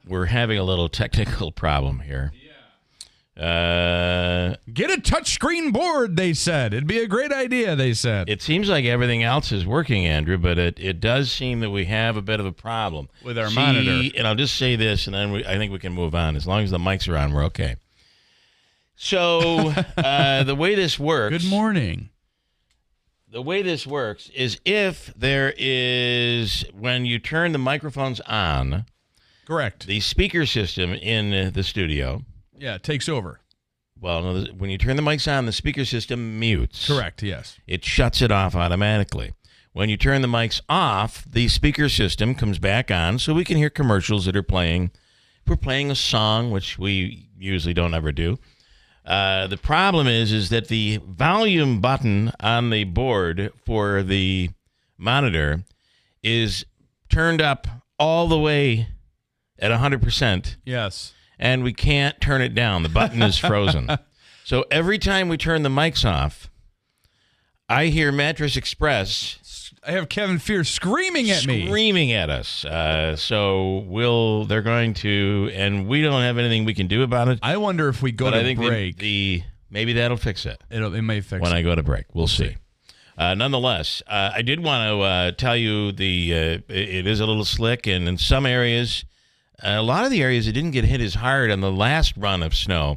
We're having a little technical problem here. Get a touchscreen board, they said. It'd be a great idea, they said. It seems like everything else is working, Andrew, but it does seem that we have a bit of a problem. With our monitor. And I'll just say this, and then I think we can move on. As long as the mics are on, we're okay. So the way this works... Good morning. The way this works is if there is... When you turn the microphones on... Correct. The speaker system in the studio... Yeah, it takes over. Well, no, when you turn the mics on, the speaker system mutes. Correct, yes. It shuts it off automatically. When you turn the mics off, the speaker system comes back on so we can hear commercials that are playing. If we're playing a song, which we usually don't ever do. The problem is that the volume button on the board for the monitor is turned up all the way at 100%. Yes. And we can't turn it down. The button is frozen. So every time we turn the mics off, I hear Mattress Express. I have Kevin Fierce screaming at me. Screaming at us. So they're going to, and we don't have anything we can do about it. I wonder if we go to break. Maybe that'll fix it. It may fix it. When I go to break. We'll see. Nonetheless, I did want to tell you it is a little slick, and in some areas... a lot of the areas that didn't get hit as hard on the last run of snow,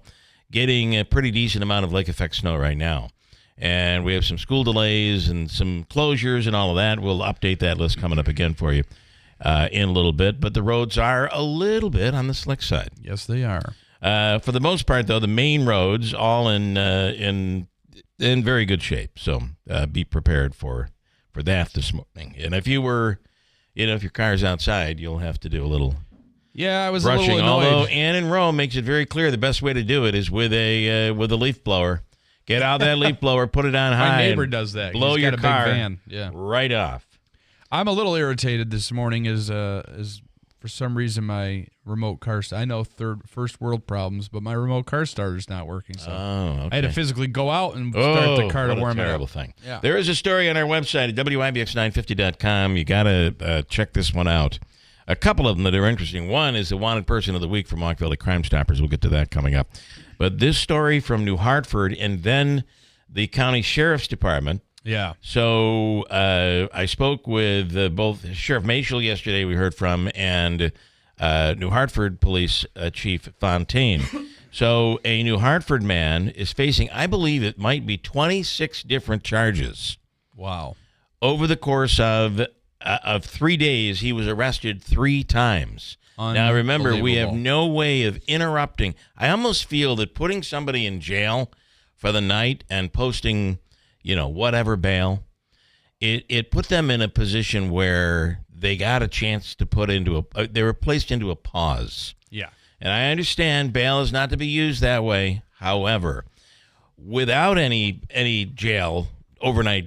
getting a pretty decent amount of lake effect snow right now. And we have some school delays and some closures and all of that. We'll update that list coming up again for you in a little bit. But the roads are a little bit on the slick side. Yes, they are. For the most part, though, the main roads all in very good shape. So be prepared for that this morning. And if you were, if your car's outside, you'll have to do a little... Yeah, I was brushing, a little annoyed. Although Ann in Rome makes it very clear the best way to do it is with a leaf blower. Get out that leaf blower, put it on high. My neighbor does that. Blow your car big van. Yeah. right off. I'm a little irritated this morning as for some reason my remote car. I know first world problems, but my remote car starter's not working. So okay. I had to physically go out and start the car to warm it up. Terrible thing. Yeah. There is a story on our website at WIBX950.com. You got to check this one out. A couple of them that are interesting. One is the wanted person of the week from Mock Valley Crime Stoppers. We'll get to that coming up. But this story from New Hartford and then the county sheriff's department. Yeah. So I spoke with both Sheriff Mashel yesterday, we heard from, and New Hartford Police Chief Fontaine. So a New Hartford man is facing, I believe it might be 26 different charges. Wow. Over the course of 3 days, he was arrested 3 times. Now, remember, we have no way of interrupting. I almost feel that putting somebody in jail for the night and posting, whatever bail, it put them in a position where they got a chance to they were placed into a pause. Yeah. And I understand bail is not to be used that way. However, without any jail, overnight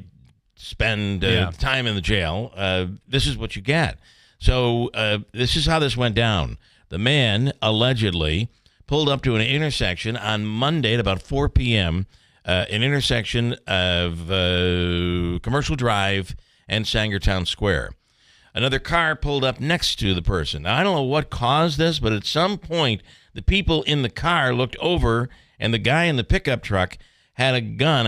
spend time in the jail, this is what you get. So this is how this went down. The man allegedly pulled up to an intersection on Monday at about 4 p.m., an intersection of Commercial Drive and Sangertown Square. Another car pulled up next to the person. Now, I don't know what caused this, but at some point, the people in the car looked over, and the guy in the pickup truck had a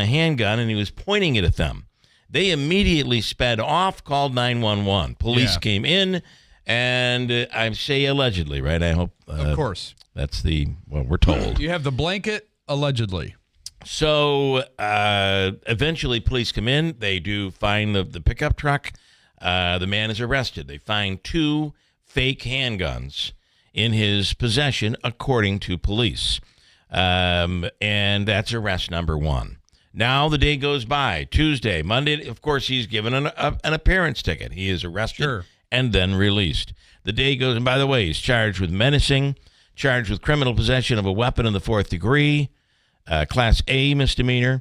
handgun, and he was pointing it at them. They immediately sped off, called 911. Police came in, and I say allegedly, right? I hope. Of course. That's what we're told. You have the blanket, allegedly. So eventually police come in. They do find the pickup truck. The man is arrested. They find 2 fake handguns in his possession, according to police. And that's arrest number 1. Now the day goes by. Tuesday, Monday, of course, he's given an appearance ticket. He is arrested and then released. The day goes, and by the way, he's charged with menacing, charged with criminal possession of a weapon in the 4th degree, Class A misdemeanor,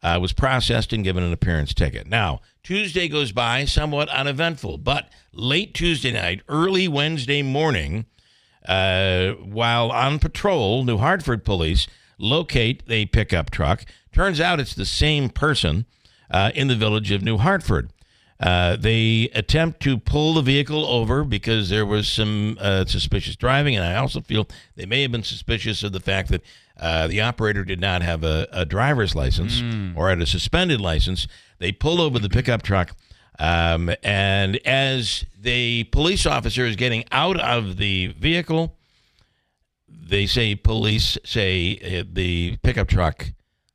was processed and given an appearance ticket. Now, Tuesday goes by, somewhat uneventful, but late Tuesday night, early Wednesday morning, while on patrol, New Hartford police locate a pickup truck. Turns out it's the same person in the village of New Hartford. They attempt to pull the vehicle over because there was some suspicious driving, and I also feel they may have been suspicious of the fact that the operator did not have a driver's license or had a suspended license. They pull over the pickup truck, and as the police officer is getting out of the vehicle, police say the pickup truck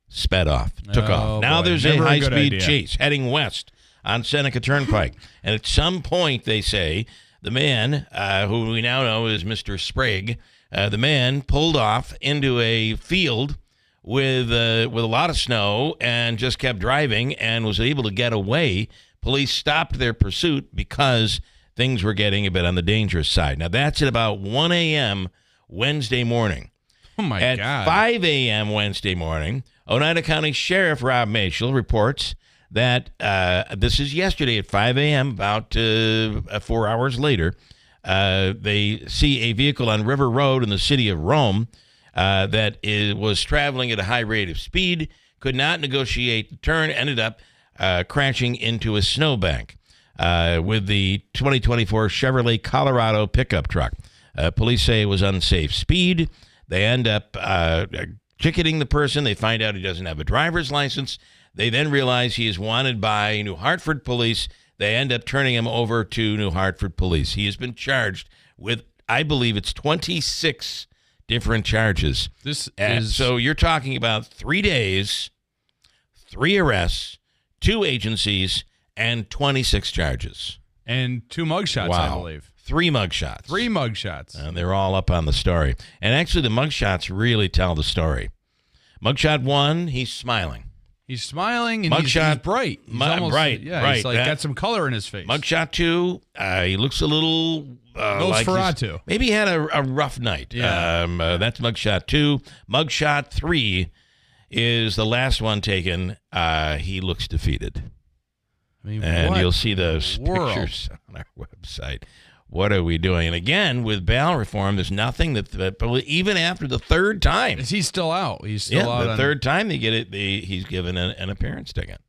sped off, took off. Now there's a high-speed chase heading west on Seneca Turnpike. And at some point, they say, the man, who we now know is Mr. Sprague, the man pulled off into a field with a lot of snow and just kept driving and was able to get away. Police stopped their pursuit because things were getting a bit on the dangerous side. Now, that's at about 1 a.m. Wednesday morning. Oh, my God. At 5 a.m. Wednesday morning, Oneida County Sheriff Rob Mashel reports that this is yesterday at 5 a.m., about 4 hours later, they see a vehicle on River Road in the city of Rome that was traveling at a high rate of speed, could not negotiate the turn, ended up crashing into a snowbank with the 2024 Chevrolet Colorado pickup truck. Police say it was unsafe speed. They end up ticketing the person. They find out he doesn't have a driver's license. They then realize he is wanted by New Hartford police. They end up turning him over to New Hartford police. He has been charged with, I believe it's 26 different charges. So you're talking about 3 days, 3 arrests, 2 agencies, and 26 charges. And 2 mugshots, wow. I believe. 3 mugshots. 3 mugshots. And they're all up on the story. And actually, the mugshots really tell the story. Mugshot 1, he's smiling. He's smiling and he's bright. He's almost, bright. Yeah, bright. he's got some color in his face. Mugshot 2, he looks a little like Nosferatu. Maybe he had a rough night. Yeah. That's Mugshot 2. Mugshot 3 is the last one taken. He looks defeated. I mean, and you'll see those pictures on our website. What are we doing? And again, with bail reform, there's nothing that even after the third time. Is he still out? He's still out. The third time they get it, he's given an appearance ticket.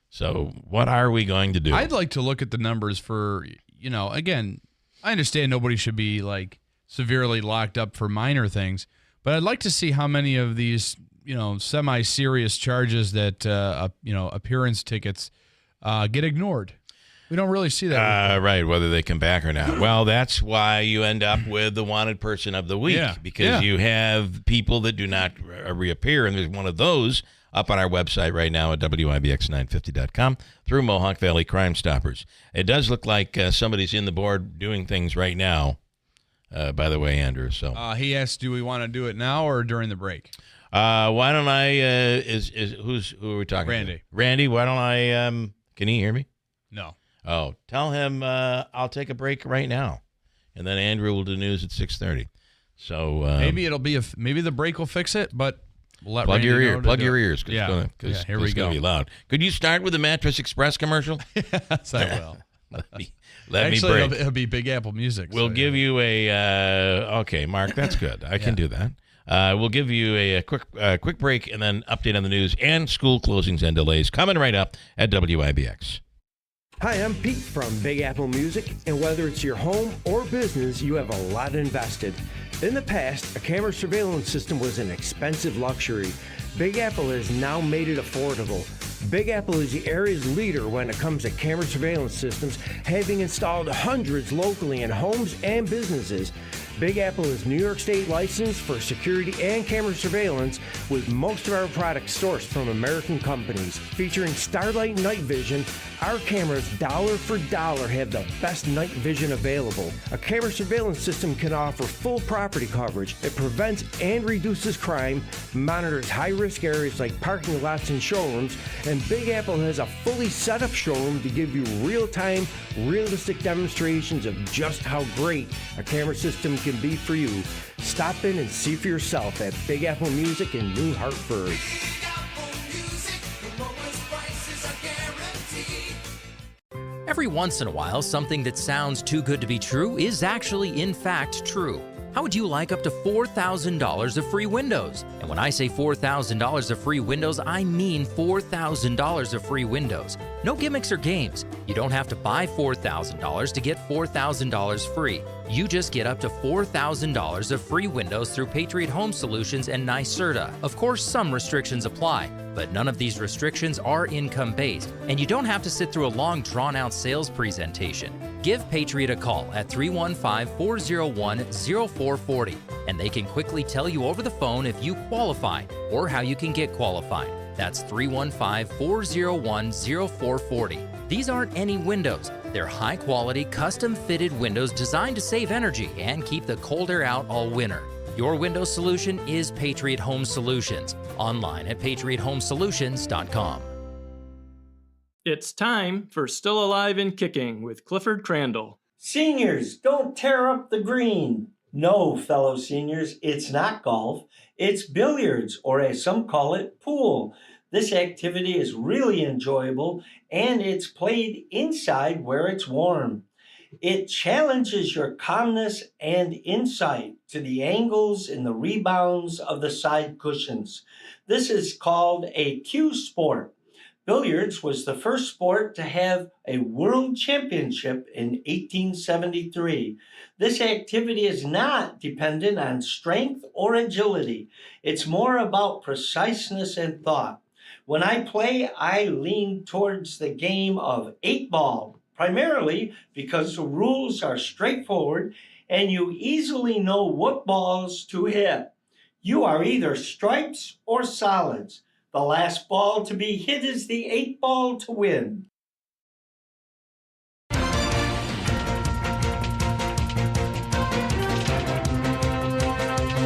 So what are we going to do? I'd like to look at the numbers for, again, I understand nobody should be like severely locked up for minor things, but I'd like to see how many of these, semi-serious charges that, appearance tickets get ignored. We don't really see that. Right, whether they come back or not. Well, that's why you end up with the wanted person of the week, because you have people that do not reappear, and there's one of those up on our website right now at WIBX950.com through Mohawk Valley Crime Stoppers. It does look like somebody's in the board doing things right now, by the way, Andrew. So he asked, do we want to do it now or during the break? Why don't I, who are we talking Randy. to? Randy, why don't I, can he hear me? No. Oh, tell him I'll take a break right now, and then Andrew will do news at 6:30. So maybe it'll be maybe the break will fix it, but we'll let plug Randy your ears. Here we go. It's going to be loud. Could you start with the Mattress Express commercial? Yes, I will. Let me break. It'll be Big Apple music. We'll give you a okay, Mark. That's good. I can do that. We'll give you a quick break and then update on the news and school closings and delays coming right up at WIBX. Hi, I'm Pete from Big Apple Music, and whether it's your home or business, you have a lot invested. In the past, a camera surveillance system was an expensive luxury. Big Apple has now made it affordable. Big Apple is the area's leader when it comes to camera surveillance systems, having installed hundreds locally in homes and businesses. Big Apple is New York State licensed for security and camera surveillance, with most of our products sourced from American companies. Featuring Starlight Night Vision, our cameras dollar for dollar have the best night vision available. A camera surveillance system can offer full property coverage. It prevents and reduces crime, monitors high-risk areas like parking lots and showrooms, and Big Apple has a fully set-up showroom to give you real-time, realistic demonstrations of just how great a camera system can be for you. Stop in and see for yourself at Big Apple Music in New Hartford. Every once in a while, something that sounds too good to be true is actually, in fact, true. How would you like up to $4,000 of free windows? And when I say $4,000 of free windows, I mean $4,000 of free windows. No gimmicks or games. You don't have to buy $4,000 to get $4,000 free. You just get up to $4,000 of free windows through Patriot Home Solutions and NYSERDA. Of course, some restrictions apply, but none of these restrictions are income-based, and you don't have to sit through a long, drawn-out sales presentation. Give Patriot a call at 315-401-0440, and they can quickly tell you over the phone if you qualify or how you can get qualified. That's 315-401-0440. These aren't any windows. They're high-quality, custom-fitted windows designed to save energy and keep the cold air out all winter. Your window solution is Patriot Home Solutions. Online at patriothomesolutions.com. It's time for Still Alive and Kicking with Clifford Crandall. Seniors, don't tear up the green. No, fellow seniors, it's not golf. It's billiards, or as some call it, pool. This activity is really enjoyable, and it's played inside where it's warm. It challenges your calmness and insight to the angles and the rebounds of the side cushions. This is called a cue sport. Billiards was the first sport to have a world championship in 1873. This activity is not dependent on strength or agility. It's more about preciseness and thought. When I play, I lean towards the game of 8-ball, primarily because the rules are straightforward and you easily know what balls to hit. You are either stripes or solids. The last ball to be hit is the 8-ball to win.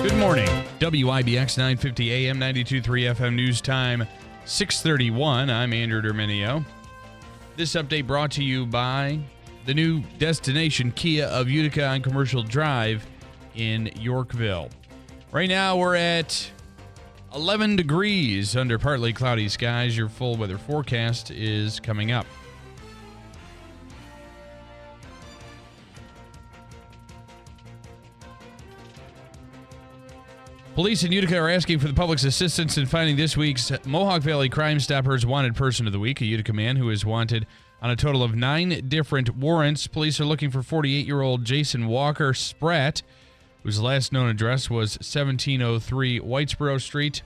Good morning. WIBX 950 AM 92.3 FM News Time, 6:31. I'm Andrew Derminio. This update brought to you by the new destination Kia of Utica on Commercial Drive in Yorkville. Right now we're at 11 degrees under partly cloudy skies. Your full weather forecast is coming up. Police in Utica are asking for the public's assistance in finding this week's Mohawk Valley Crime Stoppers Wanted Person of the Week, a Utica man who is wanted on a total of 9 different warrants. Police are looking for 48-year-old Jason Walker Spratt, whose last known address was 1703 Whitesboro Street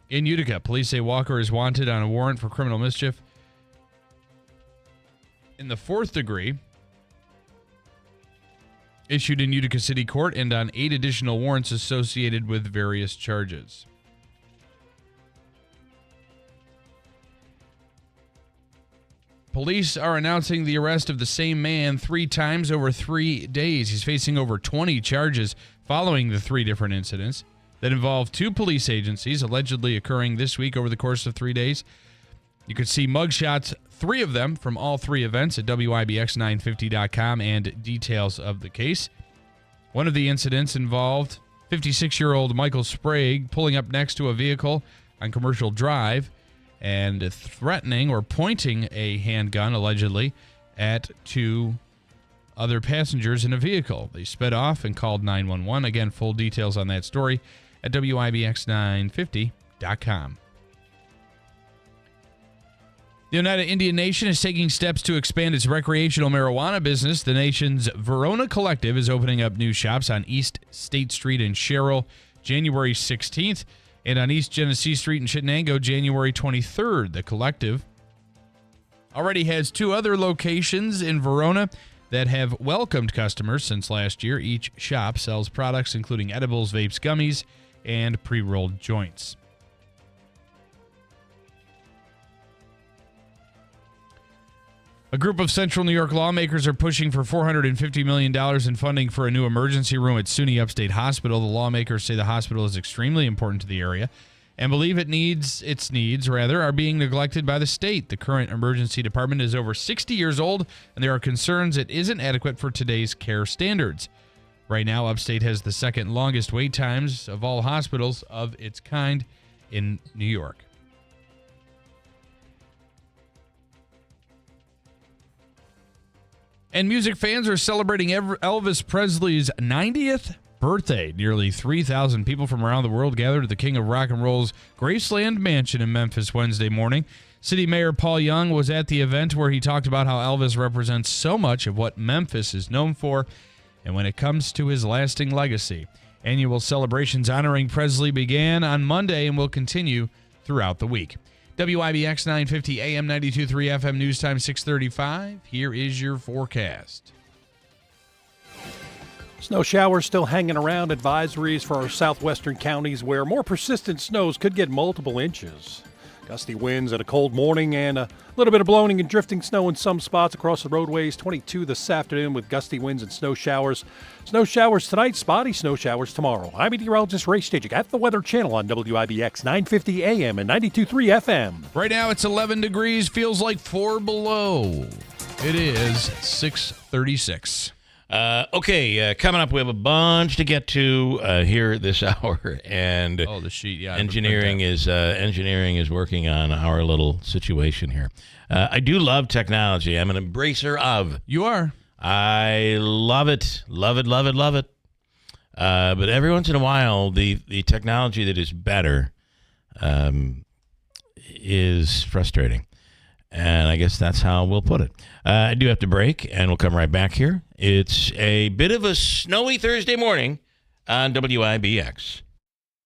in Utica. Police say Walker is wanted on a warrant for criminal mischief in the 4th degree, issued in Utica City Court, and on 8 additional warrants associated with various charges. Police are announcing the arrest of the same man 3 times over 3 days. He's facing over 20 charges following the 3 different incidents that involve 2 police agencies allegedly occurring this week over the course of 3 days. You could see mugshots, 3 of them, from all 3 events at WIBX950.com and details of the case. One of the incidents involved 56-year-old Michael Sprague pulling up next to a vehicle on Commercial Drive and threatening or pointing a handgun, allegedly, at 2 other passengers in a vehicle. They sped off and called 911. Again, full details on that story at WIBX950.com. The Oneida Indian Nation is taking steps to expand its recreational marijuana business. The nation's Verona Collective is opening up new shops on East State Street in Sherrill January 16th and on East Genesee Street in Chittenango January 23rd. The collective already has 2 other locations in Verona that have welcomed customers since last year. Each shop sells products including edibles, vapes, gummies, and pre-rolled joints. A group of Central New York lawmakers are pushing for $450 million in funding for a new emergency room at SUNY Upstate Hospital. The lawmakers say the hospital is extremely important to the area and believe its needs are being neglected by the state. The current emergency department is over 60 years old, and there are concerns it isn't adequate for today's care standards. Right now, Upstate has the second longest wait times of all hospitals of its kind in New York. And music fans are celebrating Elvis Presley's 90th birthday. Nearly 3,000 people from around the world gathered at the King of Rock and Roll's Graceland Mansion in Memphis Wednesday morning. City Mayor Paul Young was at the event where he talked about how Elvis represents so much of what Memphis is known for, and when it comes to his lasting legacy. Annual celebrations honoring Presley began on Monday and will continue throughout the week. WIBX 950 AM 92.3 FM News Time 6:35. Here is your forecast. Snow showers still hanging around. Advisories for our southwestern counties where more persistent snows could get multiple inches. Gusty winds and a cold morning and a little bit of blowing and drifting snow in some spots across the roadways. 22 this afternoon with gusty winds and snow showers. Snow showers tonight, spotty snow showers tomorrow. I'm meteorologist Ray Stagik at the Weather Channel on WIBX 950 AM and 92.3 FM. Right now it's 11 degrees, feels like 4 below. It is 6:36. Coming up, we have a bunch to get to here this hour, and the sheet, yeah. engineering is working on our little situation here. I do love technology. I'm an embracer of. You are. I love it, love it, love it, love it. But every once in a while, the technology that is better is frustrating. And I guess that's how we'll put it. I do have to break, and we'll come right back here. It's a bit of a snowy Thursday morning on WIBX.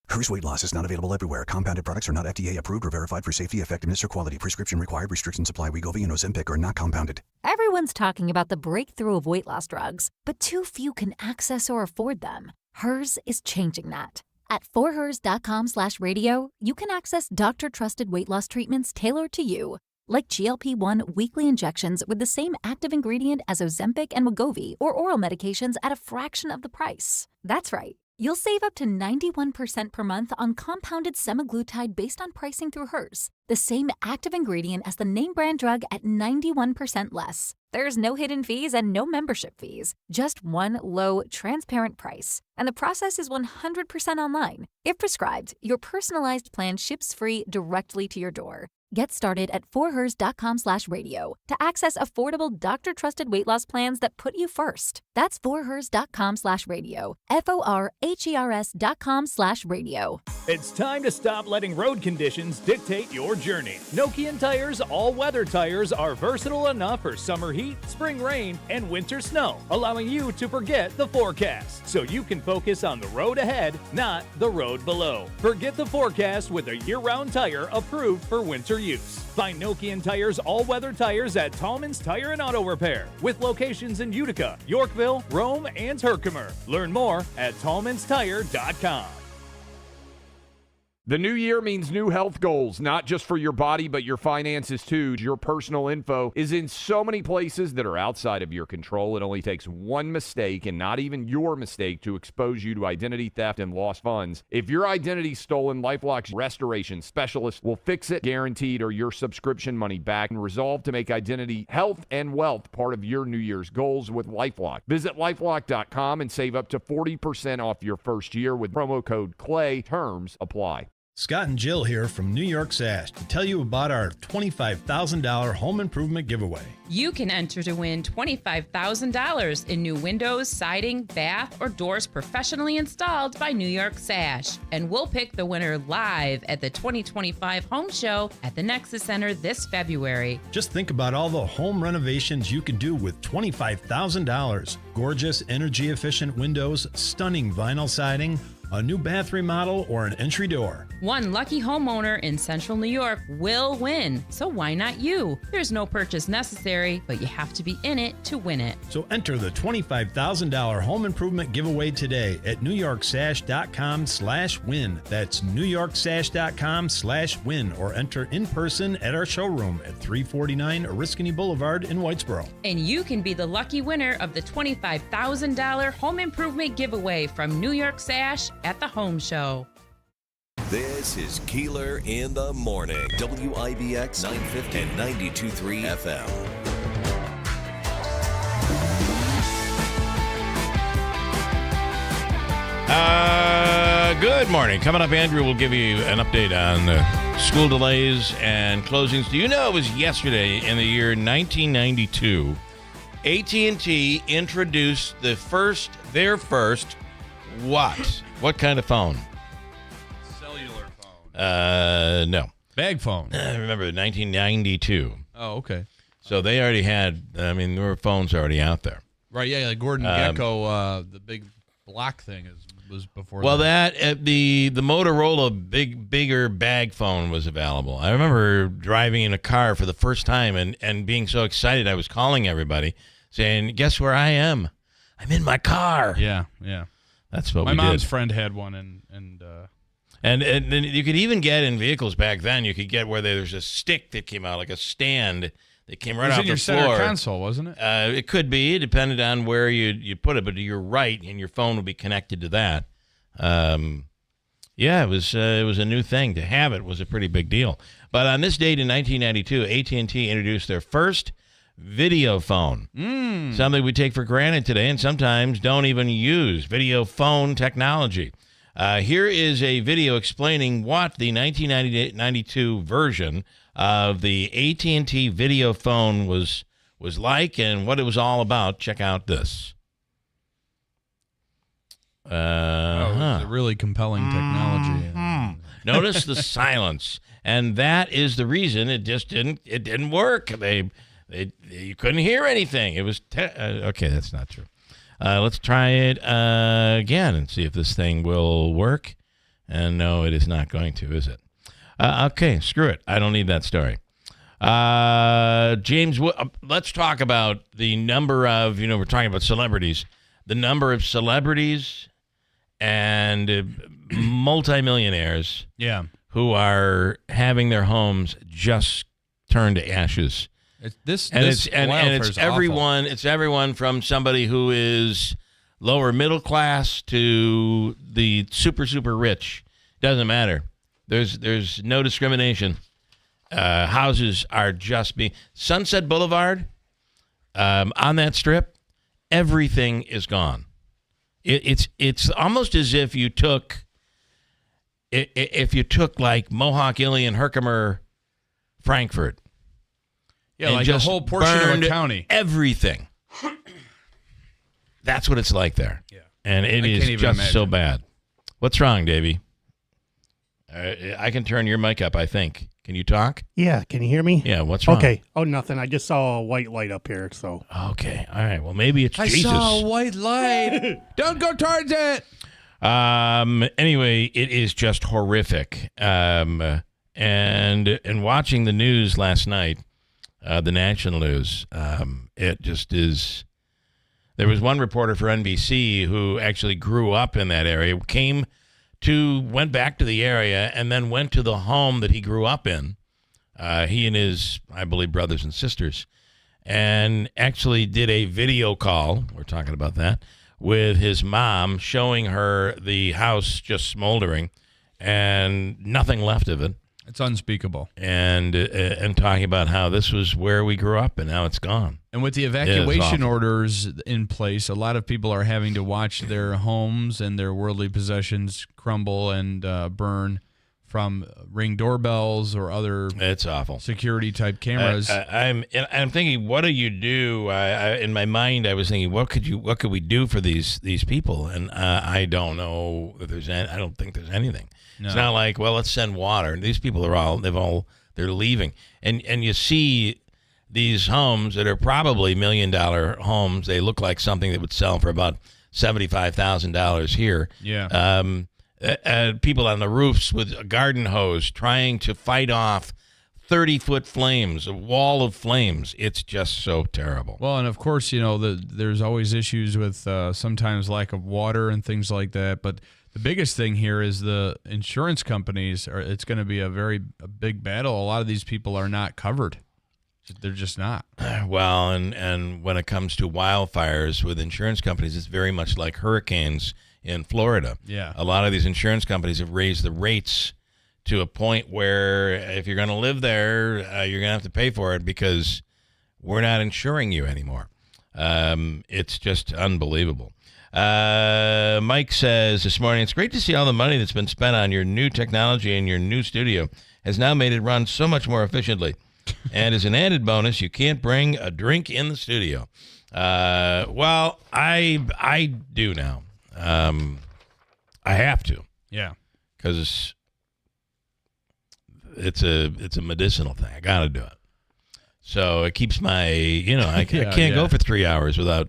Hers weight loss is not available everywhere. Compounded products are not FDA approved or verified for safety, effectiveness, or quality. Prescription required. Restrictions apply. Wegovy and Ozempic are not compounded. Everyone's talking about the breakthrough of weight loss drugs, but too few can access or afford them. Hers is changing that. At forhers.com/radio, you can access doctor-trusted weight loss treatments tailored to you. Like GLP-1 weekly injections with the same active ingredient as Ozempic and Wegovy, or oral medications at a fraction of the price. That's right. You'll save up to 91% per month on compounded semaglutide based on pricing through Hers. The same active ingredient as the name brand drug at 91% less. There's no hidden fees and no membership fees. Just one low, transparent price. And the process is 100% online. If prescribed, your personalized plan ships free directly to your door. Get started at forhers.com/radio to access affordable doctor-trusted weight loss plans that put you first. That's forhers.com/radio. FORHERS.com/radio. It's time to stop letting road conditions dictate your journey. Nokian Tires all-weather tires are versatile enough for summer heat, spring rain, and winter snow, allowing you to forget the forecast so you can focus on the road ahead, not the road below. Forget the forecast with a year-round tire approved for winter use. Find Nokian Tires all-weather tires at Tallman's Tire and Auto Repair with locations in Utica, Yorkville, Rome, and Herkimer. Learn more at tallmanstire.com. The new year means new health goals, not just for your body, but your finances too. Your personal info is in so many places that are outside of your control. It only takes one mistake, and not even your mistake, to expose you to identity theft and lost funds. If your identity's stolen, LifeLock's restoration specialist will fix it, guaranteed, or your subscription money back, and resolve to make identity, health, and wealth part of your New Year's goals with LifeLock. Visit LifeLock.com and save up to 40% off your first year with promo code CLAY. Terms apply. Scott and Jill here from New York Sash to tell you about our $25,000 home improvement giveaway. You can enter to win $25,000 in new windows, siding, bath, or doors professionally installed by New York Sash. And we'll pick the winner live at the 2025 Home Show at the Nexus Center this February. Just think about all the home renovations you could do with $25,000. Gorgeous, energy-efficient windows, stunning vinyl siding, a new bath remodel, or an entry door. One lucky homeowner in Central New York will win, so why not you? There's no purchase necessary, but you have to be in it to win it. So enter the $25,000 home improvement giveaway today at NewYorkSash.com/win. That's NewYorkSash.com/win, or enter in person at our showroom at 349 Oriskany Boulevard in Whitesboro. And you can be the lucky winner of the $25,000 home improvement giveaway from New York Sash at the Home Show. This is Keeler in the Morning. WIBX 950 and 92.3 FM. Good morning. Coming up, Andrew will give you an update on school delays and closings. Do you know it was yesterday in the year 1992, AT&T introduced their first What? What kind of phone? Cellular phone. No. Bag phone. Remember, 1992. Oh, okay. So they already had, there were phones already out there. Right, yeah, like Gordon Gekko, the big block thing was before Well, that. the Motorola bigger bag phone was available. I remember driving in a car for the first time and being so excited I was calling everybody saying, guess where I am? I'm in my car. Yeah. That's what my we did. My mom's friend had one, and then you could even get in vehicles back then. You could get where there's a stick that came out, like a stand that came right off the floor. It was in your center console, wasn't it? It could be. It depended on where you put it, but you're right, and your phone would be connected to that. It was a new thing. To have it was a pretty big deal. But on this date in 1992, AT&T introduced their first video phone, something we take for granted today and sometimes don't even use, video phone technology. Here is a video explaining what the 1992 version of the AT&T video phone was like and what it was all about. Check out this. It was a really compelling technology. Notice the silence, and that is the reason it just didn't work. You couldn't hear anything. It was okay. That's not true. Let's try it again and see if this thing will work. And no, it is not going to, is it? Okay, screw it. I don't need that story. James, let's talk about the number of, we're talking about celebrities, the number of celebrities and multimillionaires who are having their homes just turned to ashes. It's everyone. It's everyone from somebody who is lower middle class to the super rich. Doesn't matter. There's no discrimination. Houses are just being Sunset Boulevard on that strip. Everything is gone. It's almost as if you took like Mohawk, Ilion, Herkimer, Frankfurt. Yeah, like a whole portion of a county. Everything. That's what it's like there. Yeah. And it is just so bad. What's wrong, Davey? I can turn your mic up, I think. Can you talk? Yeah. Can you hear me? Yeah. What's wrong? Okay. Oh, nothing. I just saw a white light up here, so. Okay. All right. Well, maybe it's Jesus. I saw a white light. Don't go towards it. Anyway, it is just horrific. And watching the news last night, the national news, it just is. There was one reporter for NBC who actually grew up in that area, went back to the area, and then went to the home that he grew up in. He and his, I believe, brothers and sisters, and actually did a video call. We're talking about that with his mom, showing her the house just smoldering and nothing left of it. It's unspeakable. And talking about how this was where we grew up and now it's gone. And with the evacuation orders in place, a lot of people are having to watch their homes and their worldly possessions crumble and burn from Ring doorbells or other security type cameras. I'm thinking, what do you do? In my mind, I was thinking, what could we do for these people? And I don't know if I don't think there's anything. No. It's not like, well, let's send water. These people they're leaving. And you see these homes that are probably $1 million homes. They look like something that would sell for about $75,000 here. Yeah. People on the roofs with a garden hose trying to fight off 30-foot flames, a wall of flames. It's just so terrible. Well, and of course, there's always issues with sometimes lack of water and things like that. But the biggest thing here is the insurance companies. It's going to be a big battle. A lot of these people are not covered. They're just not. Well, and when it comes to wildfires with insurance companies, it's very much like hurricanes in Florida. Yeah. A lot of these insurance companies have raised the rates to a point where if you're going to live there, you're going to have to pay for it because we're not insuring you anymore. It's just unbelievable. Mike says this morning, it's great to see all the money that's been spent on your new technology and your new studio has now made it run so much more efficiently. And as an added bonus, you can't bring a drink in the studio. Well, I do now. I have to. Yeah. Because it's a medicinal thing. I got to do it. So it keeps my, I can't go for 3 hours without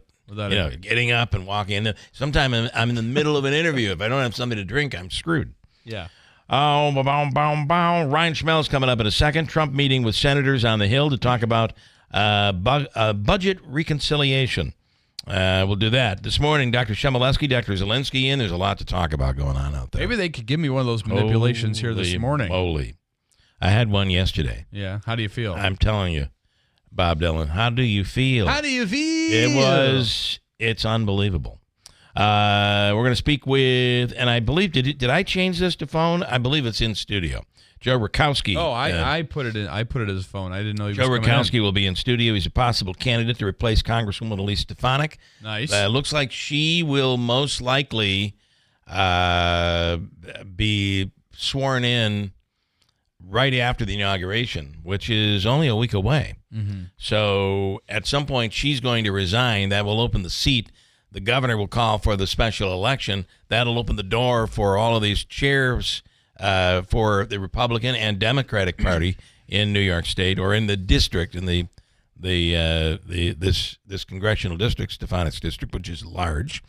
getting up and walking in. Sometimes I'm in the middle of an interview. If I don't have something to drink, I'm screwed. Yeah. Oh, Ryan Schmelz coming up in a second. Trump meeting with senators on the Hill to talk about budget reconciliation. We'll do that. This morning, Dr. Shemaleski, Dr. Zelensky in. There's a lot to talk about going on out there. Maybe they could give me one of those manipulations here this morning. Holy. I had one yesterday. Yeah. How do you feel? I'm telling you, Bob Dylan, how do you feel? How do you feel? It's unbelievable. We're going to speak with, and I believe, did I change this to phone? I believe it's in studio. Joe Rowski. Oh, I put it in. I put it as phone. I didn't know he was Joe coming Rowski will be in studio. He's a possible candidate to replace Congresswoman Elise Stefanik. Nice. Looks like she will most likely be sworn in right after the inauguration, which is only a week away. Mm-hmm. So at some point, she's going to resign. That will open the seat. The governor will call for the special election. That'll open the door for all of these chairs for the Republican and Democratic Party in New York State, or in the district, in this congressional district, Stefanik's district, which is large,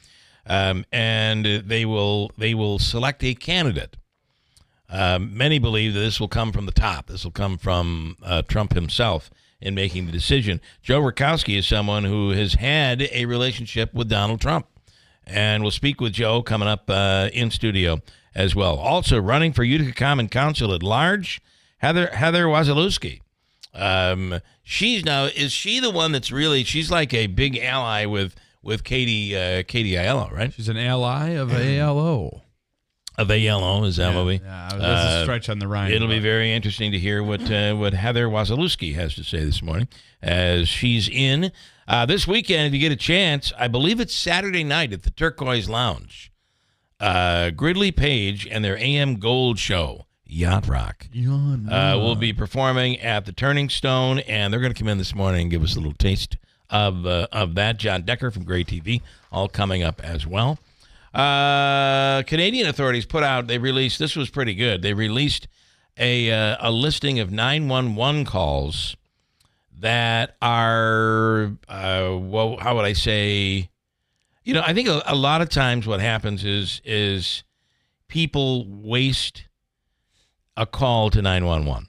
and they will select a candidate. Many believe that this will come from the top. This will come from Trump himself in making the decision. Joe Rowski is someone who has had a relationship with Donald Trump, and we'll speak with Joe coming up in studio as well. Also running for Utica Common Council at large, Heather Walosi. Is she the one that's really, she's like a big ally with Katie Aiello, right? She's an ally of ALO. Of ALO, is that what we? Yeah, that's a stretch on the Rhine. It'll be very interesting to hear what Heather Walosi has to say this morning as she's in. This weekend, if you get a chance, I believe it's Saturday night at the Turquoise Lounge. Gridley Page and their AM Gold show, Yacht Rock, will be performing at the Turning Stone, and they're going to come in this morning and give us a little taste of that. John Decker from Gray TV, all coming up as well. Canadian authorities this was pretty good. They released a listing of 911 calls that are, how would I say, I think a lot of times what happens is people waste a call to 911.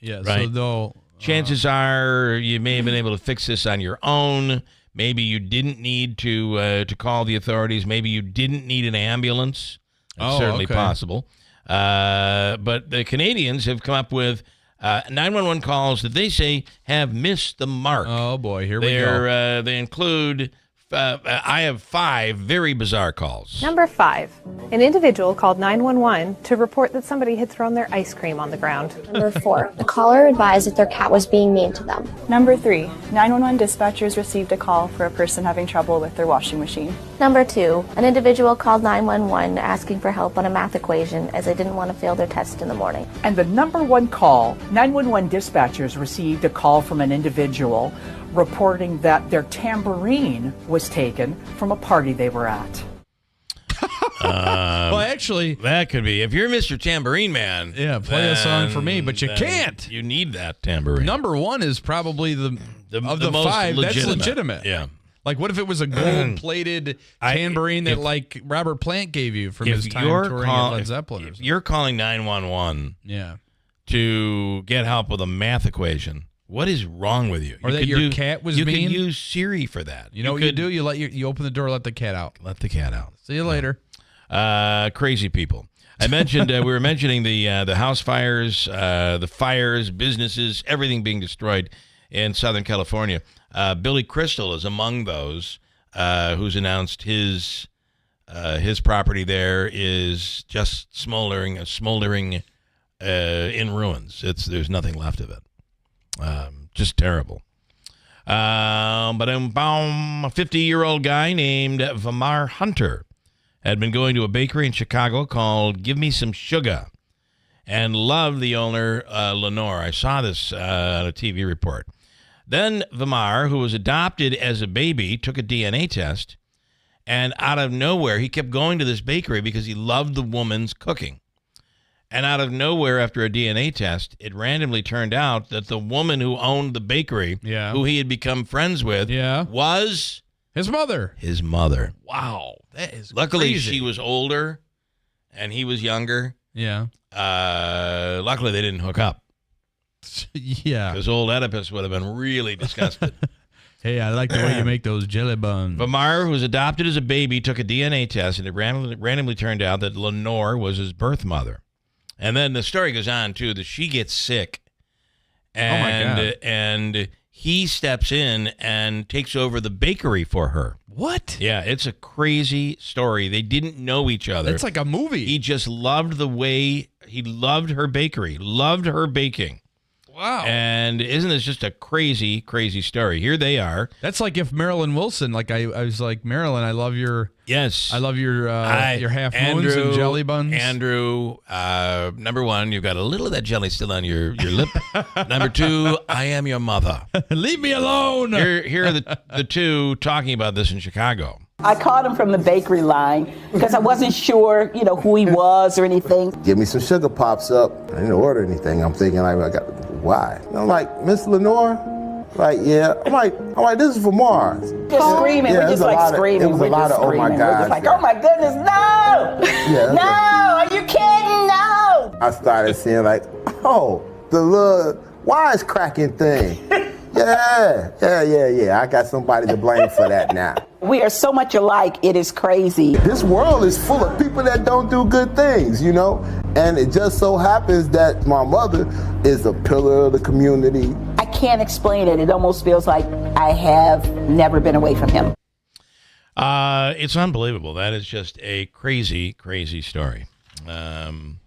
Yeah, right? so they'll... Chances are you may have been able to fix this on your own. Maybe you didn't need to call the authorities. Maybe you didn't need an ambulance. It's certainly possible. But the Canadians have come up with 911 calls that they say have missed the mark. Oh, boy. Here we go. They include... I have 5 very bizarre calls. Number 5, an individual called 911 to report that somebody had thrown their ice cream on the ground. Number 4, the caller advised that their cat was being mean to them. Number 3, 911 dispatchers received a call for a person having trouble with their washing machine. Number 2, an individual called 911 asking for help on a math equation as they didn't want to fail their test in the morning. And the number 1 call, 911 dispatchers received a call from an individual reporting that their tambourine was taken from a party they were at. Well, actually, that could be. If you're Mr. Tambourine Man, play a song for me, but you can't. You need that tambourine. Number 1 is probably the most 5. Legitimate. That's legitimate. Yeah. Like, what if it was a gold-plated tambourine that, like, Robert Plant gave you from his time touring at Led Zeppelin? If you're calling 911 to get help with a math equation, what is wrong with you? Or that your cat was mean? You could use Siri for that. You know what you do? You open the door, let the cat out. Let the cat out. See you later. Crazy people. I mentioned we were mentioning the house fires, the fires, businesses, everything being destroyed in Southern California. Billy Crystal is among those who's announced his property there is just smoldering in ruins. There's nothing left of it. Just terrible. But a 50-year-old guy named Vamar Hunter had been going to a bakery in Chicago called Give Me Some Sugar and loved the owner, Lenore. I saw this on a TV report. Then Vamar, who was adopted as a baby, took a DNA test, And out of nowhere, he kept going to this bakery because he loved the woman's cooking. And out of nowhere, after a DNA test, it randomly turned out that the woman who owned the bakery, who he had become friends with, was his mother. His mother. Wow, that is Luckily, crazy. she was older, and he was younger. Yeah. Luckily, they didn't hook up. Yeah. Because old Oedipus would have been really disgusted. Hey, I like the way you make those jelly buns. Vamar, who was adopted as a baby, took a DNA test, and it randomly turned out that Lenore was his birth mother. And then the story goes on, too, that she gets sick. And, oh, my God. And he steps in and takes over the bakery for her. What? Yeah, it's a crazy story. They didn't know each other. It's like a movie. He just loved the way he loved her bakery, loved her baking. Wow. And isn't this just a crazy, crazy story? Here they are. That's like if Marilyn Wilson, like I was like, Marilyn, I love your half moons and jelly buns. Andrew, number one, you've got a little of that jelly still on your lip. Number two, I am your mother. Leave me alone. Here are the two talking about this in Chicago. I called him from the bakery line because I wasn't sure, who he was or anything. Give me some sugar pops up. I didn't order anything. I'm thinking, why? And I'm like, Miss Lenore? Like, yeah. I'm like, this is for Mars. Just screaming. We're just like screaming. It was a lot of, oh my God. We're just like, oh my goodness, no! Yeah, no! Are you kidding? No! I started seeing like, the little wisecracking thing. Yeah. I got somebody to blame for that now. We are so much alike, it is crazy. This world is full of people that don't do good things, And it just so happens that my mother is a pillar of the community. I can't explain it. It almost feels like I have never been away from him. It's unbelievable. That is just a crazy, crazy story. And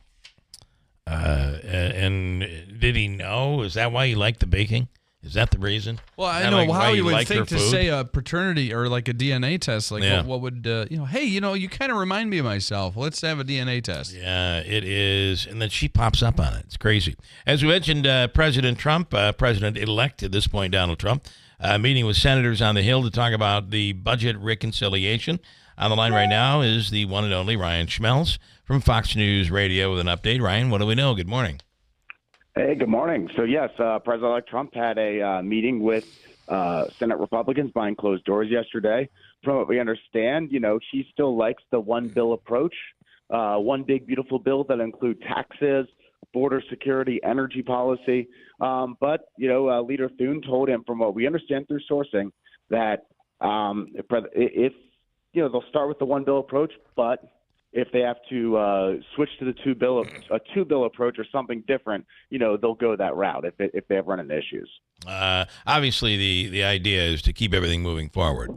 did he know? Is that why he liked the baking? Is that the reason? Well, I know how you would think to say a paternity or like a DNA test. Like, what would, hey, you kind of remind me of myself. Let's have a DNA test. Yeah, it is. And then she pops up on it. It's crazy. As we mentioned, President Trump, President-elect at this point, Donald Trump, meeting with senators on the Hill to talk about the budget reconciliation. On the line right now is the one and only Ryan Schmelz from Fox News Radio with an update. Ryan, what do we know? Good morning. Hey, good morning. So, yes, President-elect Trump had a meeting with Senate Republicans behind closed doors yesterday. From what we understand, he still likes the one bill approach, one big, beautiful bill that include taxes, border security, energy policy. But Leader Thune told him, from what we understand through sourcing, that if they'll start with the one bill approach, but if they have to switch to the two bill approach or something different, they'll go that route if they have run into issues. Obviously, the idea is to keep everything moving forward.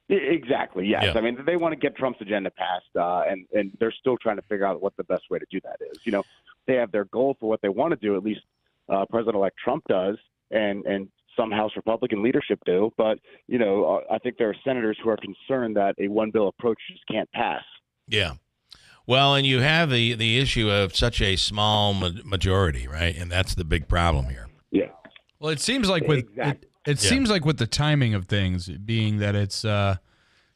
Exactly. Yes. Yeah. I mean, they want to get Trump's agenda passed, and they're still trying to figure out what the best way to do that is. They have their goal for what they want to do. At least President-elect Trump does, and some House Republican leadership do, but, I think there are senators who are concerned that a one-bill approach just can't pass. Yeah. Well, and you have the issue of such a small majority, right? And that's the big problem here. Yeah. Well, it seems like seems like with the timing of things, being that it's, it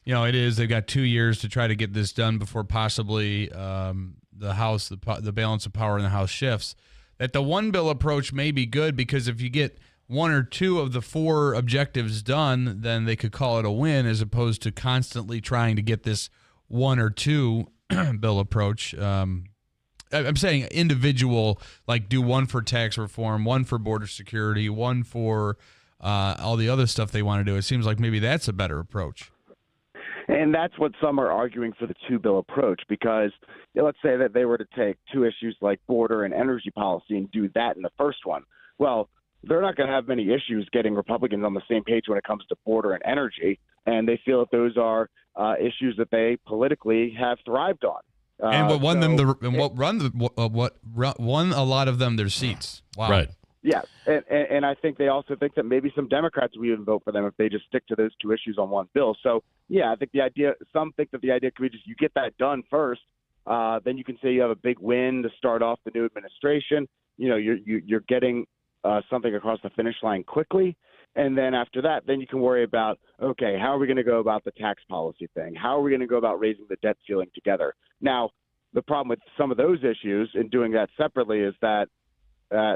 is, they've got 2 years to try to get this done before possibly the House, the balance of power in the House shifts, that the one-bill approach may be good because if you get one or two of the four objectives done, then they could call it a win as opposed to constantly trying to get this one or two bill approach. I'm saying individual, like do one for tax reform, one for border security, one for all the other stuff they want to do. It seems like maybe that's a better approach. And that's what some are arguing for the two-bill approach because let's say that they were to take two issues like border and energy policy and do that in the first one. Well, they're not going to have many issues getting Republicans on the same page when it comes to border and energy, and they feel that those are issues that they politically have thrived on. And what won won a lot of them their seats. Wow. Right. Yeah, and I think they also think that maybe some Democrats would even vote for them if they just stick to those two issues on one bill. So, yeah, I think some think that the idea could be just you get that done first, then you can say you have a big win to start off the new administration. You're getting something across the finish line quickly, And then after that, then you can worry about, okay, how are we going to go about the tax policy thing? How are we going to go about raising the debt ceiling together? Now, the problem with some of those issues and doing that separately is that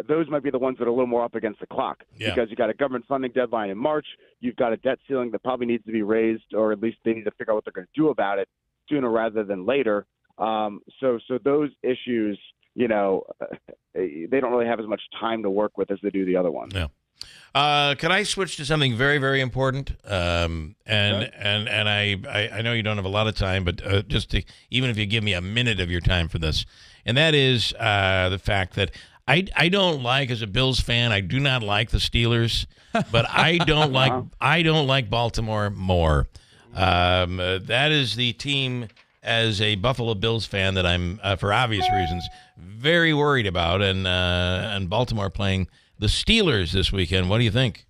those might be the ones that are a little more up against the clock because you got a government funding deadline in March. You've got a debt ceiling that probably needs to be raised, or at least they need to figure out what they're going to do about it sooner rather than later. So those issues, they don't really have as much time to work with as they do the other ones. Yeah. Can I switch to something very, very important? And I know you don't have a lot of time, but even if you give me a minute of your time for this, and that is the fact that I don't like, as a Bills fan, I do not like the Steelers, but I don't like Baltimore more. That is the team, as a Buffalo Bills fan, that I'm, for obvious reasons, very worried about, and Baltimore playing the Steelers this weekend. What do you think?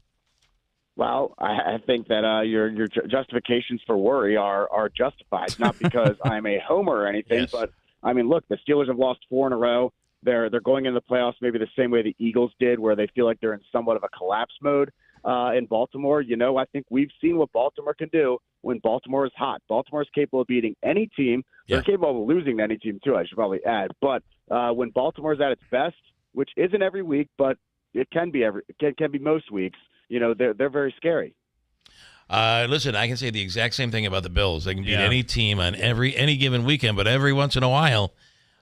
Well, I think that your justifications for worry are justified, not because I'm a homer or anything, but I mean, look, the Steelers have lost 4 in a row. They're going into the playoffs maybe the same way the Eagles did, where they feel like they're in somewhat of a collapse mode. In Baltimore, I think we've seen what Baltimore can do when Baltimore is hot. Baltimore is capable of beating any team. They're capable of losing to any team too, I should probably add. But when Baltimore is at its best, which isn't every week, but it can be can be most weeks, they're very scary. Listen, I can say the exact same thing about the Bills. They can beat any team on any given weekend, but every once in a while,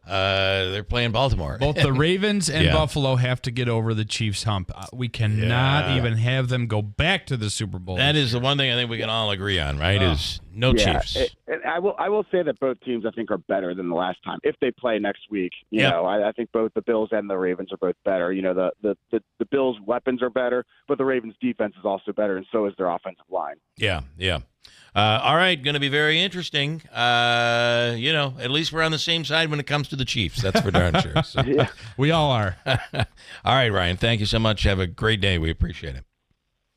they're playing Baltimore. Both the Ravens and Buffalo have to get over the Chiefs hump. We cannot even have them go back to the Super Bowl. That is the one thing I think we can all agree on, right? Is no Chiefs. I will say that both teams, I think, are better than the last time. If they play next week, I think both the Bills and the Ravens are both better. The Bills' weapons are better, but the Ravens' defense is also better, and so is their offensive line. Yeah. All right, going to be very interesting. At least we're on the same side when it comes to the Chiefs. That's for darn sure. So. We all are. All right, Ryan, thank you so much. Have a great day. We appreciate it.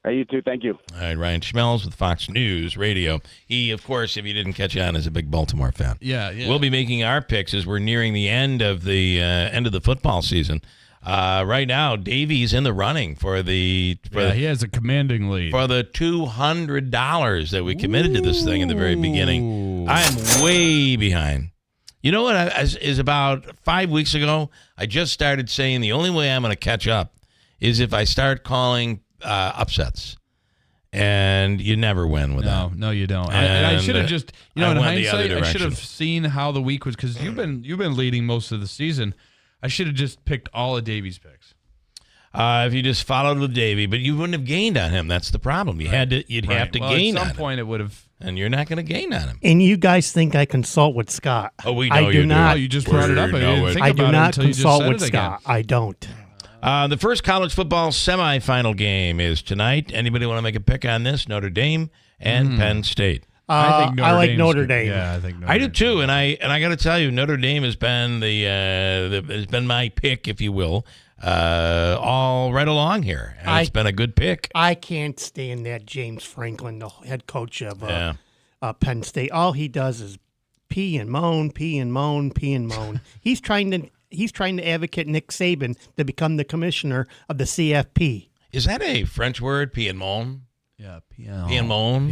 Hey, you too. Thank you. All right, Ryan Schmelz with Fox News Radio. He, of course, if you didn't catch on, is a big Baltimore fan. Yeah. We'll be making our picks as we're nearing the end of the football season. Right now, Davey's in the running for he has a commanding lead for the $200 that we committed to this thing in the very beginning. I am way behind. You know what? Is about 5 weeks ago, I just started saying the only way I'm going to catch up is if I start calling upsets. And you never win with that. No, you don't. And I should have just, in hindsight, I should have seen how the week was, because you've been leading most of the season. I should have just picked all of Davy's picks. If you just followed with Davey, but you wouldn't have gained on him. That's the problem. You'd have to gain on him. At some point, it would have. And you're not going to gain on him. And you guys think I consult with Scott? Oh, we know I do not. You just brought it up. I do not consult with Scott. I don't. The first college football semifinal game is tonight. Anybody want to make a pick on this? Notre Dame and Penn State. I like Notre Dame. Yeah, I think I do too, and I got to tell you, Notre Dame has been has been my pick, if you will, all right along here. And it's been a good pick. I can't stand that James Franklin, the head coach of Penn State. All he does is pee and moan, pee and moan, pee and moan. He's trying to advocate Nick Saban to become the commissioner of the CFP. Is that a French word, pee and moan? Yeah, pee and moan.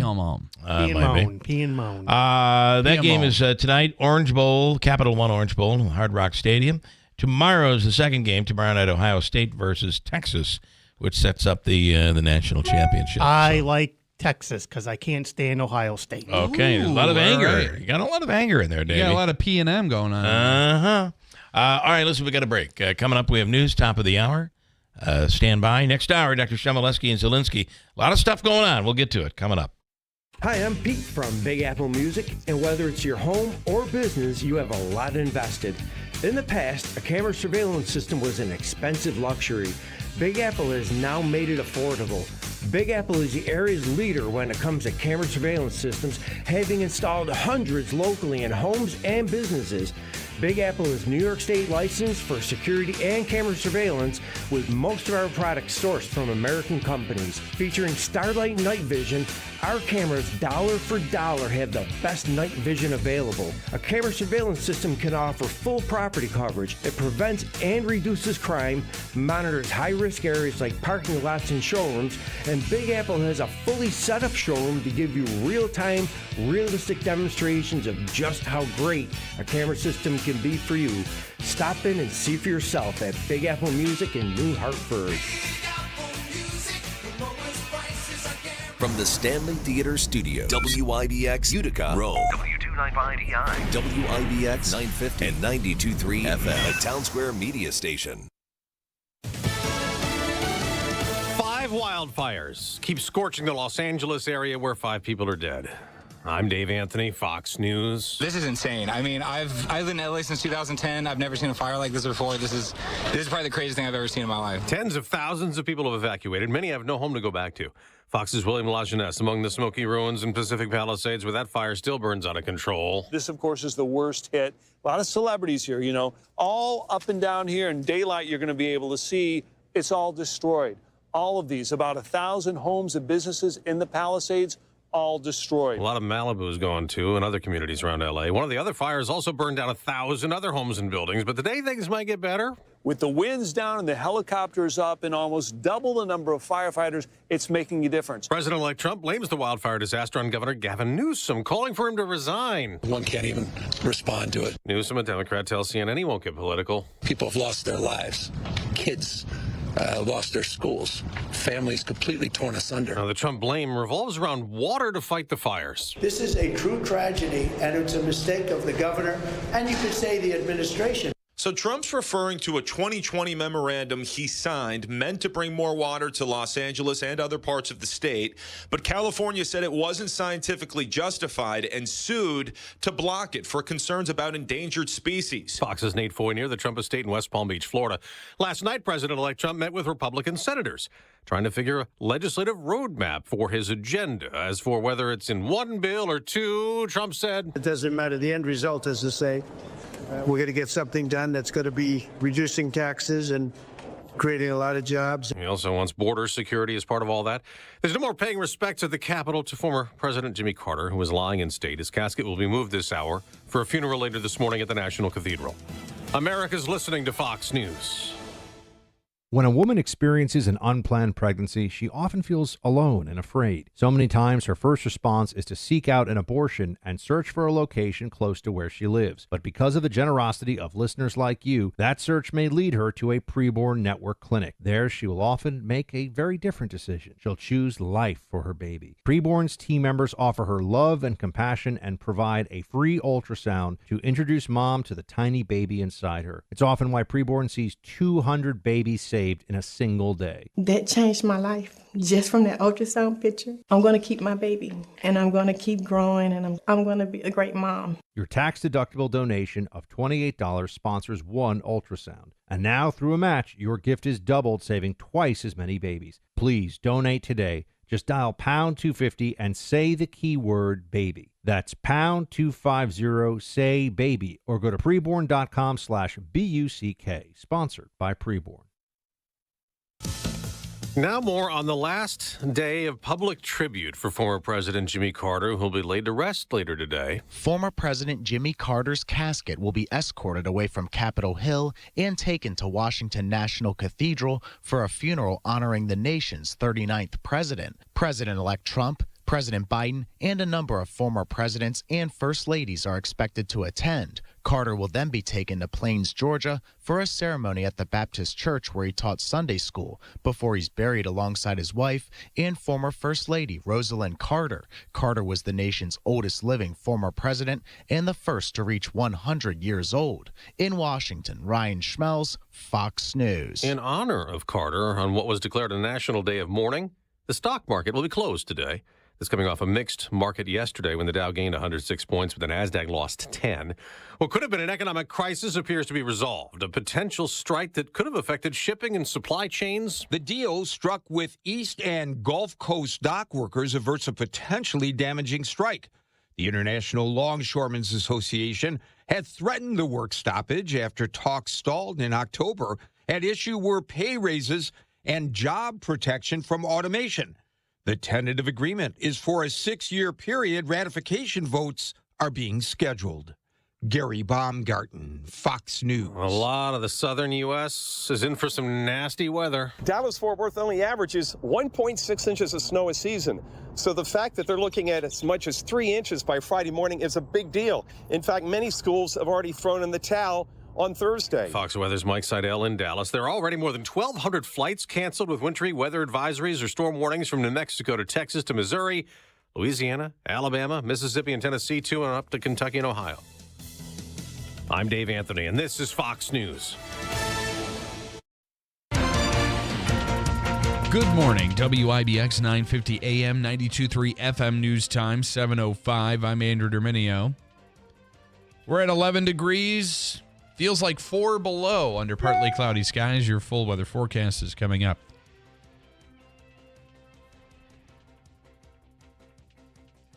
Pee and moan. That game is tonight, Orange Bowl, Capital One Orange Bowl, Hard Rock Stadium. Tomorrow's the second game, tomorrow night, Ohio State versus Texas, which sets up the national championship. I like Texas because I can't stand Ohio State. Okay, there's a lot of anger. Right. You got a lot of anger in there, Davey. You got a lot of P&M going on. All right, listen, we got a break. Coming up, we have news, top of the hour. Stand by. Next hour, Dr. Shemileski and Zielinski. A lot of stuff going on. We'll get to it. Coming up. Hi, I'm Pete from Big Apple Music, and whether it's your home or business, you have a lot invested. In the past, a camera surveillance system was an expensive luxury. Big Apple has now made it affordable. Big Apple is the area's leader when it comes to camera surveillance systems, having installed hundreds locally in homes and businesses. Big Apple is New York State licensed for security and camera surveillance, with most of our products sourced from American companies. Featuring Starlight Night Vision, our cameras dollar for dollar have the best night vision available. A camera surveillance system can offer full property coverage. It prevents and reduces crime, monitors high-risk areas like parking lots and showrooms, and And Big Apple has a fully set up showroom to give you real-time, realistic demonstrations of just how great a camera system can be for you. Stop in and see for yourself at Big Apple Music in New Hartford. From the Stanley Theater Studio, WIBX Utica, Rome, W295EI, WIBX 950 and 92.3 FM, a Town Square media station. 5 wildfires keep scorching the Los Angeles area where 5 people are dead. I'm Dave Anthony, Fox News. This is insane. I mean, I've lived in LA since 2010. I've never seen a fire like this before. This is probably the craziest thing I've ever seen in my life. Tens of thousands of people have evacuated. Many have no home to go back to. Fox's William Lajeunesse among the smoky ruins in Pacific Palisades where that fire still burns out of control. This, of course, is the worst hit. A lot of celebrities here, you know, all up and down here in daylight you're going to be able to see it's all destroyed. All of these, about 1,000 homes and businesses in the Palisades, all destroyed. A lot of Malibu's gone too, and other communities around LA. One of the other fires also burned down 1,000 other homes and buildings, but today things might get better. With the winds down and the helicopters up and almost double the number of firefighters, it's making a difference. President-elect Trump blames the wildfire disaster on Governor Gavin Newsom, calling for him to resign. One can't even respond to it. Newsom, a Democrat, tells CNN he won't get political. People have lost their lives. Kids lost their schools. Families completely torn asunder. Now, the Trump blame revolves around water to fight the fires. This is a true tragedy, and it's a mistake of the governor, and you could say the administration. So Trump's referring to a 2020 memorandum he signed meant to bring more water to Los Angeles and other parts of the state. But California said it wasn't scientifically justified and sued to block it for concerns about endangered species. Fox's Nate Foy near the Trump estate in West Palm Beach, Florida. Last night, President-elect Trump met with Republican senators, trying to figure a legislative roadmap for his agenda. As for whether it's in one bill or two, Trump said, It doesn't matter. The end result is to say, we're going to get something done that's going to be reducing taxes and creating a lot of jobs. He also wants border security as part of all that. There's no more paying respects at the Capitol to former President Jimmy Carter, who is lying in state. His casket will be moved this hour for a funeral later this morning at the National Cathedral. America's listening to Fox News. When a woman experiences an unplanned pregnancy, she often feels alone and afraid. So many times, her first response is to seek out an abortion and search for a location close to where she lives. But because of the generosity of listeners like you, that search may lead her to a preborn network clinic. There, she will often make a very different decision. She'll choose life for her baby. Preborn's team members offer her love and compassion and provide a free ultrasound to introduce mom to the tiny baby inside her. It's often why Preborn sees 200 babies saved in a single day. That changed my life. Just from that ultrasound picture, I'm going to keep my baby, and I'm going to keep growing, and I'm going to be a great mom. Your tax-deductible donation of $28 sponsors one ultrasound. And now, through a match, your gift is doubled, saving twice as many babies. Please donate today. Just dial pound 250 and say the keyword baby. That's pound 250, say baby, or go to preborn.com/BUCK. Sponsored by Preborn. Now more on the last day of public tribute for former President Jimmy Carter, who will be laid to rest later today. Former President Jimmy Carter's casket will be escorted away from Capitol Hill and taken to Washington National Cathedral for a funeral honoring the nation's 39th president. President-elect Trump, President Biden, and a number of former presidents and first ladies are expected to attend. Carter will then be taken to Plains, Georgia, for a ceremony at the Baptist Church where he taught Sunday school before he's buried alongside his wife and former First Lady Rosalind Carter. Carter was the nation's oldest living former president and the first to reach 100 years old. In Washington, Ryan Schmelz, Fox News. In honor of Carter, on what was declared a national day of mourning, the stock market will be closed today. This coming off a mixed market yesterday when the Dow gained 106 points, but the Nasdaq lost 10. What could have been an economic crisis appears to be resolved. A potential strike that could have affected shipping and supply chains. The deal struck with East and Gulf Coast dock workers averts a potentially damaging strike. The International Longshoremen's Association had threatened the work stoppage after talks stalled in October. At issue were pay raises and job protection from automation. The tentative agreement is for a 6-year period. Ratification votes are being scheduled. Gary Baumgarten, Fox News. A lot of the southern U.S. is in for some nasty weather. Dallas-Fort Worth only averages 1.6 inches of snow a season. So the fact that they're looking at as much as 3 inches by Friday morning is a big deal. In fact, many schools have already thrown in the towel on Thursday. Fox Weather's Mike Seidel in Dallas. There are already more than 1,200 flights canceled with wintry weather advisories or storm warnings from New Mexico to Texas to Missouri, Louisiana, Alabama, Mississippi, and Tennessee, too, and up to Kentucky and Ohio. I'm Dave Anthony, and this is Fox News. Good morning, WIBX 950 AM, 92.3 FM News Time, 7:05. I'm Andrew Derminio. We're at 11 degrees. Feels like 4 below under partly cloudy skies. Your full weather forecast is coming up.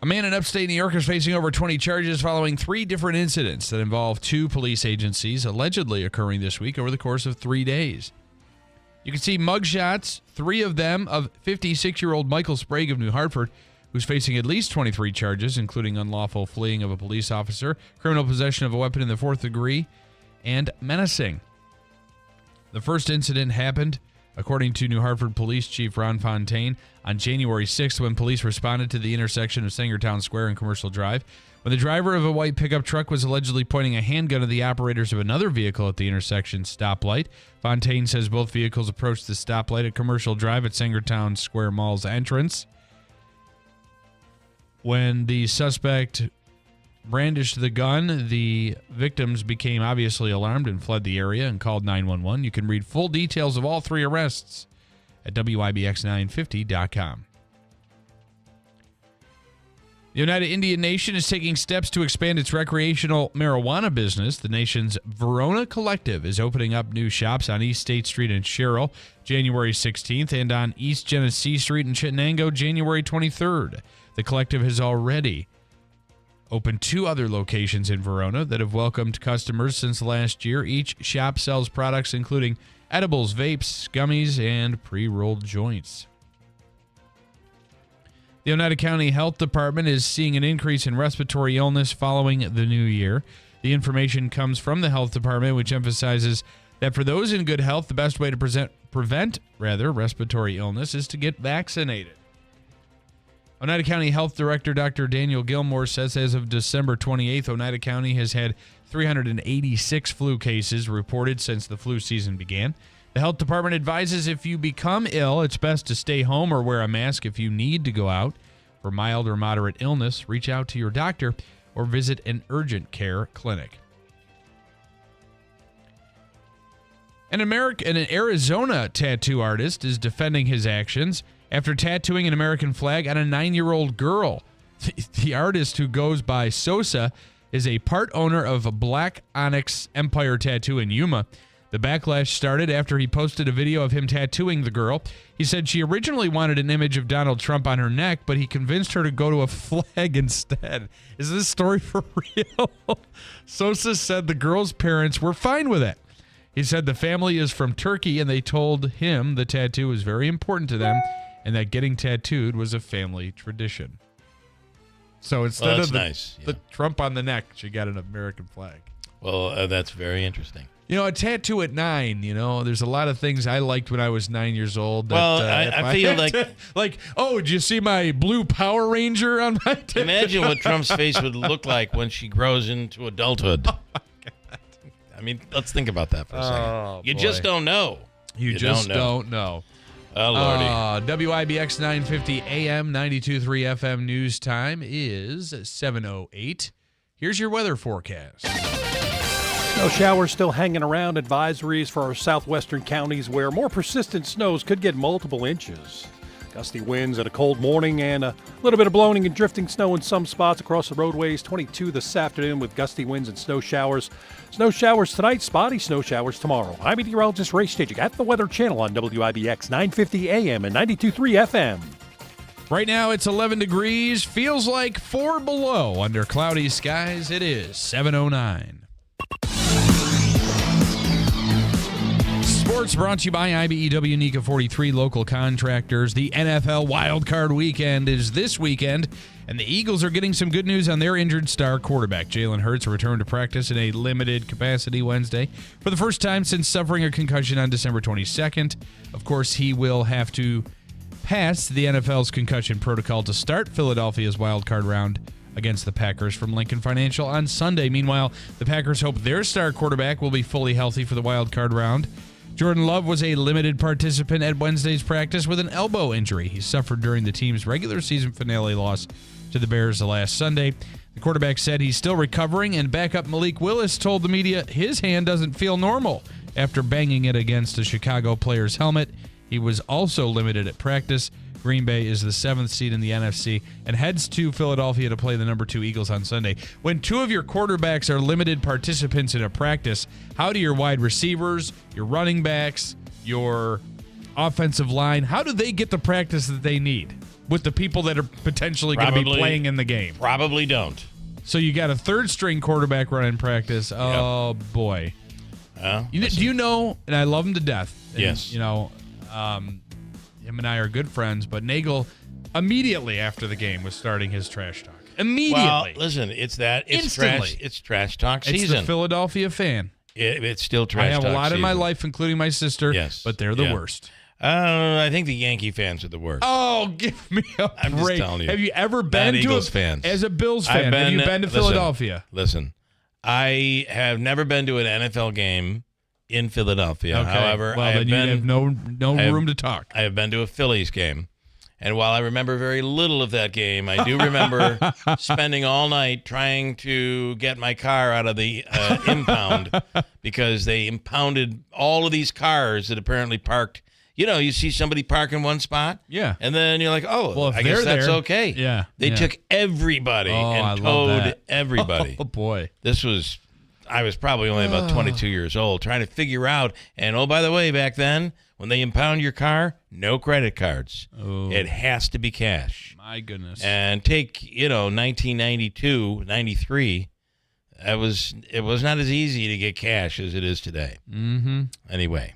A man in upstate New York is facing over 20 charges following 3 different incidents that involve 2 police agencies allegedly occurring this week over the course of 3 days. You can see mugshots, 3 of them of 56-year-old Michael Sprague of New Hartford, who's facing at least 23 charges, including unlawful fleeing of a police officer, criminal possession of a weapon in the 4th degree, and menacing. The first incident happened, according to New Hartford Police Chief Ron Fontaine, on January 6th when police responded to the intersection of Sangertown Square and Commercial Drive, when the driver of a white pickup truck was allegedly pointing a handgun at the operators of another vehicle at the intersection stoplight. Fontaine says both vehicles approached the stoplight at Commercial Drive at Sangertown Square Mall's entrance. When the suspect brandished the gun, the victims became obviously alarmed and fled the area and called 911. You can read full details of all 3 arrests at WIBX950.com. The United Indian Nation is taking steps to expand its recreational marijuana business. The nation's Verona Collective is opening up new shops on East State Street in Sherrill, January 16th, and on East Genesee Street in Chittenango, January 23rd. The collective has already opened 2 other locations in Verona that have welcomed customers since last year. Each shop sells products including edibles, vapes, gummies, and pre-rolled joints. The Oneida County Health Department is seeing an increase in respiratory illness following the new year. The information comes from the Health Department, which emphasizes that for those in good health, the best way to prevent respiratory illness is to get vaccinated. Oneida County Health Director Dr. Daniel Gilmore says as of December 28th, Oneida County has had 386 flu cases reported since the flu season began. The health department advises if you become ill, it's best to stay home or wear a mask if you need to go out. For mild or moderate illness, reach out to your doctor or visit an urgent care clinic. An Arizona tattoo artist is defending his actions after tattooing an American flag on a 9-year-old girl. The artist, who goes by Sosa, is a part owner of a Black Onyx Empire tattoo in Yuma. The backlash started after he posted a video of him tattooing the girl. He said she originally wanted an image of Donald Trump on her neck, but he convinced her to go to a flag instead. Is this story for real? Sosa said the girl's parents were fine with it. He said the family is from Turkey, and they told him the tattoo was very important to them and that getting tattooed was a family tradition. So instead of the Trump on the neck, she got an American flag. Well, that's very interesting. You know, a tattoo at 9, there's a lot of things I liked when I was 9 years old. That, I feel like... oh, did you see my blue Power Ranger on my tattoo? Imagine what Trump's face would look like when she grows into adulthood. Oh, my God. I mean, let's think about that for a second. You just don't know. You just don't know. Oh, Lordy. WIBX 950 AM, 92.3 FM news time is 7:08. Here's your weather forecast. Snow showers still hanging around. Advisories for our southwestern counties where more persistent snows could get multiple inches. Gusty winds at a cold morning and a little bit of blowing and drifting snow in some spots across the roadways. 22 this afternoon with gusty winds and snow showers. Snow showers tonight, spotty snow showers tomorrow. I'm meteorologist Ray Staging at the Weather Channel on WIBX 950 AM and 92.3 FM. Right now it's 11 degrees. Feels like 4 below under cloudy skies. It is 7:09. Sports brought to you by IBEW NECA 43 local contractors. The NFL Wildcard Weekend is this weekend And the Eagles are getting some good news on their injured star quarterback. Jalen Hurts returned to practice in a limited capacity Wednesday for the first time since suffering a concussion on December 22nd. Of course, he will have to pass the NFL's concussion protocol to start Philadelphia's wildcard round against the Packers from Lincoln Financial on Sunday. Meanwhile, the Packers hope their star quarterback will be fully healthy for the wildcard round. Jordan Love was a limited participant at Wednesday's practice with an elbow injury he suffered during the team's regular season finale loss to the Bears last Sunday. The quarterback said he's still recovering, and backup Malik Willis told the media his hand doesn't feel normal after banging it against a Chicago player's helmet. He was also limited at practice. Green Bay is the 7th seed in the NFC and heads to Philadelphia to play the number 2 Eagles on Sunday. When 2 of your quarterbacks are limited participants in a practice, how do your wide receivers, your running backs, your offensive line, how do they get the practice that they need with the people that are potentially going to be playing in the game? Probably don't. So you got a third-string quarterback running practice. Oh, boy. Do you know, and I love him to death. And, yes. You know, him and I are good friends, but Nagel immediately after the game was starting his trash talk. Immediately. Well, listen, it's trash talk season. It's the Philadelphia fan. It's still trash talk season. I have a lot season. in my life, including my sister, yes, but they're the worst. I think the Yankee fans are the worst. Oh, give me a break. I'm just telling you. Have you ever been to Eagles fans. As a Bills fan, have you been to Philadelphia? Listen, I have never been to an NFL game in Philadelphia. Okay. However, well, then you have no room to talk. I have been to a Phillies game. And while I remember very little of that game, I do remember spending all night trying to get my car out of the impound because they impounded all of these cars that apparently parked. You know, you see somebody park in one spot, and then you're like, oh, well, I guess that's okay. Yeah. They took everybody and towed everybody. Oh, boy. I was probably only about 22 years old, trying to figure out. And, oh, by the way, back then, when they impound your car, no credit cards. Oh. It has to be cash. My goodness. And take, 1992, 93, it was not as easy to get cash as it is today. Mm-hmm. Anyway.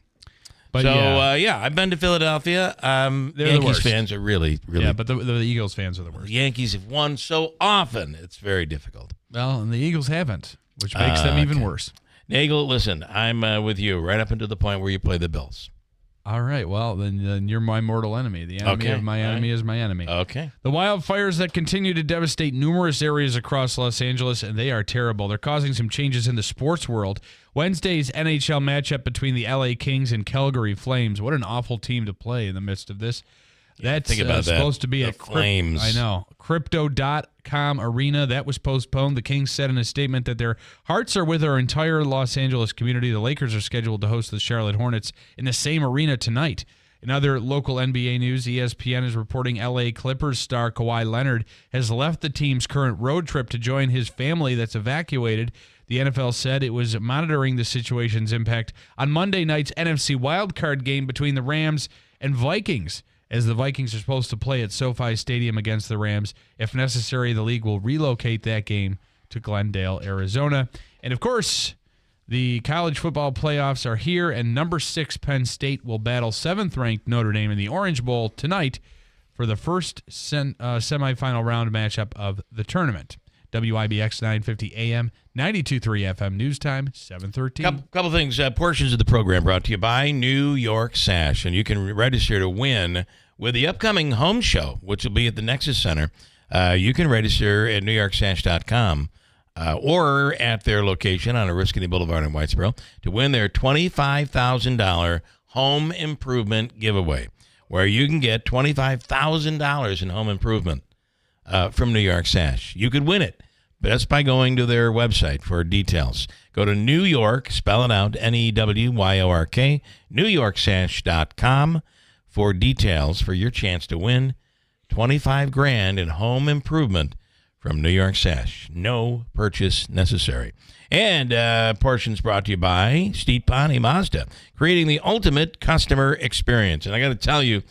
But I've been to Philadelphia. Yankees fans are really, really. Yeah, but the Eagles fans are the worst. The Yankees have won so often, it's very difficult. Well, and the Eagles haven't, which makes them even worse. Nagel, listen, I'm with you right up until the point where you play the Bills. All right. Well, then you're my mortal enemy. The enemy of my enemy is my enemy. Okay. The wildfires that continue to devastate numerous areas across Los Angeles, and they are terrible. They're causing some changes in the sports world. Wednesday's NHL matchup between the LA Kings and Calgary Flames. What an awful team to play in the midst of this. That's supposed to be at Flames. I know. Crypto.com arena. That was postponed. The Kings said in a statement that their hearts are with our entire Los Angeles community. The Lakers are scheduled to host the Charlotte Hornets in the same arena tonight. In other local NBA news, ESPN is reporting LA Clippers star Kawhi Leonard has left the team's current road trip to join his family that's evacuated. The NFL said it was monitoring the situation's impact on Monday night's NFC wildcard game between the Rams and Vikings, as the Vikings are supposed to play at SoFi Stadium against the Rams. If necessary, the league will relocate that game to Glendale, Arizona. And, of course, the college football playoffs are here, and number 6 Penn State will battle 7th-ranked Notre Dame in the Orange Bowl tonight for the first semifinal round matchup of the tournament. WIBX 950 AM, 92.3 FM, news time, 7:13. Couple things. Portions of the program brought to you by New York Sash, and you can register to win with the upcoming home show, which will be at the Nexus Center. You can register at NewYorkSash.com or at their location on Oriskany Boulevard in Whitesboro to win their $25,000 home improvement giveaway, where you can get $25,000 in home improvement from New York Sash. You could win it just by going to their website for details. Go to New York, spell it out, NEWYORK, NewYorkSash.com for details for your chance to win $25,000 in home improvement from New York Sash. No purchase necessary. And portions brought to you by Steepani Mazda, creating the ultimate customer experience. And I got to tell you,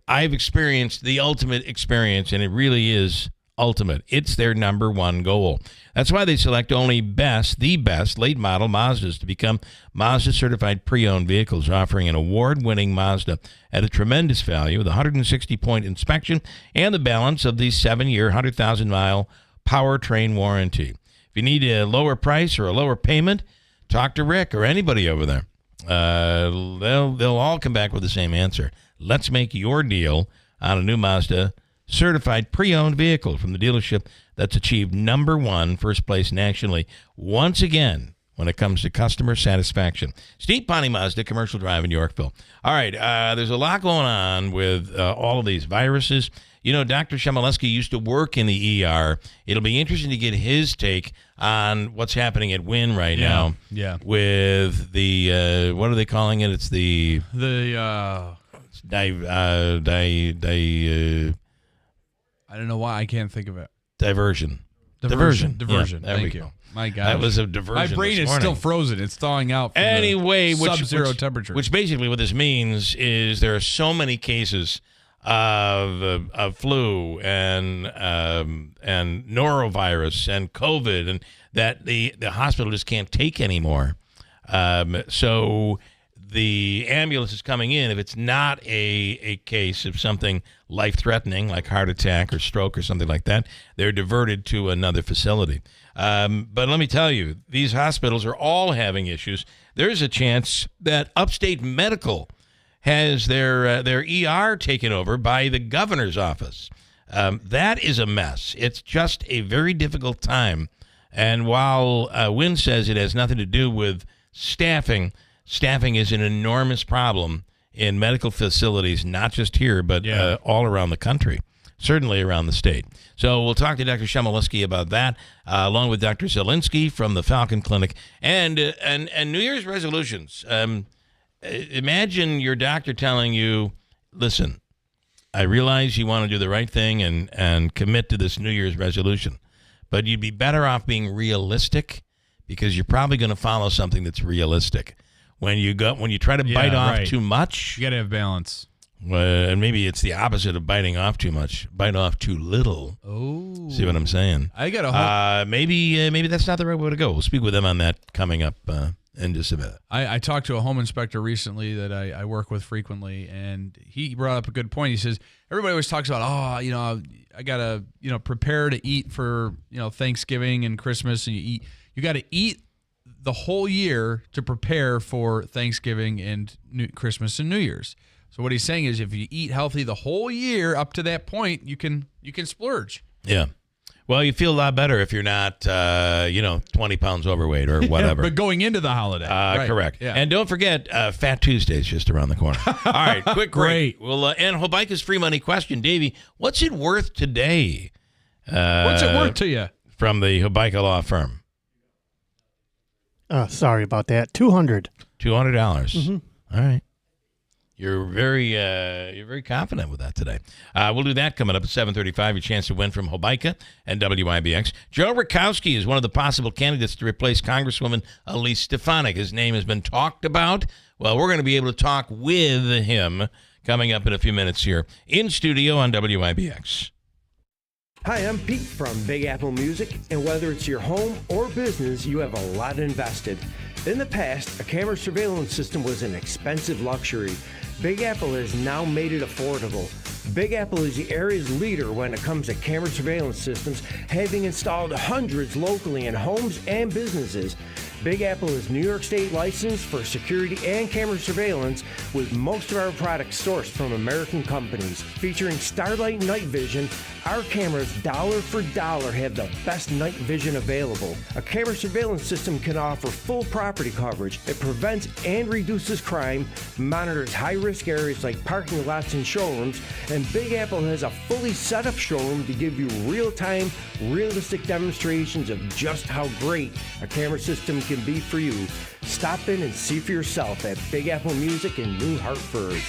I've experienced the ultimate experience, and it really is ultimate. It's their number one goal. That's why they select only the best late model Mazdas to become Mazda certified pre-owned vehicles, offering an award-winning Mazda at a tremendous value with a 160-point inspection and the balance of the 7-year, 100,000-mile powertrain warranty. If you need a lower price or a lower payment, talk to Rick or anybody over there. They'll all come back with the same answer. Let's make your deal on a new Mazda certified pre-owned vehicle from the dealership that's achieved number one first place nationally once again when it comes to customer satisfaction. Steve Ponte Mazda, Commercial Drive in Yorkville. All right, there's a lot going on with all of these viruses. You know, Dr. Shemaleski used to work in the ER. It'll be interesting to get his take on what's happening at Wynn right now. Yeah. With the, what are they calling it? It's the I don't know why I can't think of it. Diversion. Yeah, Thank you. Go. My God, that was a diversion. My brain is still frozen. It's thawing out. From anyway, sub-zero temperature. Which basically what this means is there are so many cases of flu and norovirus and COVID, and that the hospital just can't take anymore. So the ambulance is coming in. If it's not a case of something life-threatening like heart attack or stroke or something like that, they're diverted to another facility. But let me tell you, these hospitals are all having issues. There's a chance that Upstate Medical has their ER taken over by the governor's office. That is a mess. It's just a very difficult time. And while Wynn says it has nothing to do with staffing is an enormous problem in medical facilities, not just here, but all around the country, certainly around the state. So we'll talk to Dr. Shemaleski about that, along with Dr. Zielinski from the Falcon Clinic, and New Year's resolutions. Imagine your doctor telling you, listen, I realize you want to do the right thing and commit to this New Year's resolution, but you'd be better off being realistic, because you're probably going to follow something that's realistic. When you try to bite off too much, you got to have balance. And maybe it's the opposite of biting off too much. Bite off too little. Oh, see what I'm saying? I got maybe that's not the right way to go. We'll speak with them on that coming up in just a minute. I talked to a home inspector recently that I work with frequently, and he brought up a good point. He says everybody always talks about, I gotta prepare to eat for Thanksgiving and Christmas, and you got to eat the whole year to prepare for Thanksgiving and Christmas and New Year's. So what he's saying is, if you eat healthy the whole year up to that point, you can splurge. Yeah. Well, you feel a lot better if you're not, 20 pounds overweight or whatever. But going into the holiday. Right. Correct. Yeah. And don't forget, Fat Tuesday's just around the corner. All right, quick break. We'll end Hobica's free money question. Davey, what's it worth today? What's it worth to you? From the Hobica Law Firm. Sorry about that. $200. $200. All right. You're very confident with that today. We'll do that coming up at 7:35. Your chance to win from Hobica and WIBX. Joe Rowski is one of the possible candidates to replace Congresswoman Elise Stefanik. His name has been talked about. Well, we're going to be able to talk with him coming up in a few minutes here in studio on WIBX. Hi, I'm Pete from Big Apple Music, and whether it's your home or business, you have a lot invested. In the past, a camera surveillance system was an expensive luxury. Big Apple has now made it affordable. Big Apple is the area's leader when it comes to camera surveillance systems, having installed hundreds locally in homes and businesses. Big Apple is New York State licensed for security and camera surveillance, with most of our products sourced from American companies. Featuring Starlight Night Vision, our cameras dollar for dollar have the best night vision available. A camera surveillance system can offer full property coverage. It prevents and reduces crime, monitors high-risk areas like parking lots and showrooms, and Big Apple has a fully set-up showroom to give you real-time, realistic demonstrations of just how great a camera system can be for you. Stop in and see for yourself at Big Apple Music in New Hartford.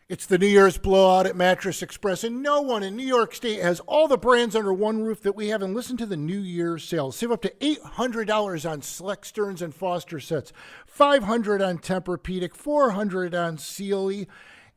It's the New Year's blowout at Mattress Express, and no one in New York State has all the brands under one roof that we have. And listen to the New Year's sales. Save up to $800 on select Stearns and Foster sets, $500 on Tempur-Pedic, $400 on Sealy,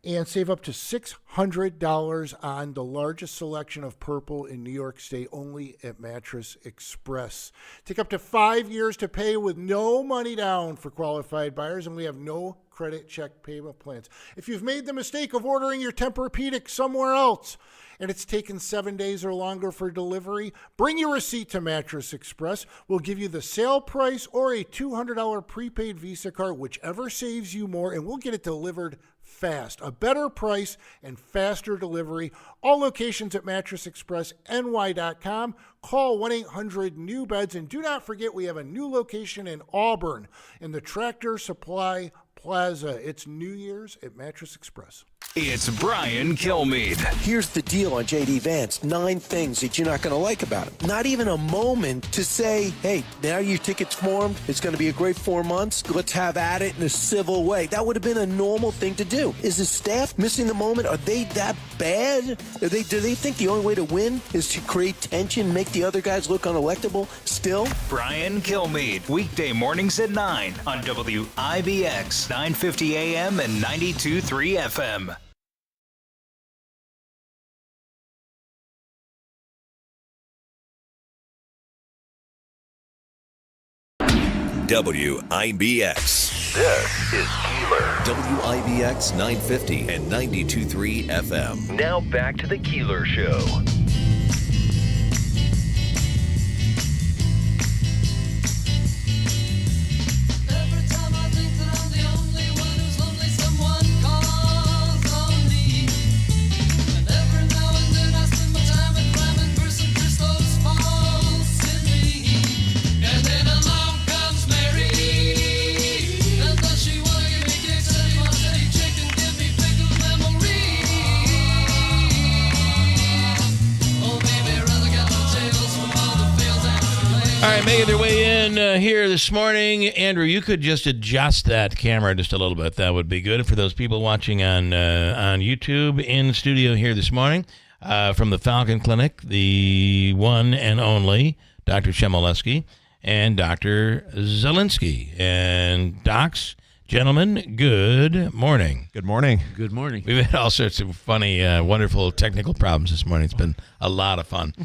and save up to $600 on the largest selection of purple in New York State, only at Mattress Express. Take up to 5 years to pay with no money down for qualified buyers, and we have no credit check payment plans. If you've made the mistake of ordering your Tempur-Pedic somewhere else and it's taken 7 days or longer for delivery, bring your receipt to Mattress Express. We'll give you the sale price or a $200 prepaid Visa card, whichever saves you more, and we'll get it delivered fast. A better price and faster delivery. All locations at mattressexpressny.com. Call 1-800-NEW-BEDS. And do not forget, we have a new location in Auburn in the Tractor Supply Plaza. It's New Year's at Mattress Express. It's Brian Kilmeade. Here's the deal on J.D. Vance. 9 things that you're not going to like about him. Not even a moment to say, hey, now your ticket's formed. It's going to be a great 4 months. Let's have at it in a civil way. That would have been a normal thing to do. Is his staff missing the moment? Are they that bad? Do they think the only way to win is to create tension, make the other guys look unelectable still? Brian Kilmeade. Weekday mornings at 9 on WIBX 950 AM and 92.3 FM. WIBX. This is Keeler. WIBX 950 and 92.3 FM. Now back to the Keeler Show. All right, making their way in here this morning. Andrew, you could just adjust that camera just a little bit. That would be good for those people watching on YouTube. In studio here this morning from the Falcon Clinic, the one and only Dr. Chmielewski and Dr. Zielinski. And docs, gentlemen, good morning. Good morning. Good morning. We've had all sorts of funny, wonderful technical problems this morning. It's been a lot of fun.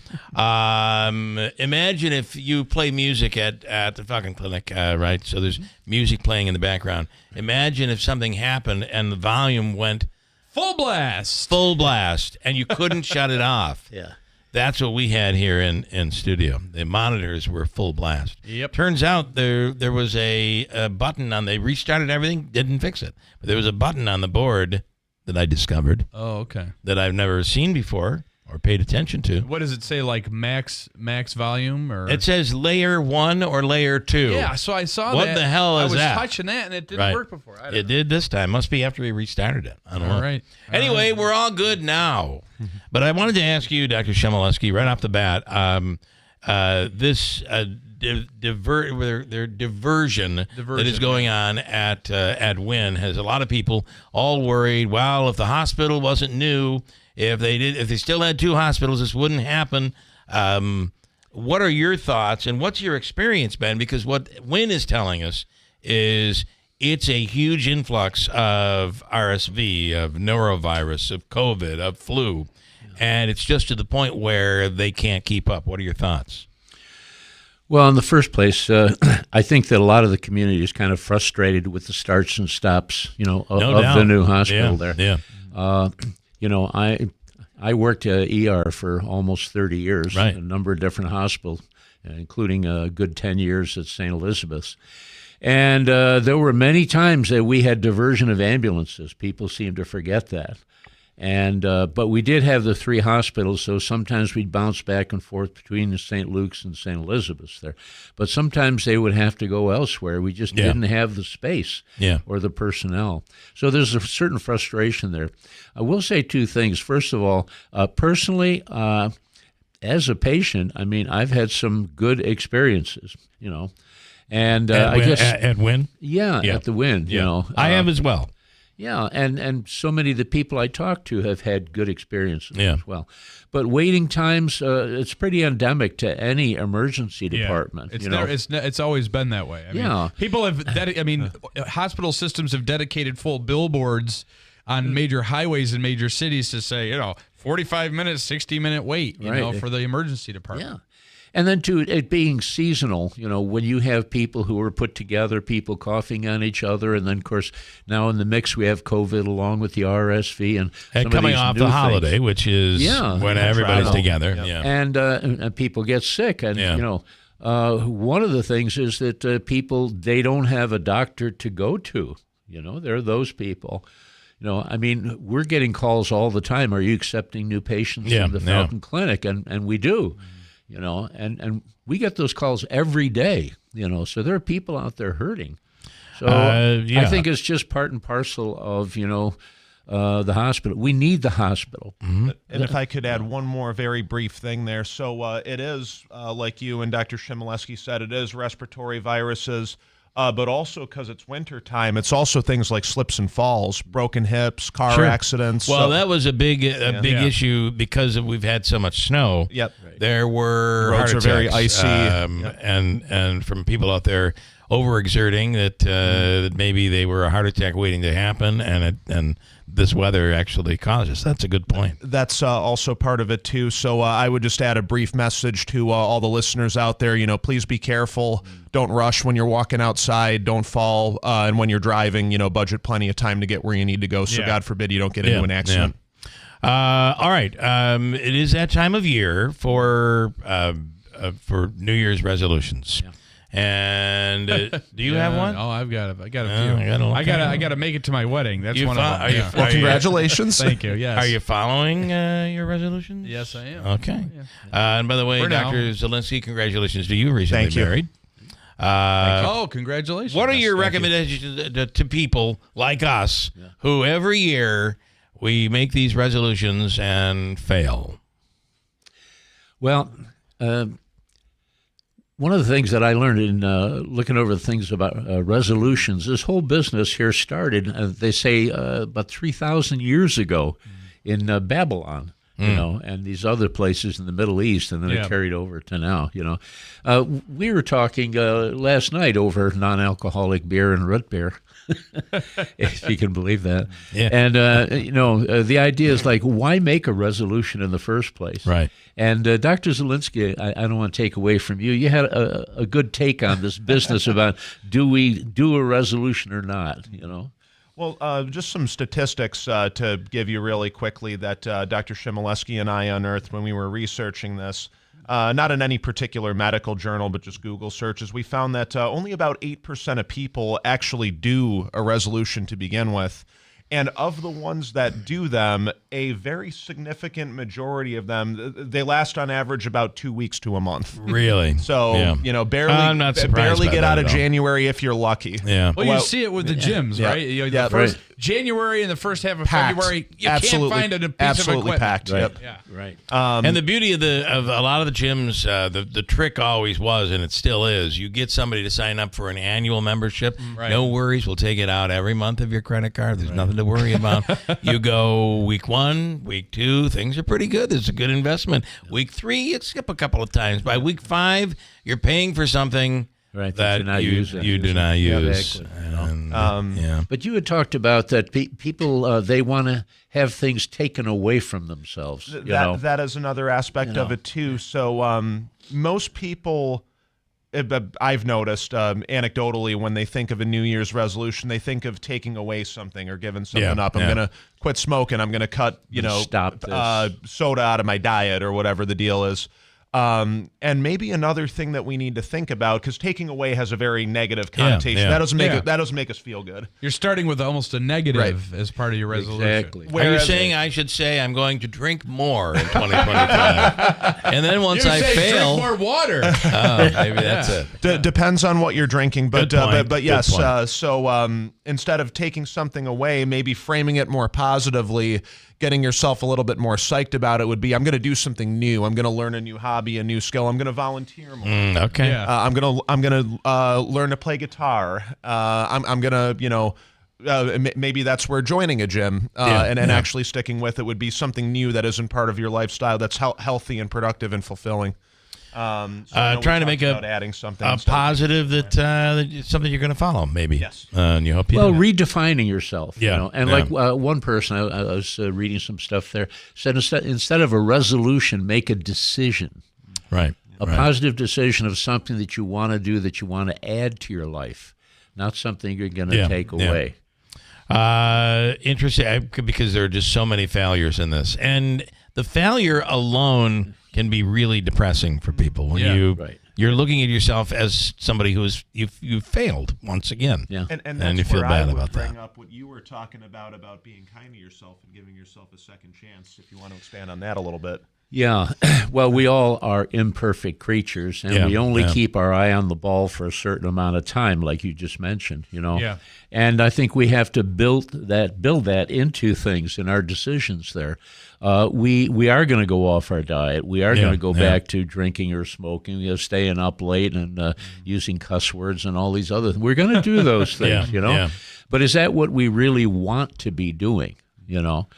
Imagine if you play music at the Falcon Clinic, right? So there's music playing in the background. Imagine if something happened and the volume went full blast, and you couldn't shut it off. Yeah. That's what we had here in studio. The monitors were full blast. Yep. Turns out there was a button on. They restarted everything, didn't fix it. But there was a button on the board that I discovered. Oh, okay. That I've never seen before or paid attention to. What does it say? Like max volume, or it says layer 1 or layer 2. Yeah. So I saw what that. What the hell is that? I was touching that and it didn't work before. It did this time. Must be after we restarted it. I don't know. All right. Anyway, we're all good now. But I wanted to ask you, Dr. Chmielewski, right off the bat, this diversion that is going on at Wynn has a lot of people all worried. Well, if the hospital wasn't new, if they still had 2 hospitals, this wouldn't happen. What are your thoughts and what's your experience been? Because what Wynn is telling us is it's a huge influx of RSV, of norovirus, of COVID, of flu, and it's just to the point where they can't keep up. What are your thoughts? Well, in the first place, I think that a lot of the community is kind of frustrated with the starts and stops, of the new hospital there. Yeah. I worked ER for almost 30 years, right. A number of different hospitals, including a good 10 years at St. Elizabeth's. And there were many times that we had diversion of ambulances. People seem to forget that. And but we did have the 3 hospitals, so sometimes we'd bounce back and forth between the St. Luke's and St. Elizabeth's there. But sometimes they would have to go elsewhere. We just didn't have the space or the personnel. So there's a certain frustration there. I will say 2 things. First of all, personally, as a patient, I mean, I've had some good experiences, And I guess at Wynn? Yeah, at the Wynn, I have as well. Yeah, and so many of the people I talk to have had good experiences as well. But waiting times, it's pretty endemic to any emergency department. It's always been that way. I mean, people have. Hospital systems have dedicated full billboards on major highways in major cities to say, 45 minutes, 60-minute wait, you know, for the emergency department. Yeah. And then, too, it being seasonal, when you have people who are put together, people coughing on each other, and then, of course, now in the mix we have COVID along with the RSV and some coming of these off new the holiday, things. which is when everybody's together. Yeah. And people get sick. And, one of the things is that people, they don't have a doctor to go to. There are those people. We're getting calls all the time. Are you accepting new patients in the Falcon Clinic? And we do. And we get those calls every day, so there are people out there hurting. So I think it's just part and parcel of, the hospital. We need the hospital. Mm-hmm. And if I could add one more very brief thing there. So it is, like you and Dr. Chmielewski said, it is respiratory viruses. But also because it's winter time, it's also things like slips and falls, broken hips, car accidents. Well, that was a big issue because we've had so much snow. Yep. There were roads heart are very attacks, icy, and from people out there overexerting that maybe they were a heart attack waiting to happen, and this weather actually causes. That's a good point. That's also part of it too. So I would just add a brief message to all the listeners out there. Please be careful. Don't rush when you're walking outside. Don't fall. And when you're driving, budget plenty of time to get where you need to go. So God forbid you don't get into an accident. All right. It is that time of year for New Year's resolutions. Yeah. And do you have one? Oh, I got a few. I got to make it to my wedding. That's one of them. Well, congratulations. Thank you. Yes. Are you following your resolutions? Yes, I am. Okay. And by the way, Dr. Zielinski, congratulations to you. Recently married. Congratulations. What are your recommendations to people like us who every year we make these resolutions and fail? Well, one of the things that I learned in looking over the things about resolutions, this whole business here started, they say, about 3,000 years ago in Babylon, and these other places in the Middle East, and then it carried over to now, We were talking last night over non-alcoholic beer and root beer, if you can believe that. Yeah. And, the idea is like, why make a resolution in the first place? Right. And Dr. Zielinski, I don't want to take away from you. You had a good take on this business about do we do a resolution or not, Well, just some statistics to give you really quickly that Dr. Chmielewski and I unearthed when we were researching this. Not in any particular medical journal, but just Google searches. We found that only about 8% of people actually do a resolution to begin with. And of the ones that do them, a very significant majority of them, they last on average about 2 weeks to a month. Really? So, barely, I'm not surprised barely by get that out of at all. January if you're lucky. Yeah. Well, you see it with the gyms, right? The first January and the first half of February, you can't find a piece of equipment. Packed. Right. Yep. Yeah. Right. And the beauty of a lot of the gyms, the trick always was, and it still is, you get somebody to sign up for an annual membership. Right. No worries. We'll take it out every month of your credit card. There's nothing to worry about. You go week 1, week 2, things are pretty good. It's a good investment. Week 3, you skip a couple of times. By week 5, you're paying for something that you do not use. But you had talked about that people, they want to have things taken away from themselves. That is another aspect of it, too. So most people, I've noticed anecdotally, when they think of a New Year's resolution, they think of taking away something or giving something up. I'm going to quit smoking. I'm going to cut, stop soda out of my diet or whatever the deal is. And maybe another thing that we need to think about, because taking away has a very negative connotation. That doesn't make us feel good. You're starting with almost a negative as part of your resolution. Exactly. Are you saying I should say I'm going to drink more in 2025? And then once I fail, drink more water. Oh, maybe that's it. Depends on what you're drinking, but Good point. but yes. So instead of taking something away, maybe framing it more positively, getting yourself a little bit more psyched about it would be, I'm going to do something new. I'm going to learn a new hobby, a new skill. I'm going to volunteer more. Okay. Yeah. I'm going to learn to play guitar. I'm going to, maybe that's where joining a gym and actually sticking with it would be something new that isn't part of your lifestyle that's healthy and productive and fulfilling. So I know we trying to talked make about adding something a instead of- positive that it's something you're going to follow, maybe. Yes. And you hope you Well, do. redefining yourself. Yeah, You know? And yeah. like one person, I was reading some stuff there, said instead of a resolution, make a decision. Right. A positive decision of something that you want to do, that you want to add to your life, not something you're going to take away. Interesting, because there are just so many failures in this. And the failure alone can be really depressing for people when you're looking at yourself as somebody who's you've failed once again. Yeah. And you that's feel where bad I would about bring that. up what you were talking about being kind to yourself and giving yourself a second chance, if you want to expand on that a little bit. Yeah. Well, we all are imperfect creatures, and we only keep our eye on the ball for a certain amount of time, like you just mentioned, you know. Yeah. And I think we have to build that into things in our decisions there. We are going to go off our diet. We are going to go back to drinking or smoking, staying up late and using cuss words and all these other things. We're going to do those things, you know. Yeah. But is that what we really want to be doing, you know?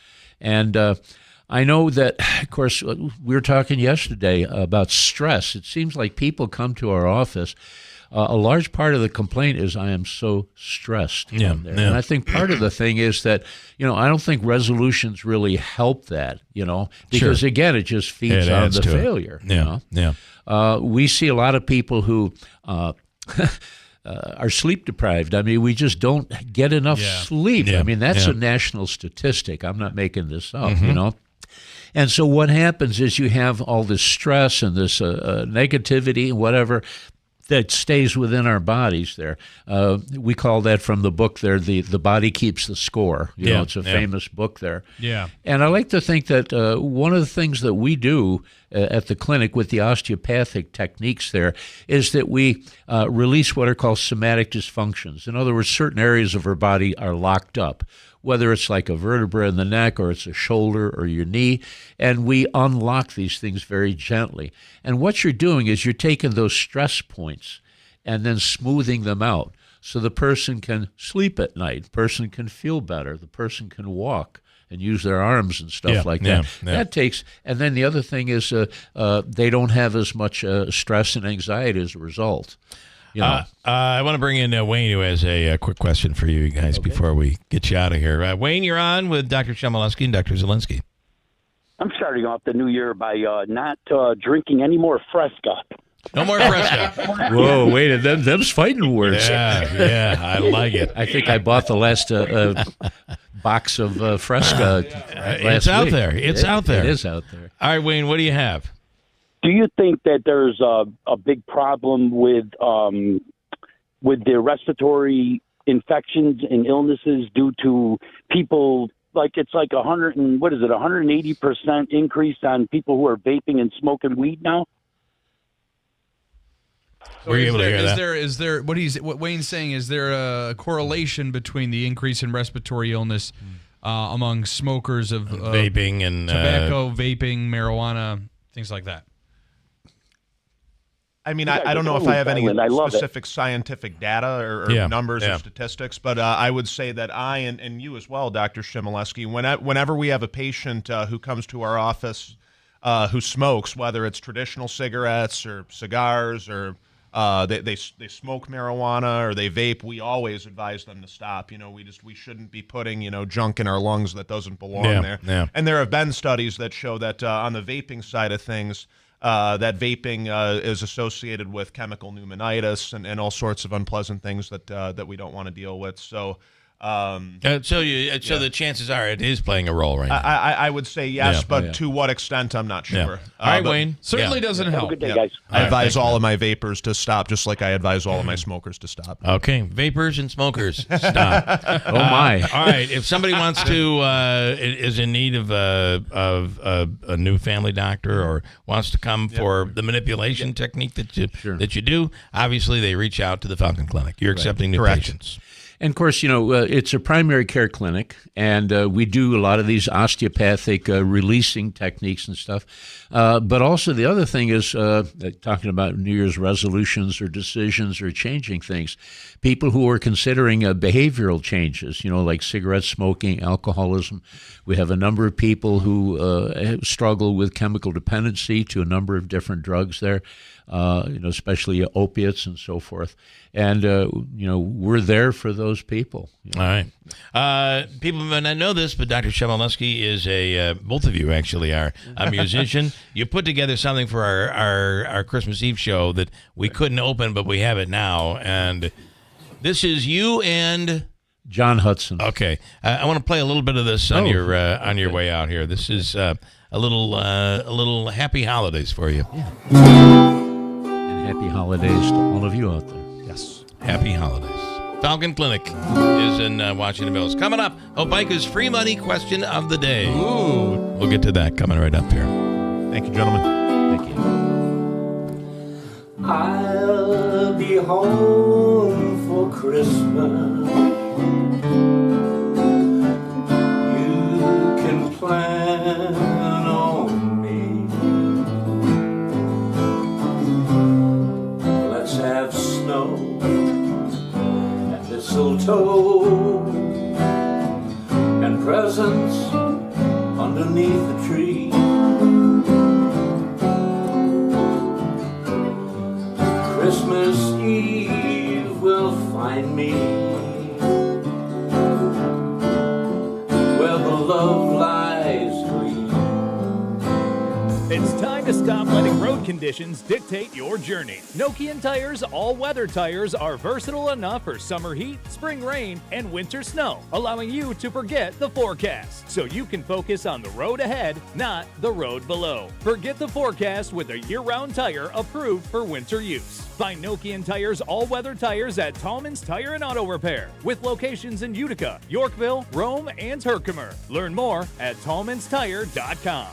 And I know that, of course, we were talking yesterday about stress. It seems like people come to our office. A large part of the complaint is, I am so stressed. And I think part of the thing is that, you know, I don't think resolutions really help that, you know, because, again, it just feeds on the failure. Yeah, you know? We see a lot of people who are sleep deprived. I mean, we just don't get enough sleep. I mean, that's a national statistic. I'm not making this up, you know. And so what happens is you have all this stress and this negativity and whatever that stays within our bodies there. We call that from the book there, the body keeps the score. You know, it's a famous book there. Yeah. And I like to think that one of the things that we do at the clinic with the osteopathic techniques there is that we release what are called somatic dysfunctions. In other words, certain areas of our body are locked up, whether it's like a vertebra in the neck or it's a shoulder or your knee, and we unlock these things very gently. And what you're doing is you're taking those stress points and then smoothing them out so the person can sleep at night, the person can feel better, the person can walk and use their arms and stuff like that. That takes, and then the other thing is they don't have as much stress and anxiety as a result. You know. I want to bring in Wayne, who has a quick question for you guys before we get you out of here. Wayne, you're on with Dr. Chmielewski and Dr. Zielinski. I'm starting off the new year by not drinking any more Fresca. No more Fresca. Whoa, wait, them's fighting words. Yeah, I like it. I think I bought the last box of Fresca It's out week. there. It's out there. It is out there. All right, Wayne, what do you have? Do you think that there's a big problem with the respiratory infections and illnesses due to people? Like it's like 180% increase on people who are vaping and smoking weed now? Were you able to hear that? Is there what Wayne's saying? Is there a correlation between the increase in respiratory illness among smokers of vaping and tobacco, vaping, marijuana, things like that? I mean, I don't know if I have any specific scientific data or numbers or statistics, but I would say that I and you as well, Dr. Chmielewski, whenever we have a patient who comes to our office who smokes, whether it's traditional cigarettes or cigars or they smoke marijuana or they vape, we always advise them to stop. You know, we shouldn't be putting, you know, junk in our lungs that doesn't belong there. Yeah. And there have been studies that show that on the vaping side of things, that vaping is associated with chemical pneumonitis and all sorts of unpleasant things that we don't want to deal with. So, so the chances are it is playing a role right now. I would say yes, but to what extent, I'm not sure. Yeah. All right, Wayne. Certainly doesn't help. Good day, guys. I advise all of my vapors to stop, just like I advise all of my smokers to stop. Okay, vapors and smokers, stop. Oh my! All right, if somebody wants to is in need of a new family doctor or wants to come for the manipulation technique that you do, obviously they reach out to the Falcon Clinic. You're accepting new patients. And of course, it's a primary care clinic, and we do a lot of these osteopathic releasing techniques and stuff. But also the other thing is talking about New Year's resolutions or decisions or changing things. People who are considering behavioral changes, like cigarette smoking, alcoholism. We have a number of people who struggle with chemical dependency to a number of different drugs there, especially opiates and so forth. And, we're there for those people. All right. People may not know this, but Dr. Chmielewski is both of you actually are a musician. You put together something for our Christmas Eve show that we couldn't open, but we have it now. And this is you and John Hudson. Okay. I want to play a little bit of this on your way out here. This is a little happy holidays for you. Yeah. And happy holidays to all of you out there. Yes. Happy holidays. Falcon Clinic is in Washington Mills. Coming up, Opika's free money question of the day. Ooh. We'll get to that coming right up here. Thank you, gentlemen. Thank you. I'll be home for Christmas. You can plan on me. Let's have snow and mistletoe and presents underneath the tree. Christmas Eve will find me where the love lies green. It's time to stop letting road conditions dictate your journey. Nokian Tires all-weather tires are versatile enough for summer heat, spring rain, and winter snow, allowing you to forget the forecast so you can focus on the road ahead, not the road below. Forget the forecast with a year-round tire approved for winter use. Find Nokian Tires all-weather tires at Tallman's Tire and Auto Repair, with locations in Utica, Yorkville, Rome, and Herkimer. Learn more at tallmanstire.com.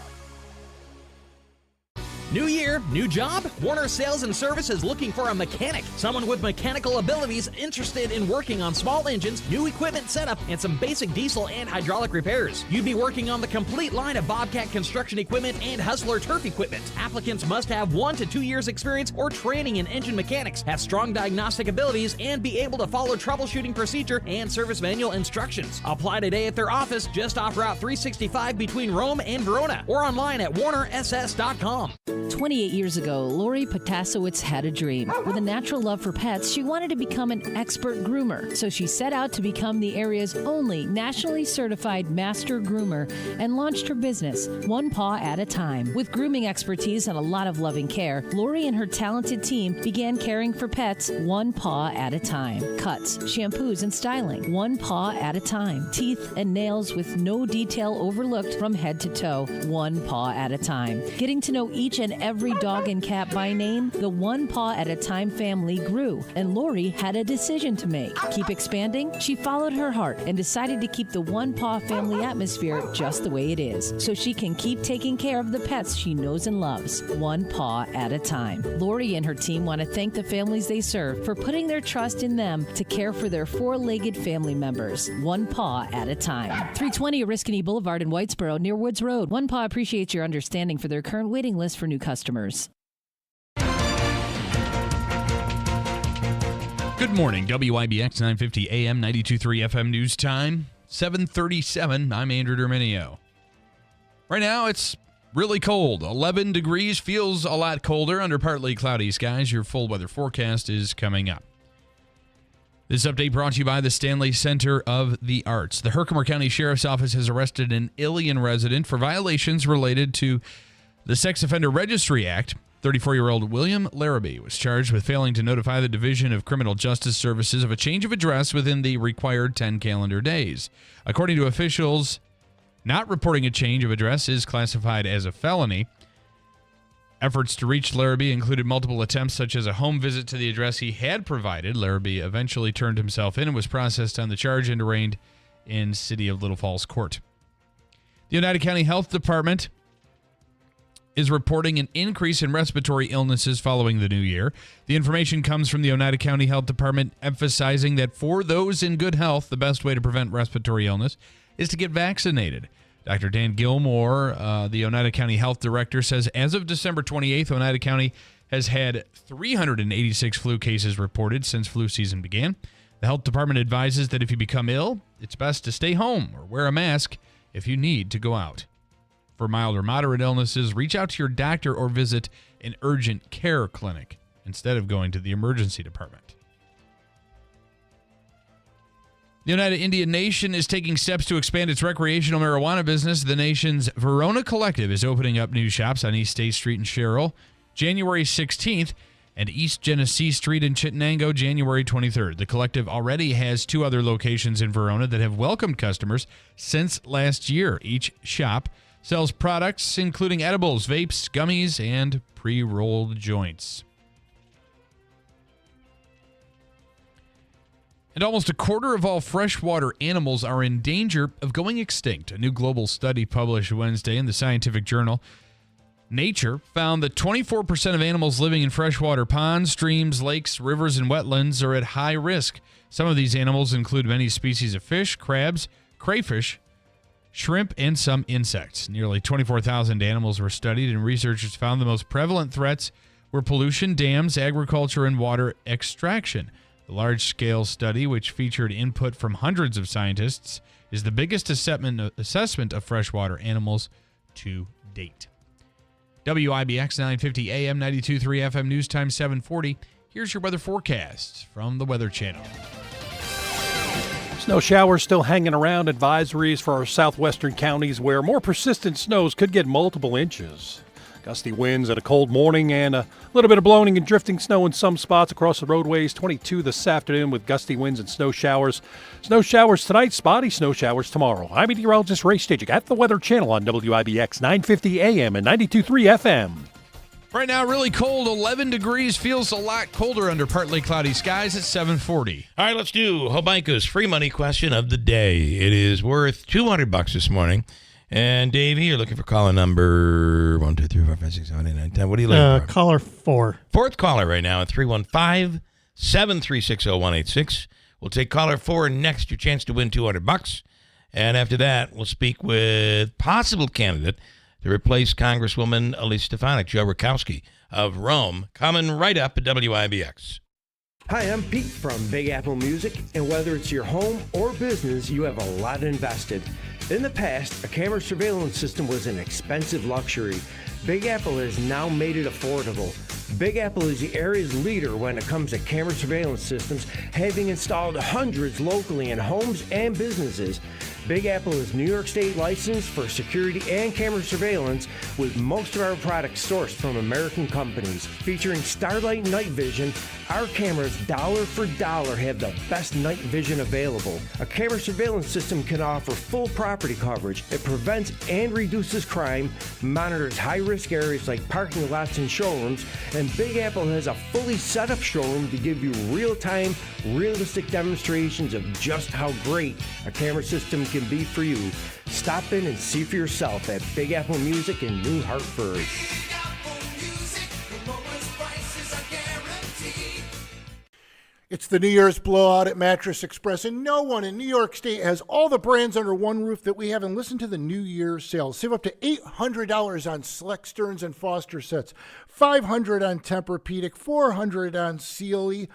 New year, new job? Warner Sales and Service is looking for a mechanic. Someone with mechanical abilities interested in working on small engines, new equipment setup, and some basic diesel and hydraulic repairs. You'd be working on the complete line of Bobcat construction equipment and Hustler turf equipment. Applicants must have 1 to 2 years experience or training in engine mechanics, have strong diagnostic abilities, and be able to follow troubleshooting procedure and service manual instructions. Apply today at their office just off Route 365 between Rome and Verona, or online at warnerss.com. 28 years ago, Lori Potasowicz had a dream. With a natural love for pets, she wanted to become an expert groomer. So she set out to become the area's only nationally certified master groomer and launched her business, one paw at a time. With grooming expertise and a lot of loving care, Lori and her talented team began caring for pets one paw at a time. Cuts, shampoos, and styling, one paw at a time. Teeth and nails with no detail overlooked from head to toe, one paw at a time. Getting to know each and every dog and cat by name, the One Paw at a Time family grew, and Lori had a decision to make. Keep expanding? She followed her heart and decided to keep the One Paw family atmosphere just the way it is, so she can keep taking care of the pets she knows and loves, one paw at a time. Lori and her team want to thank the families they serve for putting their trust in them to care for their four-legged family members, one paw at a time. 320 Oriskany Boulevard in Whitesboro near Woods Road. One Paw appreciates your understanding for their current waiting list for new customers. Good morning, WIBX 950 AM, 92.3 FM news time, 7:37. I'm Andrew Derminio. Right now, it's really cold. 11 degrees, feels a lot colder under partly cloudy skies. Your full weather forecast is coming up. This update brought to you by the Stanley Center of the Arts. The Herkimer County Sheriff's Office has arrested an Ilion resident for violations related to the Sex Offender Registry Act. 34-year-old William Larrabee was charged with failing to notify the Division of Criminal Justice Services of a change of address within the required 10 calendar days. According to officials, not reporting a change of address is classified as a felony. Efforts to reach Larrabee included multiple attempts, such as a home visit to the address he had provided. Larrabee eventually turned himself in and was processed on the charge and arraigned in City of Little Falls Court. The Oneida County Health Department is reporting an increase in respiratory illnesses following the new year. The information comes from the Oneida County Health Department, emphasizing that for those in good health, the best way to prevent respiratory illness is to get vaccinated. Dr. Dan Gilmore, the Oneida County Health Director, says as of December 28th, Oneida County has had 386 flu cases reported since flu season began. The health department advises that if you become ill, it's best to stay home or wear a mask if you need to go out. For mild or moderate illnesses, reach out to your doctor or visit an urgent care clinic instead of going to the emergency department. The Oneida Indian Nation is taking steps to expand its recreational marijuana business. The nation's Verona Collective is opening up new shops on East State Street in Sherrill January 16th and East Genesee Street in Chittenango January 23rd. The collective already has 2 other locations in Verona that have welcomed customers since last year. Each shop sells products including edibles, vapes, gummies, and pre-rolled joints. And almost a quarter of all freshwater animals are in danger of going extinct. A new global study published Wednesday in the scientific journal Nature found that 24% of animals living in freshwater ponds, streams, lakes, rivers, and wetlands are at high risk. Some of these animals include many species of fish, crabs, crayfish, shrimp, and some insects. Nearly 24,000 animals were studied, and researchers found the most prevalent threats were pollution, dams, agriculture, and water extraction. The large-scale study, which featured input from hundreds of scientists, is the biggest assessment of freshwater animals to date. WIBX 950 AM 92.3 FM News Time 740. Here's your weather forecast from the Weather Channel. Snow showers still hanging around. Advisories for our southwestern counties where more persistent snows could get multiple inches. Gusty winds at a cold morning and a little bit of blowing and drifting snow in some spots across the roadways. 22 this afternoon with gusty winds and snow showers. Snow showers tonight, spotty snow showers tomorrow. I'm meteorologist Ray Stajic at the Weather Channel on WIBX 950 AM and 92.3 FM. Right now, really cold, 11 degrees. Feels a lot colder under partly cloudy skies at 740. All right, let's do Hobica's free money question of the day. It is worth $200 this morning. And Davey, you're looking for caller number 1, 2, 3, 4, 5, 6, 7, 8, 9, 10. What are you looking for? Caller 4. Fourth caller right now at 315-736-0186. We'll take caller 4 next. Your chance to win $200. And after that, we'll speak with possible candidate to replace Congresswoman Elise Stefanik, Joe Rowski of Rome, coming right up at WIBX. Hi, I'm Pete from Big Apple Music, and whether it's your home or business, you have a lot invested. In the past, a camera surveillance system was an expensive luxury. Big Apple has now made it affordable. Big Apple is the area's leader when it comes to camera surveillance systems, having installed hundreds locally in homes and businesses. Big Apple is New York State licensed for security and camera surveillance, with most of our products sourced from American companies. Featuring Starlight Night Vision, our cameras dollar for dollar have the best night vision available. A camera surveillance system can offer full property coverage. It prevents and reduces crime, monitors high-risk areas like parking lots and showrooms, and Big Apple has a fully set-up showroom to give you real-time, realistic demonstrations of just how great a camera system can be for you. Stop in and see for yourself at Big Apple Music in New Hartford. It's the New Year's blowout at Mattress Express, and no one in New York State has all the brands under one roof that we have. And listen to the New Year's sales. Save up to $800 on select Stearns & Foster sets, $500 on Tempur-Pedic, $400 on Sealy,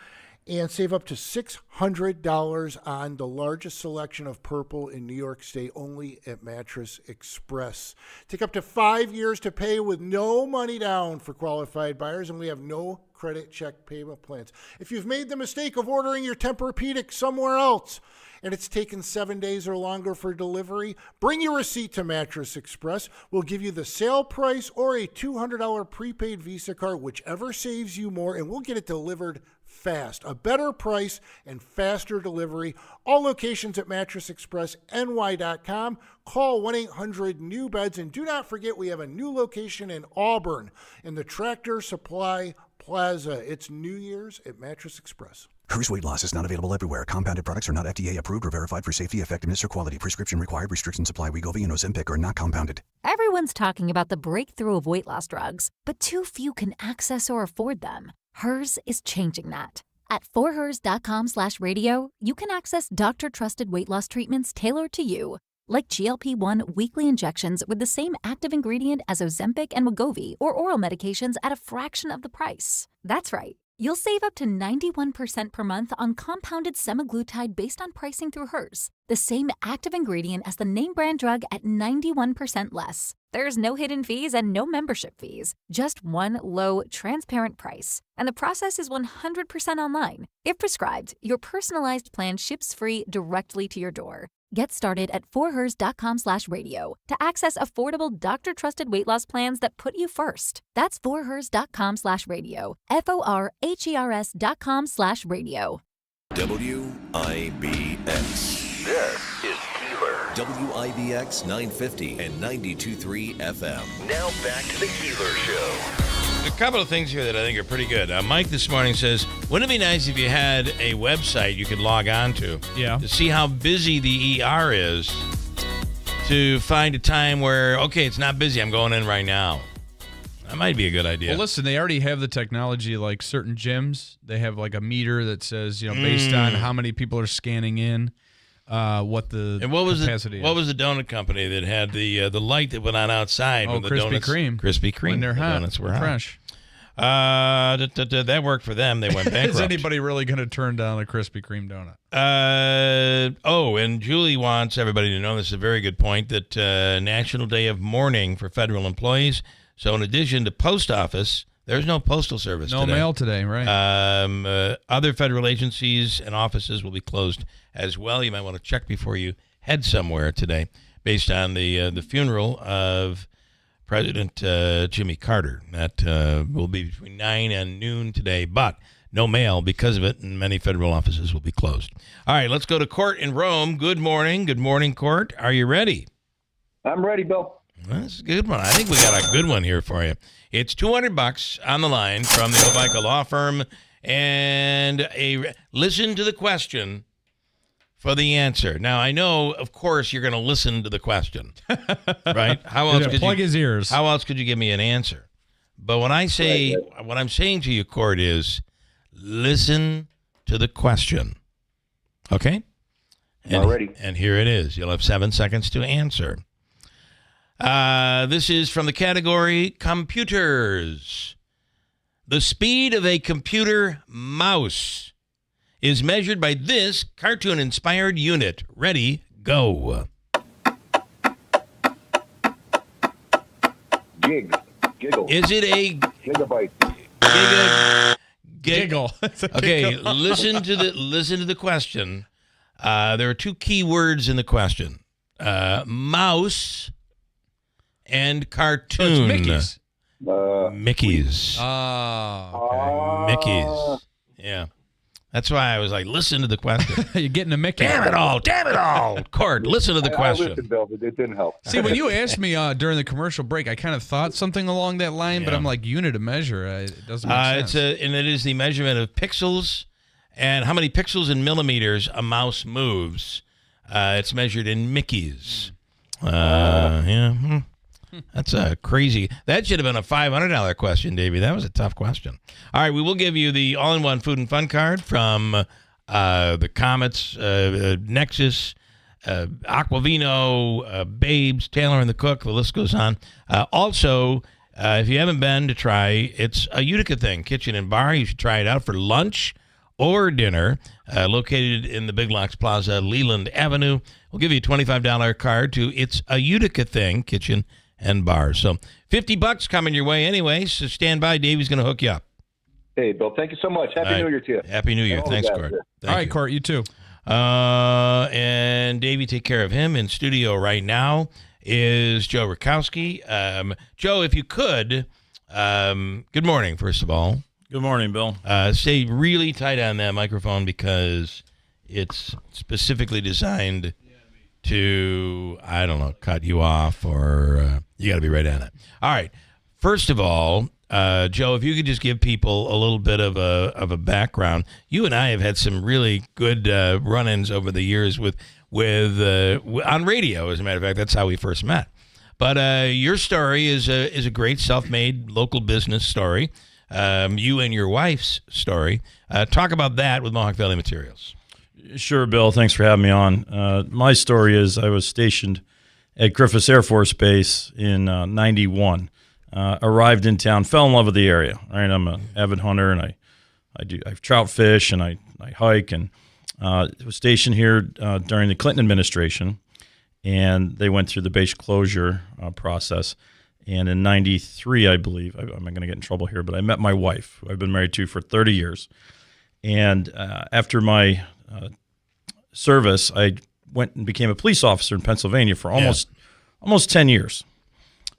and save up to $600 on the largest selection of Purple in New York State, only at Mattress Express. Take up to 5 years to pay with no money down for qualified buyers, and we have no credit check payment plans. If you've made the mistake of ordering your Tempur-Pedic somewhere else and it's taken 7 days or longer for delivery, bring your receipt to Mattress Express. We'll give you the sale price or a $200 prepaid Visa card, whichever saves you more, and we'll get it delivered fast. A better price and faster delivery. All locations at MattressExpressNY.com. Call 1-800-NEW-BEDS, and do not forget we have a new location in Auburn in the Tractor Supply Plaza. It's New Year's at Mattress Express. Hers weight loss is not available everywhere. Compounded products are not FDA approved or verified for safety, effectiveness, or quality. Prescription required. Restrictions apply. Wegovy and Ozempic are not compounded. Everyone's talking about the breakthrough of weight loss drugs, but too few can access or afford them. Hers is changing that. At forhers.com/radio, you can access doctor-trusted weight loss treatments tailored to you, like GLP-1 weekly injections with the same active ingredient as Ozempic and Wegovy, or oral medications at a fraction of the price. That's right. You'll save up to 91% per month on compounded semaglutide based on pricing through Hers. The same active ingredient as the name brand drug at 91% less. There's no hidden fees and no membership fees. Just one low, transparent price. And the process is 100% online. If prescribed, your personalized plan ships free directly to your door. Get started at forhers.com/radio to access affordable doctor-trusted weight loss plans that put you first. That's forhers.com/radio. FORHERS.com/radio. WIBX. This is Keeler. WIBX 950 and 92.3 FM. Now back to the Keeler Show. A couple of things here that I think are pretty good. Mike this morning says, wouldn't it be nice if you had a website you could log on to see how busy the ER is, to find a time where, okay, it's not busy, I'm going in right now. That might be a good idea. Well, listen, they already have the technology, like certain gyms. They have like a meter that says, based on how many people are scanning in, what the capacity is. What was the donut company that had the light that went on outside? when the Krispy donuts, Kreme. Krispy Kreme. When they're hot, donuts were fresh. That worked for them. They went bankrupt. Is anybody really going to turn down a Krispy Kreme donut? And Julie wants everybody to know, this is a very good point, that National Day of Mourning for federal employees. So in addition to post office, there's no postal service today. No mail today, right. Other federal agencies and offices will be closed as well. You might want to check before you head somewhere today, based on the funeral of President Jimmy Carter. That will be between 9 and noon today, but no mail because of it, and many federal offices will be closed. All right, let's go to Court in Rome. Good morning. Good morning, Court. Are you ready? I'm ready, Bill. That's a good one. I think we got a good one here for you. It's $200 on the line from the Obica Law Firm, and listen to the question for the answer. Now, I know, of course, you're going to listen to the question, right? How else could plug his ears? How else could you give me an answer? But when I say, what I'm saying to you, Court, is listen to the question. Okay? Already. And here it is. You'll have 7 seconds to answer. This is from the category computers. The speed of a computer mouse is measured by this cartoon-inspired unit. Ready, go. Giggle. Is it a gigabyte? Giggle. Okay, listen to the question. There are two key words in the question. Mouse and cartoon. Mickey's. Mickey's. Oh, okay. Mickey's. Yeah. That's why I was like, listen to the question. You're getting a Mickey. Damn it all. Court, listen to the question. I listened, Bill, but it didn't help. See, when you asked me during the commercial break, I kind of thought something along that line, but I'm like, unit of measure. It doesn't make sense. And it is the measurement of pixels and how many pixels in millimeters a mouse moves. It's measured in Mickey's. Yeah. That's crazy. That should have been a $500 question, Davey. That was a tough question. All right, we will give you the all-in-one food and fun card from the Comets, Nexus, Aquavino, Babes, Taylor and the Cook. The list goes on. Also, if you haven't been to try, it's a Utica thing, kitchen and bar. You should try it out for lunch or dinner. Located in the Big Locks Plaza, Leland Avenue. We'll give you a $25 card to It's a Utica Thing, kitchen and bar. So $50 coming your way anyway, so stand by. Davey's going to hook you up. Hey, Bill, thank you so much. Happy New Year to you. Happy New Year. Thanks, Court. All right, Court, you too. And Davey, take care of him. In studio right now is Joe Rowski. Joe, if you could, good morning, first of all. Good morning, Bill. Stay really tight on that microphone because it's specifically designed to, I don't know, cut you off, or you got to be right on it. All right. First of all, Joe, if you could just give people a little bit of a background. You and I have had some really good run-ins over the years with on radio. As a matter of fact, that's how we first met. But your story is a great self-made local business story. You and your wife's story. Talk about that with Mohawk Valley Materials. Sure, Bill. Thanks for having me on. My story is I was stationed at Griffiths Air Force Base in 91. Arrived in town, fell in love with the area. Right, I'm an avid hunter, and I trout fish, and I hike, and was stationed here during the Clinton administration, and they went through the base closure process. And in 93, I believe, I'm going to get in trouble here, but I met my wife, who I've been married to for 30 years. And after my service, I went and became a police officer in Pennsylvania for almost 10 years.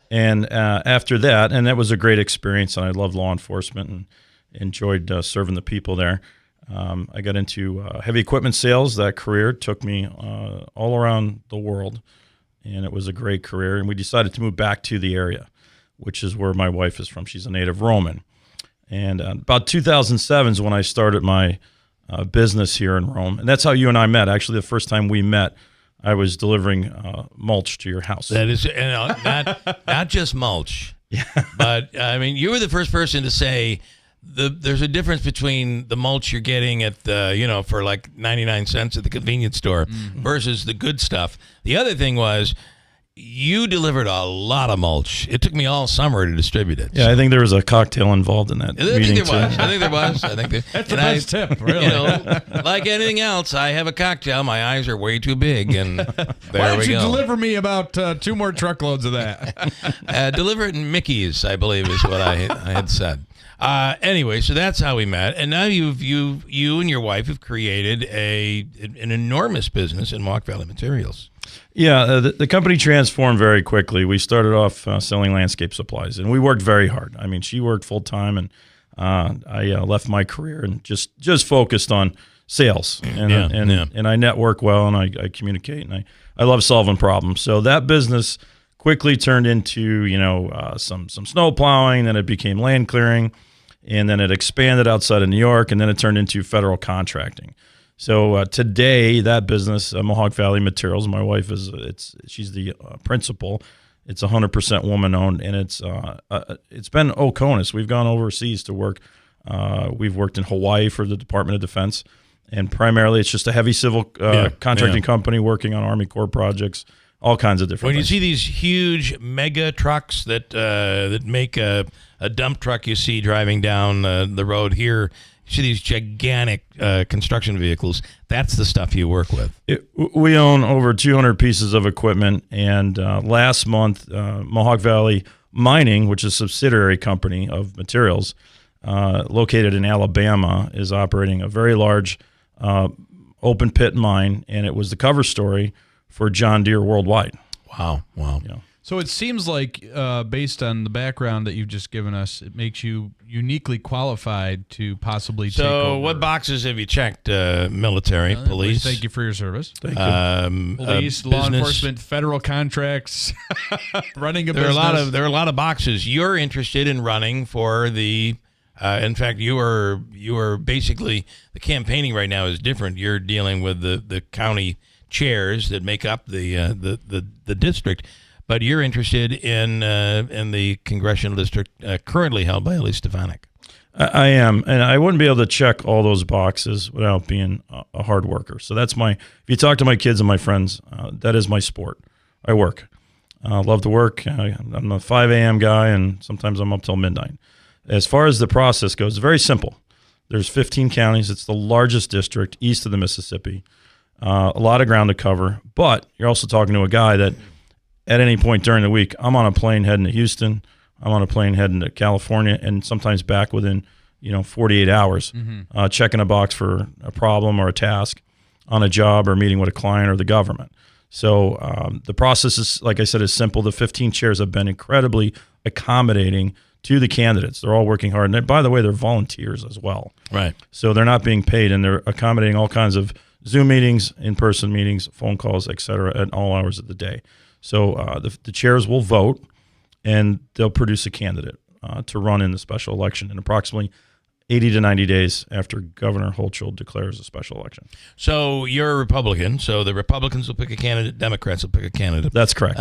And after that, and that was a great experience, and I loved law enforcement and enjoyed serving the people there. I got into heavy equipment sales. That career took me all around the world, and it was a great career. And we decided to move back to the area, which is where my wife is from. She's a native Roman. And about 2007 is when I started my business here in Rome. And that's how you and I met. Actually, the first time we met, I was delivering mulch to your house. That is not just mulch, but I mean, you were the first person to say there's a difference between the mulch you're getting at the for like 99 cents at the convenience store versus the good stuff. The other thing was you delivered a lot of mulch. It took me all summer to distribute it. Yeah, I think there was a cocktail involved in that meeting too. I think there was. That's the best tip, really. Like anything else, I have a cocktail. My eyes are way too big, and there we go. Why don't you deliver me about 2 more truckloads of that? Deliver it in Mickey's, I believe, is what I had said. Anyway, so that's how we met, and now you and your wife have created an enormous business in Mohawk Valley Materials. Yeah, the company transformed very quickly. We started off selling landscape supplies, and we worked very hard. I mean, she worked full time, and I left my career and just focused on sales. And I network well, and I communicate, and I love solving problems. So that business quickly turned into some snow plowing. Then it became land clearing, and then it expanded outside of New York, and then it turned into federal contracting. So today, that business, Mohawk Valley Materials, my wife she's the principal. It's 100% woman-owned, and it's been Oconus. We've gone overseas to work. We've worked in Hawaii for the Department of Defense, and primarily it's just a heavy civil contracting company working on Army Corps projects, all kinds of different things. When you see these huge mega trucks that make a dump truck you see driving down the road here, you see these gigantic construction vehicles. That's the stuff you work with. We own over 200 pieces of equipment, and last month, Mohawk Valley Mining, which is a subsidiary company of materials located in Alabama, is operating a very large open pit mine, and it was the cover story for John Deere Worldwide. Wow. So it seems like, based on the background that you've just given us, it makes you uniquely qualified to possibly take over. So what boxes have you checked? Military, police? Thank you for your service. Thank you. Police, law enforcement, federal contracts, running a business. There are a lot of boxes. You're interested in running for the... in fact, you are basically... The campaigning right now is different. You're dealing with the county chairs that make up the district. But you're interested in the congressional district currently held by Elise Stefanik. I am, and I wouldn't be able to check all those boxes without being a hard worker. So that's if you talk to my kids and my friends, that is my sport. I work. Love to work. I'm a 5 a.m. guy, and sometimes I'm up till midnight. As far as the process goes, it's very simple. There's 15 counties. It's the largest district east of the Mississippi. A lot of ground to cover, but you're also talking to a guy that at any point during the week, I'm on a plane heading to Houston, I'm on a plane heading to California, and sometimes back within 48 hours, checking a box for a problem or a task on a job or meeting with a client or the government. So the process is, like I said, is simple. The 15 chairs have been incredibly accommodating to the candidates. They're all working hard. And by the way, they're volunteers as well. Right. So they're not being paid, and they're accommodating all kinds of Zoom meetings, in-person meetings, phone calls, et cetera, at all hours of the day. So the chairs will vote, and they'll produce a candidate. to run in the special election in approximately 80 to 90 days after Governor Hochul declares a special election. So you're a Republican, so the Republicans will pick a candidate, Democrats will pick a candidate. That's correct.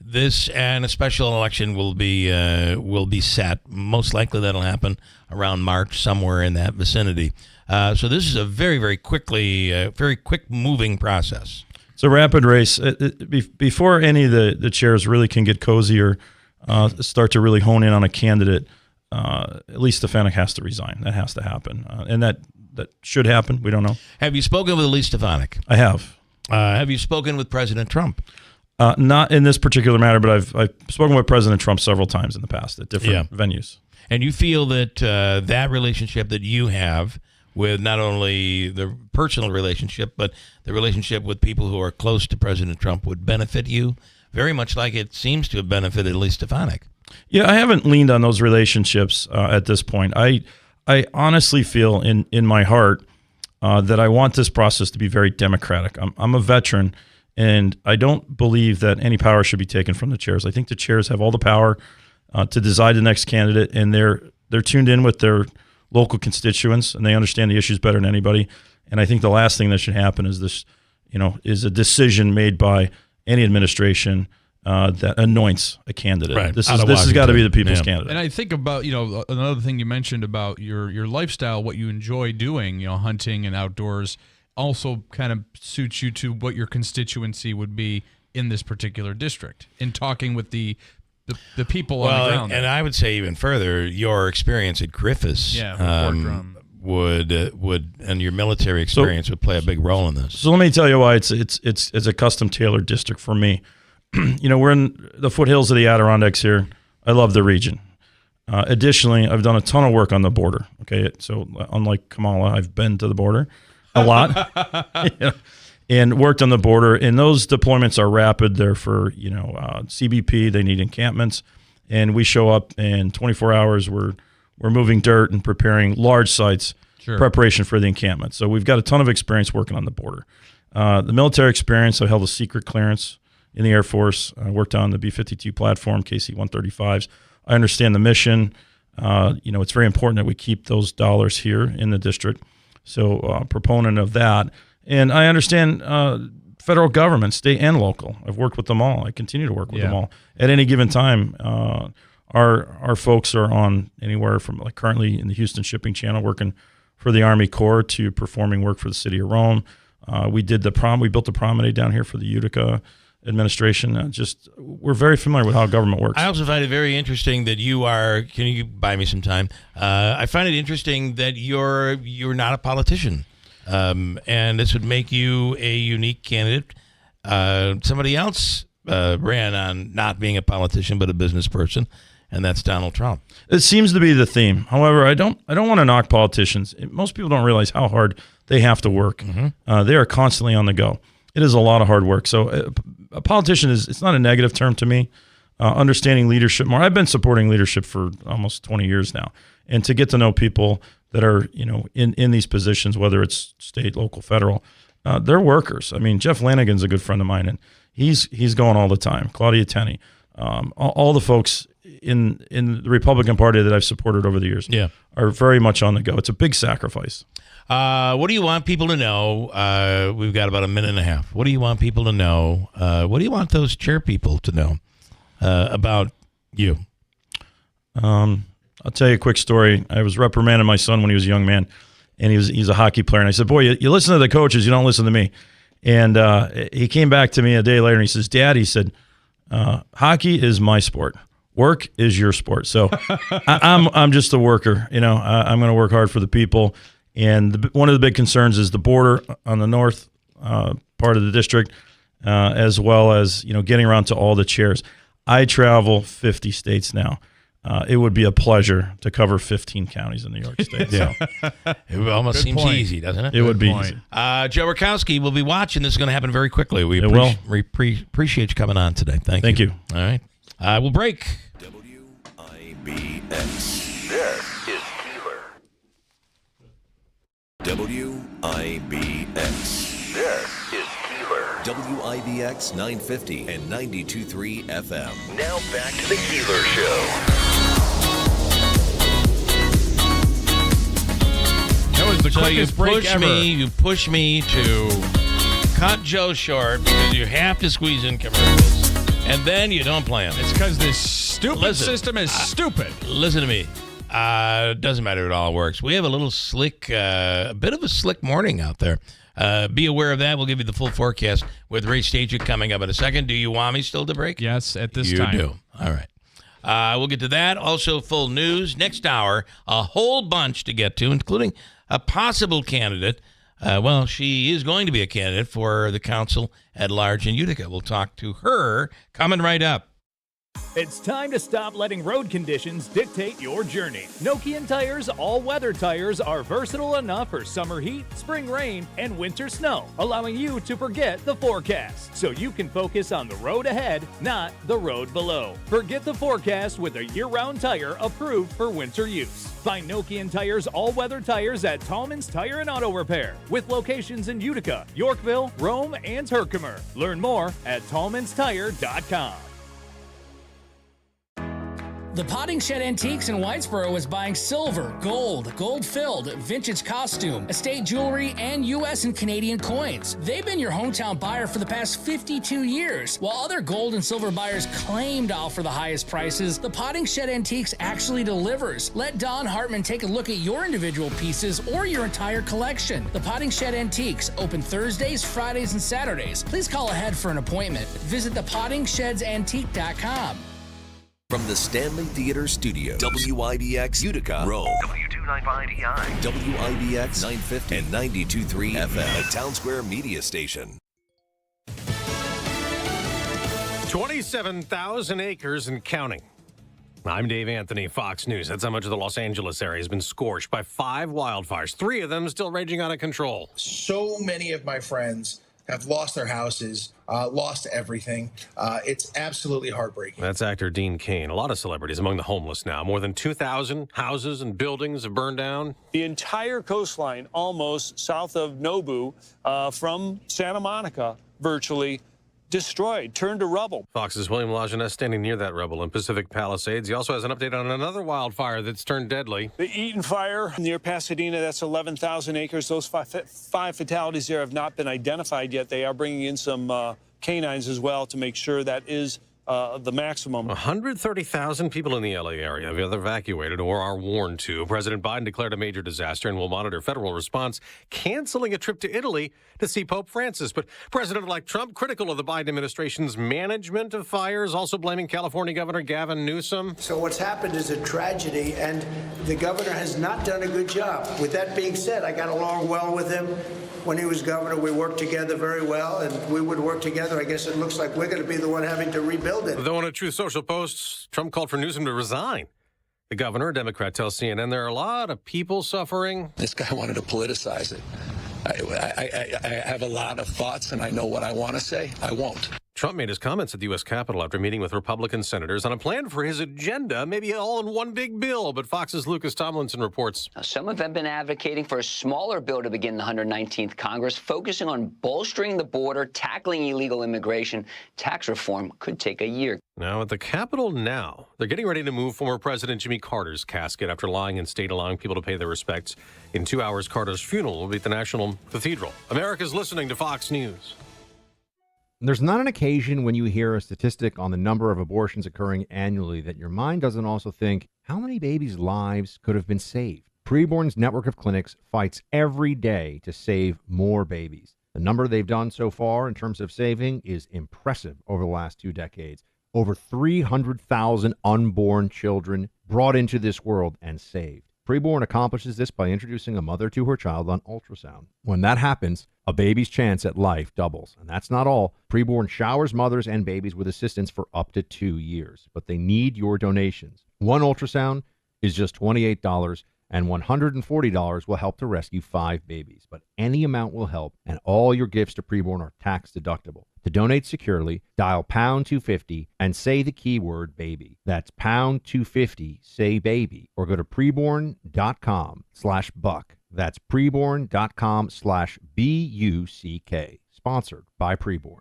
This and a special election will be set. Most likely that'll happen around March, somewhere in that vicinity. So this is a very, very quick moving process. It's a rapid race. Before any of the chairs really can get cozy or start to really hone in on a candidate, at least Stefanik has to resign. That has to happen. And that should happen. We don't know. Have you spoken with Elise Stefanik? I have. Have you spoken with President Trump? Not in this particular matter, but I've spoken with President Trump several times in the past at different venues. And you feel that that relationship that you have with not only the personal relationship, but the relationship with people who are close to President Trump would benefit you very much like it seems to have benefited Elise Stefanik. Yeah, I haven't leaned on those relationships at this point. I honestly feel in my heart that I want this process to be very democratic. I'm a veteran, and I don't believe that any power should be taken from the chairs. I think the chairs have all the power to decide the next candidate, and they're tuned in with their local constituents, and they understand the issues better than anybody. And I think the last thing that should happen is this, is a decision made by any administration that anoints a candidate. Right. This has got to be the people's candidate. And I think about, another thing you mentioned about your lifestyle, what you enjoy doing, hunting and outdoors, also kind of suits you to what your constituency would be in this particular district, in talking with the people on the ground. And I would say even further, your experience at Griffiths would and your military experience would play a big role in this. So let me tell you why it's a custom tailored district for me. We're in the foothills of the Adirondacks here. I love the region. Additionally, I've done a ton of work on the border. Okay, so unlike Kamala, I've been to the border a lot. And worked on the border, and those deployments are rapid. They're for CBP. They need encampments, and we show up in 24 hours. We're moving dirt and preparing large sites, preparation for the encampment. So we've got a ton of experience working on the border. The military experience, I held a secret clearance in the Air Force. I worked on the B-52 platform, KC-135s. I understand the mission. It's very important that we keep those dollars here in the district. So proponent of that. And I understand federal government, state and local. I've worked with them all. I continue to work with them all. At any given time, our folks are on anywhere from currently in the Houston Shipping Channel working for the Army Corps to performing work for the city of Rome. We built the promenade down here for the Utica administration. We're very familiar with how government works. I also find it very interesting that can you buy me some time? I find it interesting that you're not a politician. And this would make you a unique candidate. Somebody else ran on not being a politician but a business person, and that's Donald Trump. It seems to be the theme. However, I don't want to knock politicians. Most people don't realize how hard they have to work. Mm-hmm. They are constantly on the go. It is a lot of hard work. So a politician it's not a negative term to me. Understanding leadership more. I've been supporting leadership for almost 20 years now, and to get to know people that are in these positions, whether it's state, local, federal, they're workers. I mean, Jeff Lanigan's a good friend of mine, and he's going all the time. Claudia Tenney, all the folks in the Republican Party that I've supported over the years, are very much on the go. It's a big sacrifice. What do you want people to know? We've got about a minute and a half. What do you want people to know? What do you want those chair people to know about you? I'll tell you a quick story. I was reprimanding my son when he was a young man, and he's a hockey player. And I said, boy, you listen to the coaches, you don't listen to me. And he came back to me a day later, and he says, Dad, he said, hockey is my sport. Work is your sport. So I'm just a worker. I'm going to work hard for the people. And one of the big concerns is the border on the north part of the district, as well as getting around to all the chairs. I travel 50 states now. It would be a pleasure to cover 15 counties in New York State. So. It almost seems easy, doesn't it? It would be easy. Joe Rowski will be watching. This is going to happen very quickly. We appreciate you coming on today. Thank you. All right. We'll break. WIBX. This is Keeler. WIBX. This is Keeler. WIBX 950 and 92.3 FM. Now back to the Keeler Show. So you quickest break ever. You push me to cut Joe short because you have to squeeze in commercials, and then you don't play them. It's because this stupid system is stupid. Listen to me. It doesn't matter. It all works. We have a little slick, a bit of a slick morning out there. Be aware of that. We'll give you the full forecast with Ray Stagek coming up in a second. Do you want me still to break? Yes, at this time. You do. All right. We'll get to that. Also, full news. Next hour, a whole bunch to get to, including a possible candidate. Well, she is going to be a candidate for the council at large in Utica. We'll talk to her coming right up. It's time to stop letting road conditions dictate your journey. Nokian Tires all-weather tires are versatile enough for summer heat, spring rain, and winter snow, allowing you to forget the forecast so you can focus on the road ahead, not the road below. Forget the forecast with a year-round tire approved for winter use. Find Nokian Tires all-weather tires at Tallman's Tire and Auto Repair, with locations in Utica, Yorkville, Rome, and Herkimer. Learn more at tallmanstire.com. The Potting Shed Antiques in Whitesboro is buying silver, gold-filled, vintage costume, estate jewelry, and U.S. and Canadian coins. They've been your hometown buyer for the past 52 years. While other gold and silver buyers claim to offer the highest prices, the Potting Shed Antiques actually delivers. Let Don Hartman take a look at your individual pieces or your entire collection. The Potting Shed Antiques, open Thursdays, Fridays, and Saturdays. Please call ahead for an appointment. Visit thepottingshedantique.com. From the Stanley Theater Studio, WIBX Utica, Rome, W295EI, WIBX 950 and 92.3 FM, a Town Square media station. 27,000 acres and counting. I'm Dave Anthony, Fox News. That's how much of the Los Angeles area has been scorched by 5 wildfires, 3 of them still raging out of control. So many of my friends have lost their houses, lost everything. It's absolutely heartbreaking. That's actor Dean Cain. A lot of celebrities among the homeless now. More than 2,000 houses and buildings have burned down. The entire coastline, almost south of Nobu, from Santa Monica, virtually destroyed, turned to rubble. Fox's William Lajeunesse standing near that rubble in Pacific Palisades. He also has an update on another wildfire that's turned deadly. The Eaton Fire near Pasadena, that's 11,000 acres. Those five fatalities there have not been identified yet. They are bringing in some canines as well to make sure that is the maximum. 130,000 people in the LA area have either evacuated or are warned to. President Biden declared a major disaster and will monitor federal response, canceling a trip to Italy to see Pope Francis. But President-elect Trump critical of the Biden administration's management of fires, also blaming California Governor Gavin Newsom. So what's happened is a tragedy, and the governor has not done a good job. With that being said, I got along well with him. When he was governor, we worked together very well, and we would work together. I guess it looks like we're going to be the one having to rebuild it. Though in a Truth Social post, Trump called for Newsom to resign. The governor, a Democrat, tells CNN there are a lot of people suffering. This guy wanted to politicize it. I have a lot of thoughts, and I know what I want to say. I won't. Trump made his comments at the U.S. Capitol after meeting with Republican senators on a plan for his agenda, maybe all in one big bill. But Fox's Lucas Tomlinson reports. Now, some have been advocating for a smaller bill to begin the 119th Congress, focusing on bolstering the border, tackling illegal immigration. Tax reform could take a year. Now, at the Capitol now, they're getting ready to move former President Jimmy Carter's casket after lying in state, allowing people to pay their respects. In 2 hours, Carter's funeral will be at the National Cathedral. America's listening to Fox News. There's not an occasion when you hear a statistic on the number of abortions occurring annually that your mind doesn't also think, how many babies' lives could have been saved? Preborn's network of clinics fights every day to save more babies. The number they've done so far in terms of saving is impressive over the last 2 decades. Over 300,000 unborn children brought into this world and saved. Preborn accomplishes this by introducing a mother to her child on ultrasound. When that happens, a baby's chance at life doubles. And that's not all. Preborn showers mothers and babies with assistance for up to 2 years. But they need your donations. One ultrasound is just $28, and $140 will help to rescue 5 babies. But any amount will help, and all your gifts to Preborn are tax deductible. To donate securely, dial pound 250 and say the keyword baby. That's pound 250, say baby, or go to preborn.com/buck. That's preborn.com/BUCK. Sponsored by Preborn.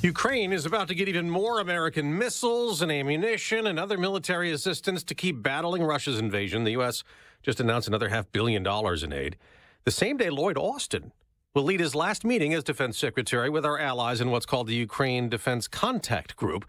Ukraine is about to get even more American missiles and ammunition and other military assistance to keep battling Russia's invasion. The U.S. just announced another $500 million in aid. The same day, Lloyd Austin will lead his last meeting as defense secretary with our allies in what's called the Ukraine Defense Contact Group.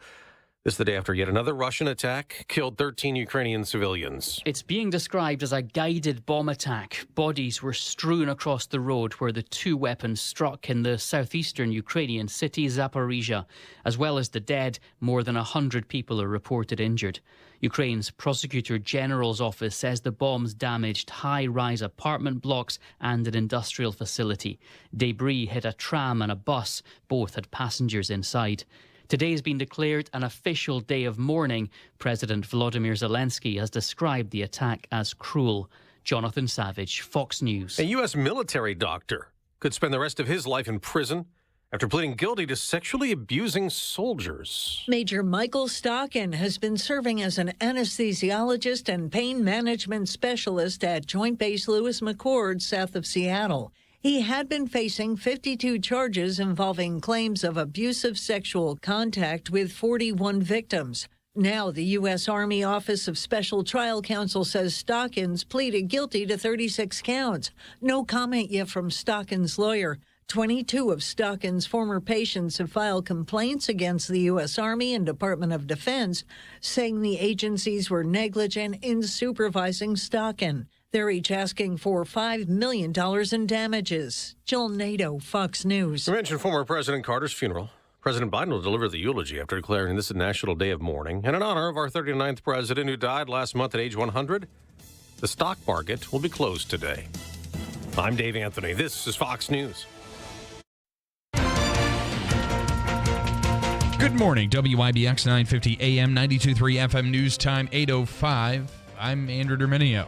This the day after yet another Russian attack killed 13 Ukrainian civilians. It's being described as a guided bomb attack. Bodies were strewn across the road where the two weapons struck in the southeastern Ukrainian city Zaporizhia. As well as the dead, more than 100 people are reported injured. Ukraine's Prosecutor General's office says the bombs damaged high-rise apartment blocks and an industrial facility. Debris hit a tram and a bus. Both had passengers inside. Today has been declared an official day of mourning. President Volodymyr Zelensky has described the attack as cruel. Jonathan Savage, Fox News. A U.S. military doctor could spend the rest of his life in prison after pleading guilty to sexually abusing soldiers. Major Michael Stockin has been serving as an anesthesiologist and pain management specialist at Joint Base Lewis McChord, south of Seattle. He had been facing 52 charges involving claims of abusive sexual contact with 41 victims. Now, the U.S. Army Office of Special Trial Counsel says Stockins pleaded guilty to 36 counts. No comment yet from Stockins' lawyer. 22 of Stockins' former patients have filed complaints against the U.S. Army and Department of Defense, saying the agencies were negligent in supervising Stockin. They're each asking for $5 million in damages. Jill Nato, Fox News. You mentioned former President Carter's funeral. President Biden will deliver the eulogy after declaring this a national day of mourning. And in honor of our 39th president who died last month at age 100, the stock market will be closed today. I'm Dave Anthony. This is Fox News. Good morning, WIBX 950 AM, 92.3 FM News Time, 8:05. I'm Andrew Derminio.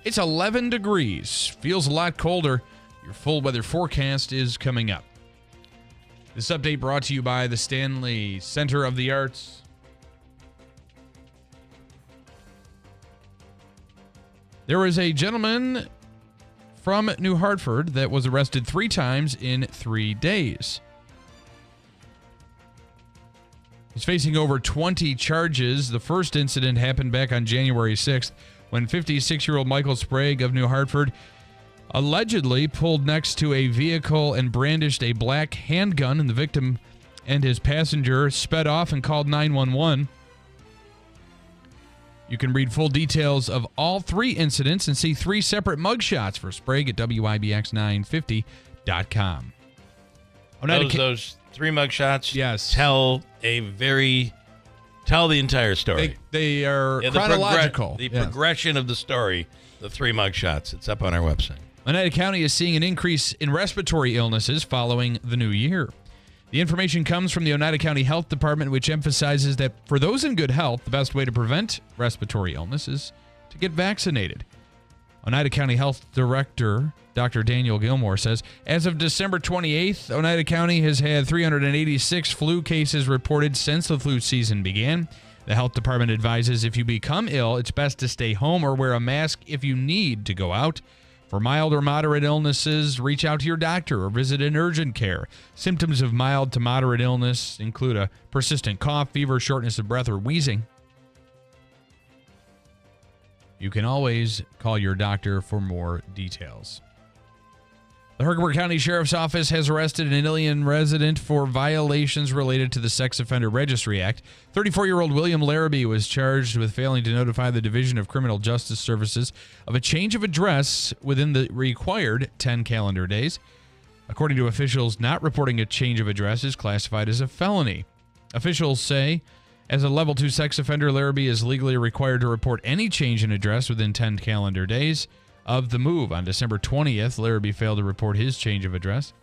It's 11 degrees. Feels a lot colder. Your full weather forecast is coming up. This update brought to you by the Stanley Center of the Arts. There was a gentleman from New Hartford that was arrested 3 times in 3 days. He's facing over 20 charges. The first incident happened back on January 6th when 56-year-old Michael Sprague of New Hartford allegedly pulled next to a vehicle and brandished a black handgun, and the victim and his passenger sped off and called 911. You can read full details of all 3 incidents and see 3 separate mugshots for Sprague at WIBX950.com. Those 3 mugshots, yes, tell the entire story. They are chronological. The progression of the story, the 3 mugshots. It's up on our website. Oneida County is seeing an increase in respiratory illnesses following the new year. The information comes from the Oneida County Health Department, which emphasizes that for those in good health, the best way to prevent respiratory illness is to get vaccinated. Oneida County Health Director Dr. Daniel Gilmore says, as of December 28th, Oneida County has had 386 flu cases reported since the flu season began. The health department advises if you become ill, it's best to stay home or wear a mask if you need to go out. For mild or moderate illnesses, reach out to your doctor or visit an urgent care. Symptoms of mild to moderate illness include a persistent cough, fever, shortness of breath, or wheezing. You can always call your doctor for more details. The Herkimer County Sheriff's Office has arrested an Ilion resident for violations related to the Sex Offender Registry Act. 34-year-old William Larrabee was charged with failing to notify the Division of Criminal Justice Services of a change of address within the required 10 calendar days. According to officials, not reporting a change of address is classified as a felony. Officials say, as a Level 2 sex offender, Larrabee is legally required to report any change in address within 10 calendar days of the move. On December 20th, Larrabee failed to report his change of address.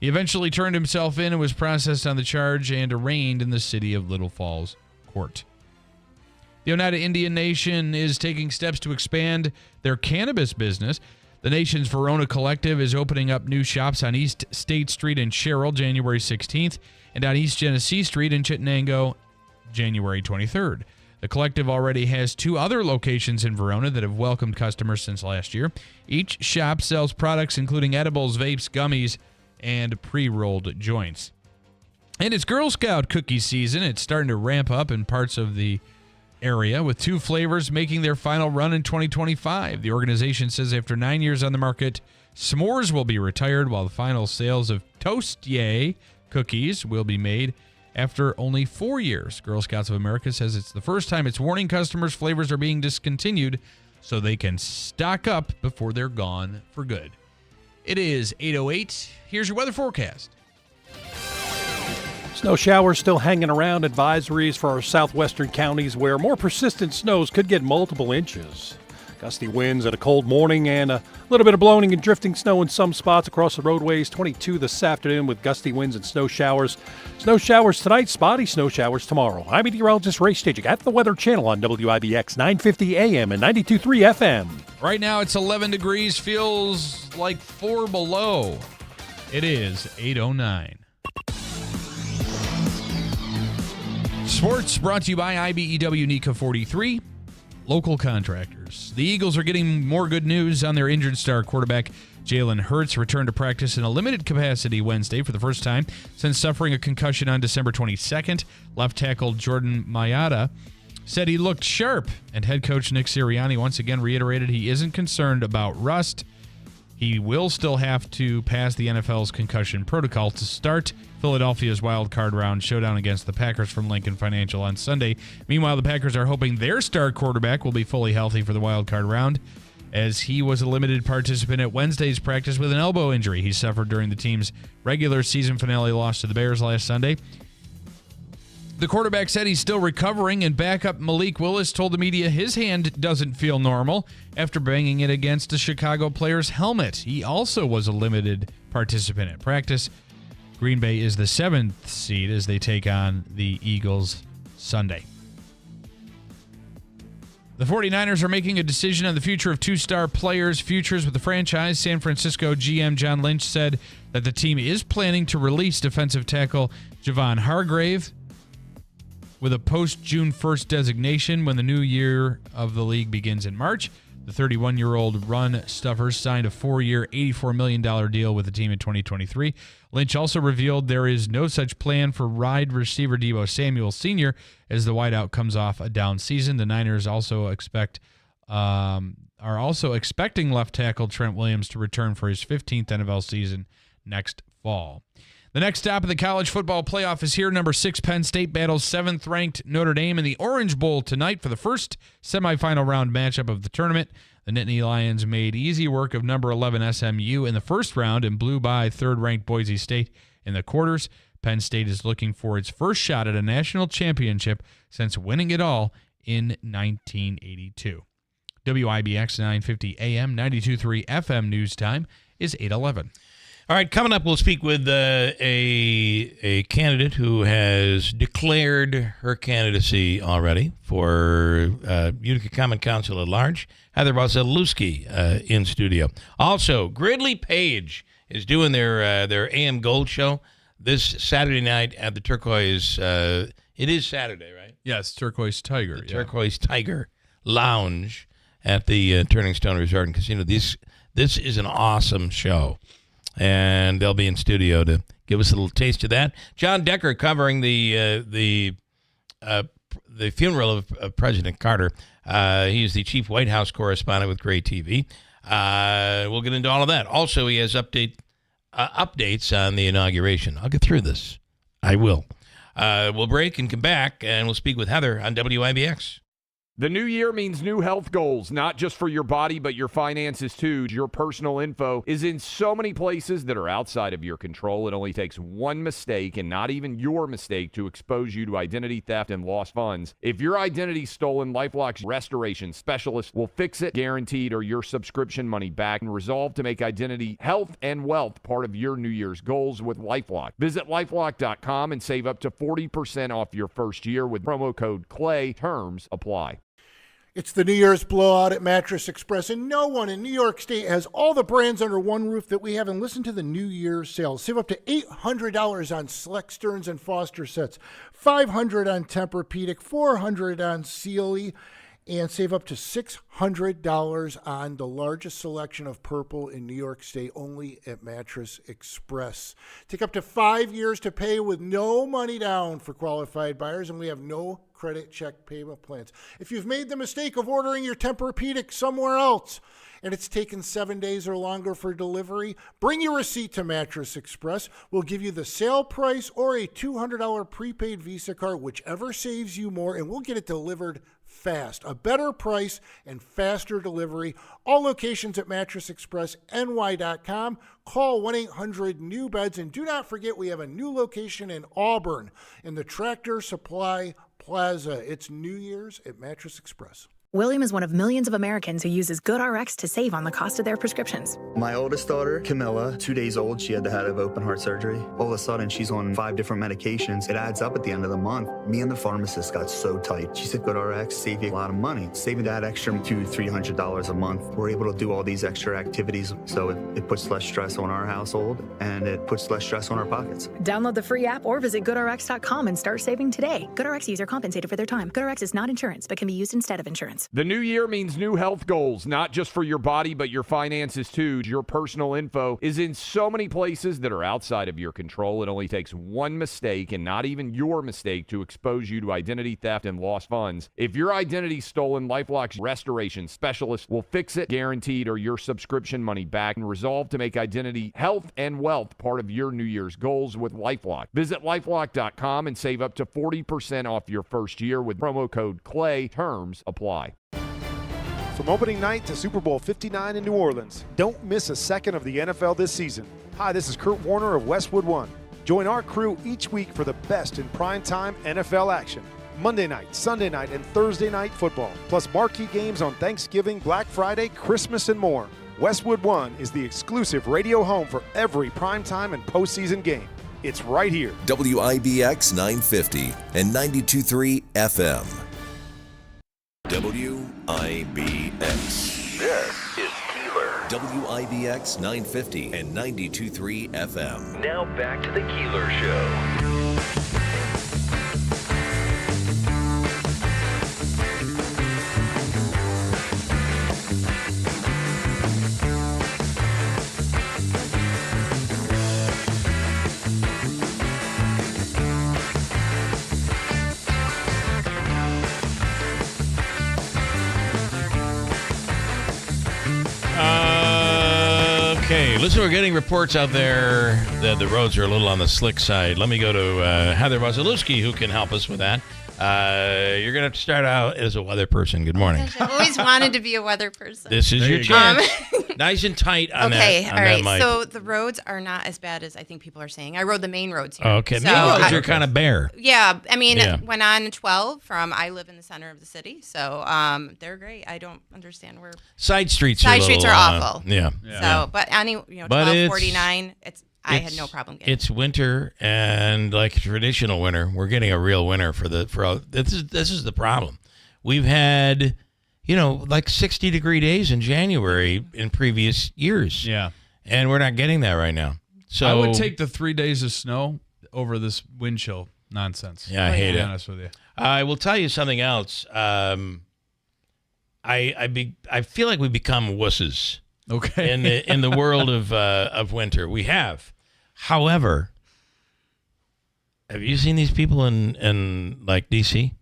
He eventually turned himself in and was processed on the charge and arraigned in the City of Little Falls court. The Oneida Indian Nation is taking steps to expand their cannabis business. The nation's Verona Collective is opening up new shops on East State Street in Sherrill, January 16th, and on East Genesee Street in Chittenango, January 23rd. The collective already has 2 other locations in Verona that have welcomed customers since last year. Each shop sells products including edibles, vapes, gummies, and pre-rolled joints. And it's Girl Scout cookie season. It's starting to ramp up in parts of the area, with 2 flavors making their final run in 2025. The organization says after 9 years on the market, s'mores will be retired, while the final sales of Toast Yay cookies will be made after only 4 years. Girl Scouts of America says it's the first time it's warning customers flavors are being discontinued so they can stock up before they're gone for good. It is 8:08. Here's your weather forecast. Snow showers still hanging around. Advisories for our southwestern counties where more persistent snows could get multiple inches. Gusty winds at a cold morning and a little bit of blowing and drifting snow in some spots across the roadways. 22 this afternoon with gusty winds and snow showers. Snow showers tonight, spotty snow showers tomorrow. I'm meteorologist Ray Staging at the Weather Channel on WIBX 950 AM and 92.3 FM. Right now it's 11 degrees, feels like 4 below. It is 8:09. Sports brought to you by IBEW NECA 43, local contractors. The Eagles are getting more good news on their injured star quarterback. Jalen Hurts returned to practice in a limited capacity Wednesday for the first time since suffering a concussion on December 22nd. Left tackle Jordan Mailata said he looked sharp, and head coach Nick Sirianni once again reiterated he isn't concerned about rust. He will still have to pass the NFL's concussion protocol to start Philadelphia's wild card round showdown against the Packers from Lincoln Financial on Sunday. Meanwhile, the Packers are hoping their star quarterback will be fully healthy for the wild card round, as he was a limited participant at Wednesday's practice with an elbow injury he suffered during the team's regular season finale loss to the Bears last Sunday. The quarterback said he's still recovering, and backup Malik Willis told the media his hand doesn't feel normal after banging it against a Chicago player's helmet. He also was a limited participant at practice. Green Bay is the 7th seed as they take on the Eagles Sunday. The 49ers are making a decision on the future of 2-star players' futures with the franchise. San Francisco GM John Lynch said that the team is planning to release defensive tackle Javon Hargrave with a post-June 1st designation when the new year of the league begins in March. The 31-year-old run stuffer signed a 4-year, $84 million deal with the team in 2023. Lynch also revealed there is no such plan for wide receiver Deebo Samuel Sr. as the wideout comes off a down season. The Niners are also expecting left tackle Trent Williams to return for his 15th NFL season next fall. The next stop of the college football playoff is here. Number 6 Penn State battles 7th-ranked Notre Dame in the Orange Bowl tonight for the first semifinal round matchup of the tournament. The Nittany Lions made easy work of number 11 SMU in the first round and blew by 3rd-ranked Boise State in the quarters. Penn State is looking for its first shot at a national championship since winning it all in 1982. WIBX 950 AM, 92.3 FM news time is 8:11. All right, coming up, we'll speak with a candidate who has declared her candidacy already for Utica Common Council at large, Heather Walosi, in studio. Also, Gridley Page is doing their AM Gold show this Saturday night at the Turquoise. It is Saturday, right? Yes, Turquoise Tiger. The Turquoise Tiger Lounge at the Turning Stone Resort and Casino. This is an awesome show. And they'll be in studio to give us a little taste of that. John Decker covering the funeral of President Carter. He's the chief White House correspondent with Gray TV. We'll get into all of that. Also, he has updates on the inauguration. I'll get through this. I will. We'll break and come back, and we'll speak with Heather on WIBX. The new year means new health goals, not just for your body, but your finances too. Your personal info is in so many places that are outside of your control. It only takes one mistake, and not even your mistake, to expose you to identity theft and lost funds. If your identity's stolen, LifeLock's restoration specialist will fix it, guaranteed, or your subscription money back, and resolve to make identity, health, and wealth part of your New Year's goals with LifeLock. Visit LifeLock.com and save up to 40% off your first year with promo code CLAY. Terms apply. It's the New Year's blowout at Mattress Express, and no one in New York State has all the brands under one roof that we have. And listen to the New Year's sales. Save up to $800 on Select Stearns and Foster sets, $500 on Tempur-Pedic, $400 on Sealy, and save up to $600 on the largest selection of purple in New York State, only at Mattress Express. Take up to 5 years to pay with no money down for qualified buyers, and we have no credit check payment plans. If you've made the mistake of ordering your Tempur-Pedic somewhere else and it's taken 7 days or longer for delivery, bring your receipt to Mattress Express. We'll give you the sale price or a $200 prepaid Visa card, whichever saves you more, and we'll get it delivered fast. A better price and faster delivery. All locations at mattressexpressny.com. Call 1-800-NEW-BEDS. And do not forget, we have a new location in Auburn in the Tractor Supply Plaza. It's New Year's at Mattress Express. William is one of millions of Americans who uses GoodRx to save on the cost of their prescriptions. My oldest daughter, Camilla, 2 days old, she had to have open heart surgery. All of a sudden, she's on 5 different medications. It adds up at the end of the month. Me and the pharmacist got so tight. She said, GoodRx save you a lot of money. Saving that extra $200-300 a month. We're able to do all these extra activities, so it puts less stress on our household, and it puts less stress on our pockets. Download the free app or visit GoodRx.com and start saving today. GoodRx user compensated for their time. GoodRx is not insurance, but can be used instead of insurance. The new year means new health goals, not just for your body, but your finances too. Your personal info is in so many places that are outside of your control. It only takes one mistake, and not even your mistake, to expose you to identity theft and lost funds. If your identity's stolen, LifeLock's restoration specialist will fix it, guaranteed, or your subscription money back, and resolve to make identity, health, and wealth part of your New Year's goals with LifeLock. Visit LifeLock.com and save up to 40% off your first year with promo code CLAY. Terms apply. From opening night to Super Bowl 59 in New Orleans, don't miss a second of the NFL this season. Hi, this is Kurt Warner of Westwood One. Join our crew each week for the best in primetime NFL action. Monday night, Sunday night, and Thursday night football, plus marquee games on Thanksgiving, Black Friday, Christmas, and more. Westwood One is the exclusive radio home for every primetime and postseason game. It's right here. WIBX 950 and 92.3 FM. WIBX. This is Keeler. WIBX 950 and 92.3 FM. Now back to the Keeler Show. Okay, listen, we're getting reports out there that the roads are a little on the slick side. Let me go to Heather Walosi, who can help us with that. You're going to have to start out as a weather person. Good morning. Gosh, I've always wanted to be a weather person. This is your chance. Nice and tight on okay, that. all right. Mic. So the roads are not as bad as I think people are saying. I rode the main roads here. Okay, main roads are kind of bare. Yeah, I mean, went on 12 from. I live in the center of the city, so they're great. I don't understand where side streets. Side streets are awful. Yeah. So, but 1249. I had no problem getting. It's winter, and like traditional winter, we're getting a real winter for this is the problem. We've had, like 60-degree days in January in previous years. Yeah. And we're not getting that right now. So I would take the 3 days of snow over this wind chill nonsense. Yeah, I hate it. To be honest with you. I will tell you something else. I feel like we've become wusses. Okay. In the world of winter, we have. However, have you seen these people in like DC?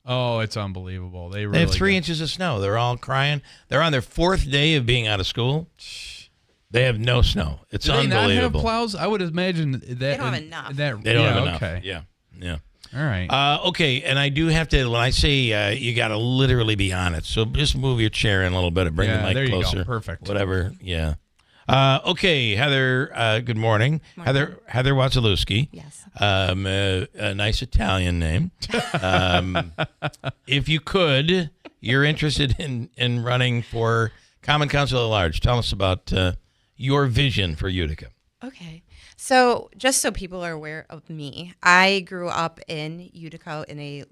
Oh, it's unbelievable. They have 3 inches of snow. They're all crying. They're on their 4th day of being out of school. They have no snow. It's unbelievable. Do they not have plows? I would imagine that they don't have enough. They don't have enough. Okay. Yeah. All right. Okay, and I do have to, when I say you got to literally be on it, so just move your chair in a little bit and bring the mic there closer. You go. Perfect. Whatever, yeah. Okay, Heather, good morning. Heather Walosi. Yes. A nice Italian name. If you could, you're interested in running for Common Council at Large. Tell us about your vision for Utica. Okay. So just so people are aware of me, I grew up in Utica in a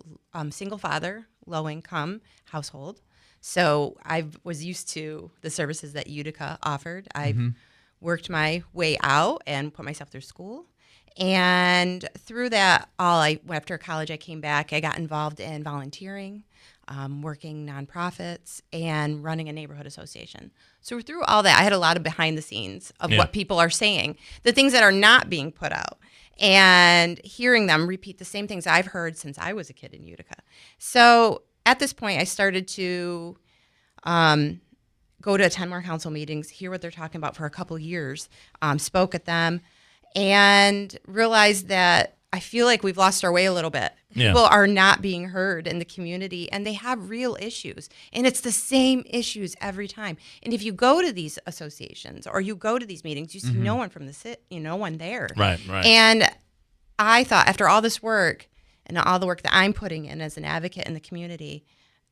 single father, low income household. So I was used to the services that Utica offered. I've worked my way out and put myself through school. And through that, after college, I came back. I got involved in volunteering. working nonprofits, and running a neighborhood association. So through all that, I had a lot of behind the scenes of what people are saying, the things that are not being put out, and hearing them repeat the same things I've heard since I was a kid in Utica. So at this point, I started to go to attend more council meetings, hear what they're talking about for a couple of years, spoke at them, and realized that I feel like we've lost our way a little bit. People are not being heard in the community, and they have real issues. And it's the same issues every time. And if you go to these associations or you go to these meetings, you see no one from the city, no one there. Right. And I thought after all this work and all the work that I'm putting in as an advocate in the community,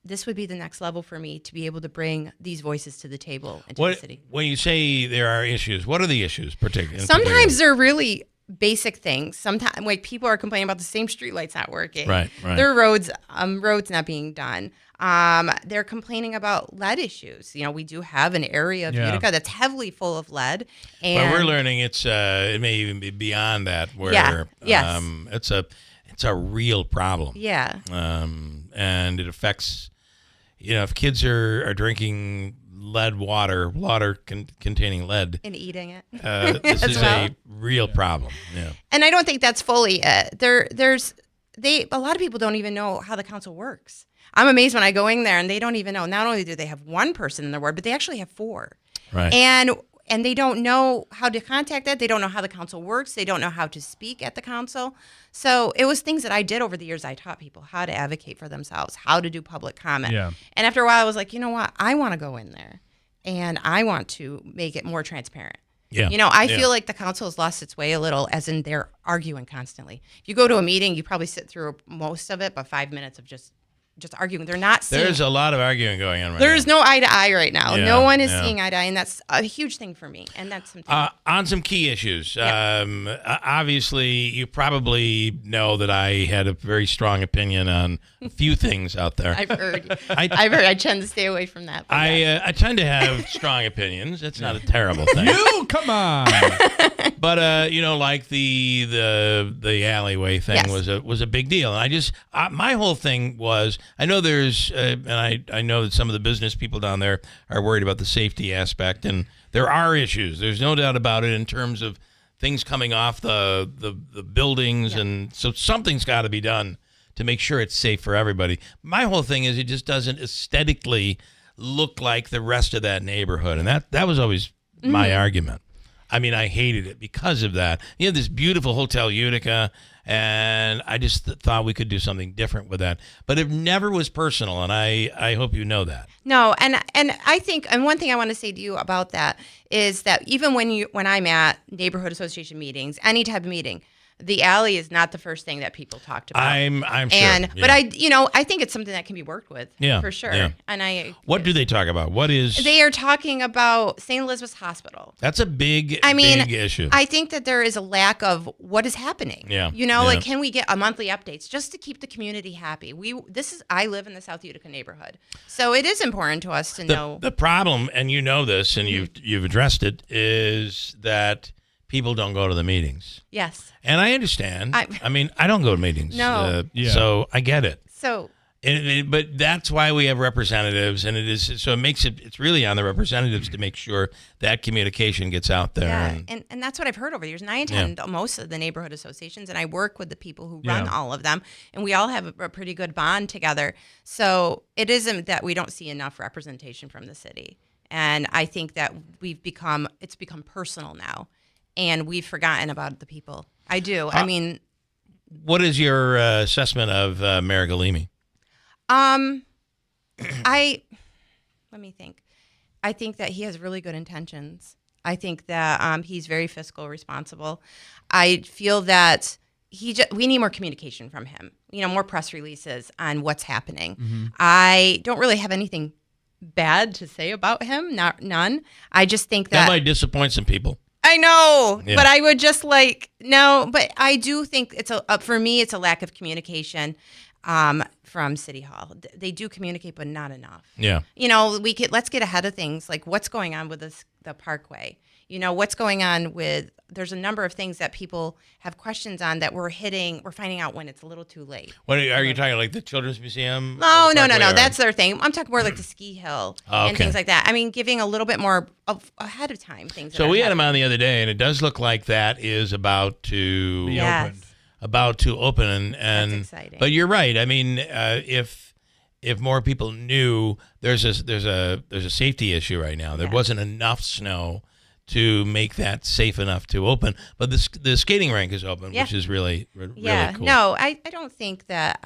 this would be the next level for me to be able to bring these voices to the table into the city. When you say there are issues, what are the issues particularly? Sometimes they're really basic things. Sometimes, like, people are complaining about the same streetlights not working. Right. Their roads not being done. They're complaining about lead issues. We do have an area of Utica that's heavily full of lead. And but we're learning it may even be beyond that, where it's a real problem. Yeah. And it affects, if kids are drinking lead water containing lead and eating it, this is a real problem. Yeah. And I don't think that's fully it. A lot of people don't even know how the council works. I'm amazed when I go in there and they don't even know. Not only do they have one person in their ward, but they actually have 4. Right. And they don't know how to contact that. They don't know how the council works. They don't know how to speak at the council. So it was things that I did over the years. I taught people how to advocate for themselves, how to do public comment. Yeah. And after a while, I was like, you know what? I want to go in there and I want to make it more transparent. Yeah. I feel like the council has lost its way a little, as in they're arguing constantly. If you go to a meeting, you probably sit through most of it, but 5 minutes of just arguing. They're not seeing. There's a lot of arguing going on right now. There's no eye to eye right now. Yeah, no one is seeing eye to eye, and that's a huge thing for me. And that's something. On some key issues. Obviously, you probably know that I had a very strong opinion on a few things out there. I've heard. I've heard. I tend to stay away from that. I tend to have strong opinions. That's not a terrible thing. Come on. But like the alleyway thing was a big deal, and I just my whole thing was, I know there's and I know that some of the business people down there are worried about the safety aspect, and there are issues. There's no doubt about it in terms of things coming off the buildings, and so something's got to be done to make sure it's safe for everybody. My whole thing is it just doesn't aesthetically look like the rest of that neighborhood, and that was always my argument. I mean, I hated it because of that. You have this beautiful Hotel Utica, and I just thought we could do something different with that. But it never was personal, and I hope you know that. No, and I think, and one thing I want to say to you about that is that even when I'm at neighborhood association meetings, any type of meeting, the alley is not the first thing that people talked about. I'm sure. But I think it's something that can be worked with. Yeah, for sure. Yeah. And what do they talk about? What is? They are talking about St. Elizabeth's Hospital. That's a big issue. I think that there is a lack of what is happening. Yeah. Like, can we get a monthly updates just to keep the community happy? I live in the South Utica neighborhood, so it is important to us to know. The problem, and you know this, and you've addressed it, is that people don't go to the meetings. Yes. And I understand. I mean, I don't go to meetings. No. So I get it. So. But that's why we have representatives, and it's really on the representatives to make sure that communication gets out there. Yeah, and that's what I've heard over the years. And I attend most of the neighborhood associations, and I work with the people who run all of them, and we all have a pretty good bond together. So it isn't that we don't see enough representation from the city. And I think that it's become personal now. And we've forgotten about the people. I do. I mean, what is your assessment of Mayor Galimi? Let me think. I think that he has really good intentions. I think that he's very fiscal responsible. I feel that we need more communication from him. More press releases on what's happening. Mm-hmm. I don't really have anything bad to say about him. None. I just think that might disappoint some people. I know, but I would just but I do think for me, it's a lack of communication from City Hall. They do communicate, but not enough. Yeah. Let's get ahead of things, like what's going on with the Parkway. what's going on with, there's a number of things that people have questions on that we're finding out when it's a little too late. What are you talking, like the Children's Museum? No. That's their thing. I'm talking more like the ski hill and Okay. things like that. I mean, giving a little bit more ahead of time things. So we had him on the other day, and it does look like that is about to be opened. About to open, and That's exciting. But you're right. I mean, if more people knew, there's a safety issue right now. There wasn't enough snow to make that safe enough to open, but the skating rink is open, which is really cool. No, I don't think that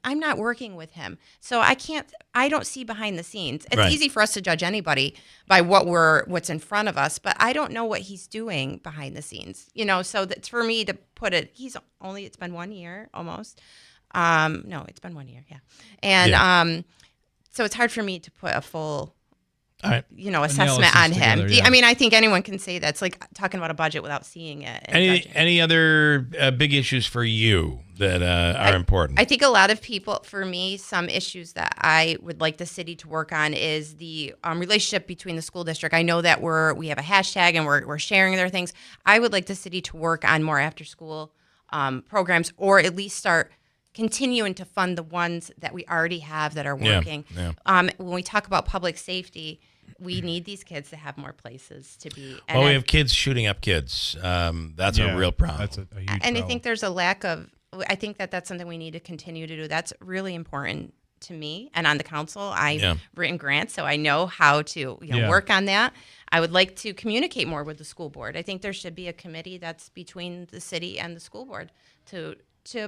I'm not working with him, so I don't see behind the scenes. It's Right. easy for us to judge anybody by what's in front of us, but I don't know what he's doing behind the scenes, so that's for me to put it, it's been 1 year almost. No, it's been 1 year. Yeah. And, so it's hard for me to put a full, all right, assessment on him. together, yeah. I mean, I think anyone can say that. It's like talking about a budget without seeing it. and judging. Any other big issues for you that are important? I think a lot of people, for me, some issues that I would like the city to work on is the relationship between the school district. I know that we have a hashtag and we're sharing their things. I would like the city to work on more after school programs, or at least start continuing to fund the ones that we already have that are working. Yeah. When we talk about public safety, we need these kids to have more places to be. Well, we have kids shooting up kids. That's a real problem. That's a huge And problem. I think there's a lack of, I think that's something we need to continue to do. That's really important to me. And on the council, I've written grants, so I know how to work on that. I would like to communicate more with the school board. I think there should be a committee that's between the city and the school board to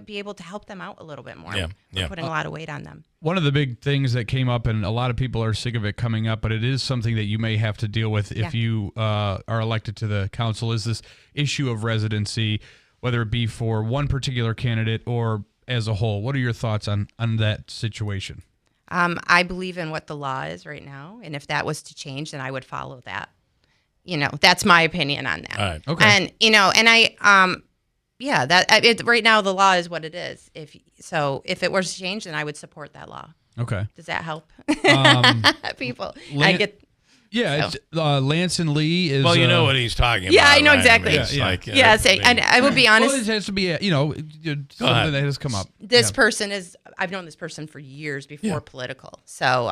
be able to help them out a little bit more. We're putting a lot of weight on them. One of the big things that came up, and a lot of people are sick of it coming up, but it is something that you may have to deal with if you are elected to the council, is this issue of residency, whether it be for one particular candidate or as a whole. What are your thoughts on that situation? I believe in what the law is right now, and if that was to change, then I would follow that. That's my opinion on that. All right. Okay. And right now the law is what it is. If it were to change, then I would support that law. Okay. Does that help? People, it's Lance and Lee is. Well, you know what he's talking about. Yeah, I know right? exactly. It's like, and I will be honest. Well, it has to be, something that has come up. This person I've known this person for years before political, so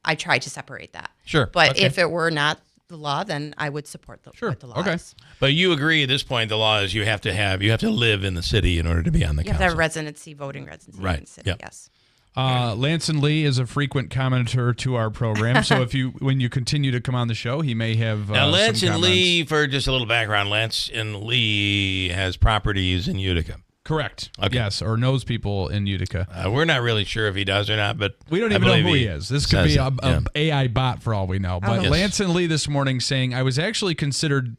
I try to separate that. Sure. But Okay. if it were not the law, then I would support what the law is. But you agree at this point, the law is you have to live in the city in order to be on the You have council. to have residency, voting residency in the city, yes. Lance and Lee is a frequent commenter to our program, so when you continue to come on the show, he may have now Lance some and comments. Lee, for just a little background, Lance and Lee has properties in Utica. Correct. Okay. Yes, or knows people in Utica. We're not really sure if he does or not, but we don't even know who he is. This could be a AI bot for all we know. But Lance and Lee this morning saying, I was actually considering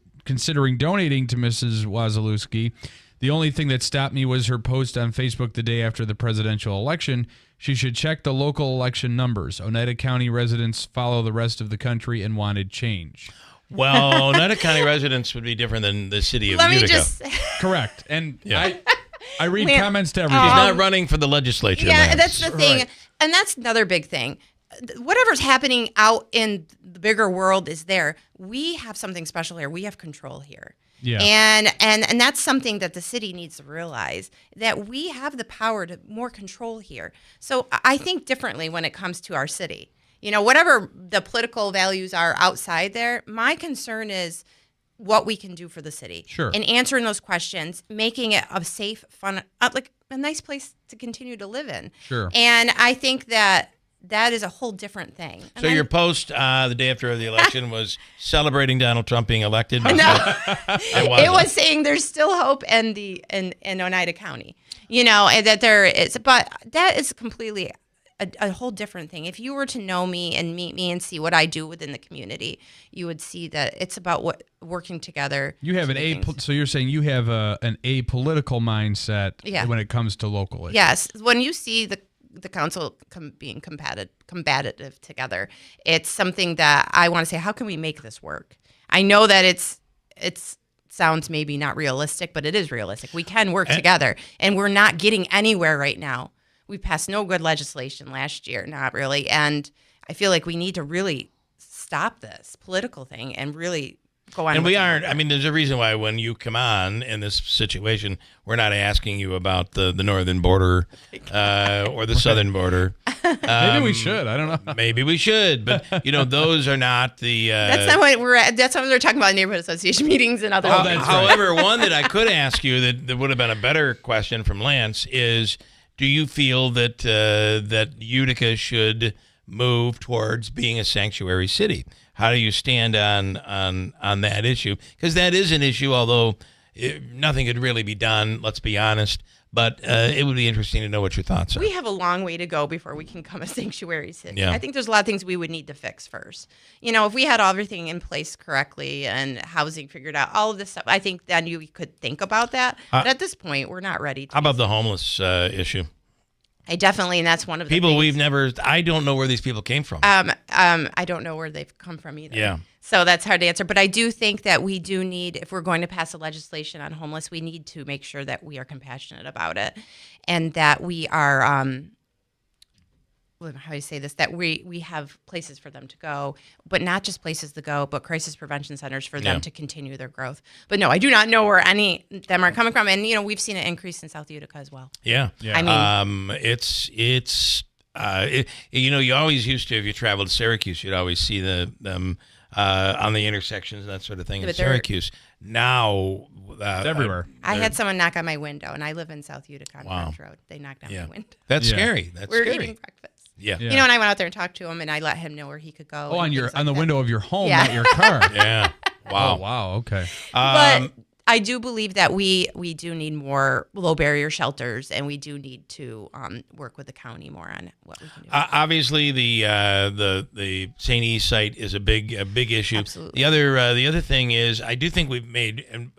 donating to Mrs. Walosi. The only thing that stopped me was her post on Facebook the day after the presidential election. She should check the local election numbers. Oneida County residents follow the rest of the country and wanted change. Well, Oneida County residents would be different than the city of Let me Utica. just Correct. And I read comments to everything. He's not running for the legislature. Yeah, Lance. that's the thing. Right. And that's another big thing. Whatever's happening out in the bigger world is there. We have something special here. We have control here. Yeah. And that's something that the city needs to realize, that we have the power to more control here. So I think differently when it comes to our city. Whatever the political values are outside there, my concern is what we can do for the city. Sure. And answering those questions, making it a safe, fun, like a nice place to continue to live in. Sure. And I think that is a whole different thing. And So your post the day after the election was celebrating Donald Trump being elected? No, it was saying there's still hope in Oneida County. And that there is, but that is completely a whole different thing. If you were to know me and meet me and see what I do within the community, you would see that it's about working together. You have so you're saying you have an apolitical mindset when it comes to local issues. Yes, when you see the council being combative together, it's something that I want to say, how can we make this work? I know that it's sounds maybe not realistic, but it is realistic. We can work together, and we're not getting anywhere right now. We passed no good legislation last year, not really, and I feel like we need to really stop this political thing and really go on. And we aren't. I mean, there's a reason why when you come on in this situation, we're not asking you about the northern border or the southern border. Maybe we should. I don't know. Maybe we should, but those are not the. That's not what we're at. That's what we're talking about in neighborhood association meetings and other. However, one that I could ask you that would have been a better question from Lance is: do you feel that that Utica should move towards being a sanctuary city? How do you stand on that issue? Because that is an issue, although nothing could really be done. Let's be honest. But it would be interesting to know what your thoughts are. We have a long way to go before we can become a sanctuary city. Yeah. I think there's a lot of things we would need to fix first. If we had everything in place correctly and housing figured out, all of this stuff, I think then we could think about that. But at this point, we're not ready to. How about the homeless issue? And that's one of the people things. we've never. I don't know where these people came from. I don't know where they've come from either. Yeah. So that's hard to answer. But I do think that we do need, if we're going to pass a legislation on homeless, we need to make sure that we are compassionate about it, and that we are, how do you say this? That we have places for them to go, but not just places to go, but crisis prevention centers for them to continue their growth. But no, I do not know where any of them are coming from, and we've seen an increase in South Utica as well. Yeah. I mean, it's you always used to, if you traveled to Syracuse, you'd always see them on the intersections and that sort of thing in Syracuse. Now it's everywhere. I had someone knock on my window, and I live in South Utica on French Road. They knocked on my window. That's scary. We're eating breakfast. Yeah. And I went out there and talked to him, and I let him know where he could go. Oh, on the window of your home, not your car. Yeah. Wow. Oh, wow. Okay. But I do believe that we do need more low barrier shelters, and we do need to work with the county more on what we can do. Obviously, the St. E site is a big issue. Absolutely. The other thing is, I do think we've made, and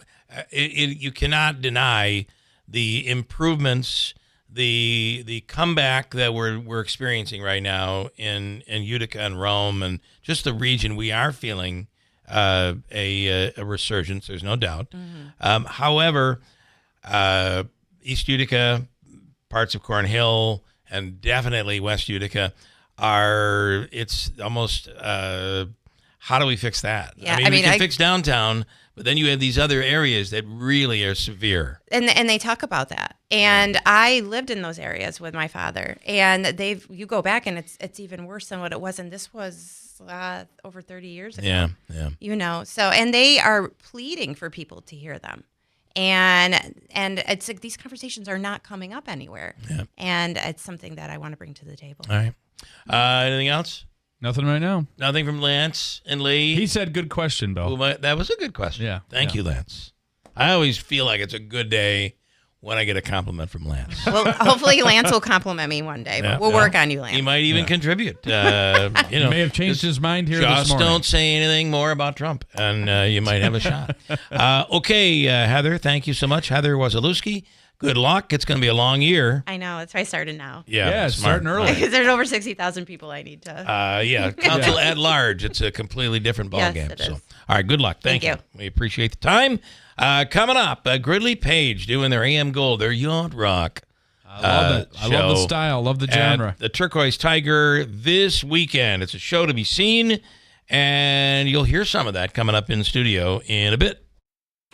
you cannot deny the improvements, the comeback that we're experiencing right now in Utica and Rome, and just the region. We are feeling a resurgence. There's no doubt. Mm-hmm. However, East Utica, parts of Cornhill, and definitely West Utica it's almost, how do we fix that? Yeah, I mean, we can fix downtown, but then you have these other areas that really are severe. And they talk about that. And I lived in those areas with my father, and you go back and it's even worse than what it was. And this was over 30 years ago. Yeah. So, and they are pleading for people to hear them. And it's like these conversations are not coming up anywhere. Yeah. And it's something that I want to bring to the table. All right. Anything else? Nothing right now. Nothing from Lance and Lee? He said good question, Bill. That was a good question. Yeah. Thank you, Lance. I always feel like it's a good day when I get a compliment from Lance. Well, hopefully Lance will compliment me one day, but we'll work on you, Lance. He might even contribute. He may have changed his mind here this morning. Just don't say anything more about Trump, and you might have a shot. Okay, Heather, thank you so much. Heather Walosi, good luck. It's going to be a long year. I know. That's why I started now. Yeah, it's starting early. Because there's over 60,000 people I need to. Council at large. It's a completely different ballgame. Yes, it is. All right, good luck. Thank you. We appreciate the time. Coming up, Gridley Page doing their AM Gold, their yacht rock. I love it. I love the style. Love the genre. The Turquoise Tiger this weekend. It's a show to be seen, and you'll hear some of that coming up in studio in a bit.